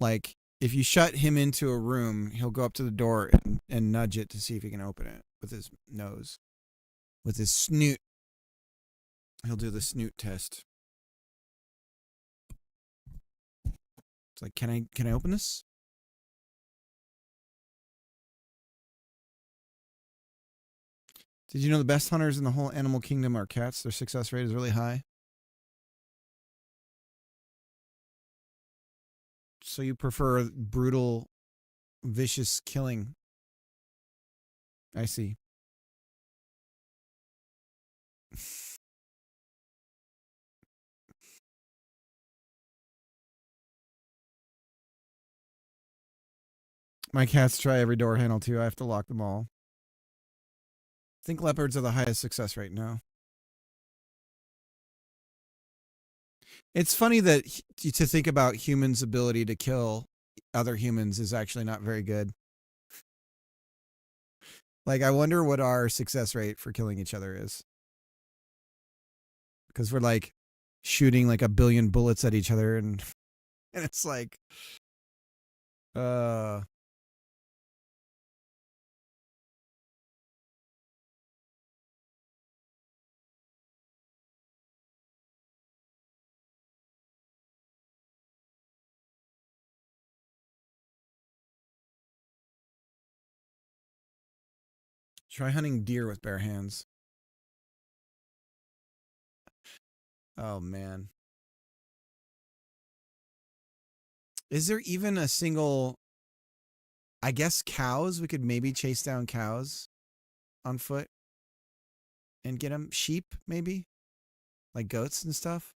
Like, if you shut him into a room, he'll go up to the door and nudge it to see if he can open it with his nose. With his snoot. He'll do the snoot test. It's like, can I open this? Did you know the best hunters in the whole animal kingdom are cats? Their success rate is really high. So you prefer brutal, vicious killing. I see. My cats try every door handle too. I have to lock them all. I think leopards are the highest success rate now. It's funny that to think about humans' ability to kill other humans is actually not very good. Like, I wonder what our success rate for killing each other is. Because we're like shooting like 1 billion bullets at each other and it's like try hunting deer with bare hands. Oh, man. Is there even a single... I guess cows? We could maybe chase down cows on foot and get them. Sheep, maybe? Like goats and stuff?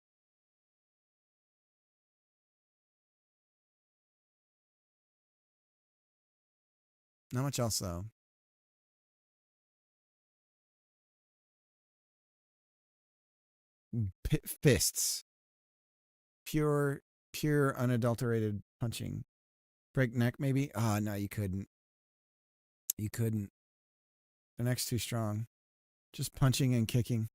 Not much else, though. Fists. Pure, unadulterated punching. Break neck, maybe? Ah, no, you couldn't. You couldn't. The neck's too strong. Just punching and kicking.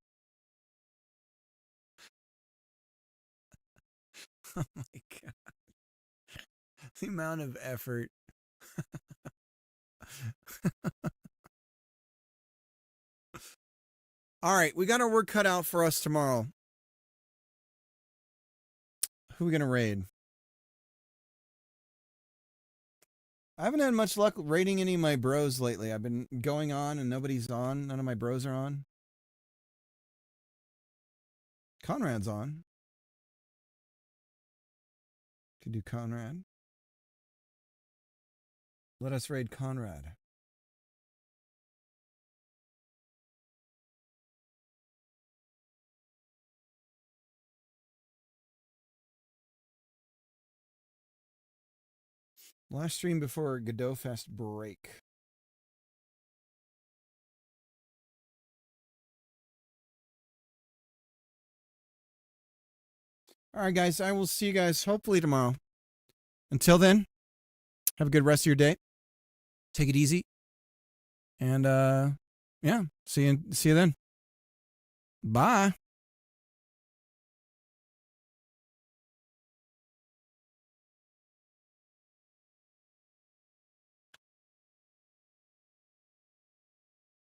Oh my God. The amount of effort. All right, we got our work cut out for us tomorrow. Who are we going to raid? I haven't had much luck raiding any of my bros lately. I've been going on and nobody's on. None of my bros are on. Conrad's on. Could do Conrad. Let us raid Conrad. Last stream before Godot Fest break. All right, guys. I will see you guys hopefully tomorrow. Until then, have a good rest of your day. Take it easy. And yeah, see you then. Bye.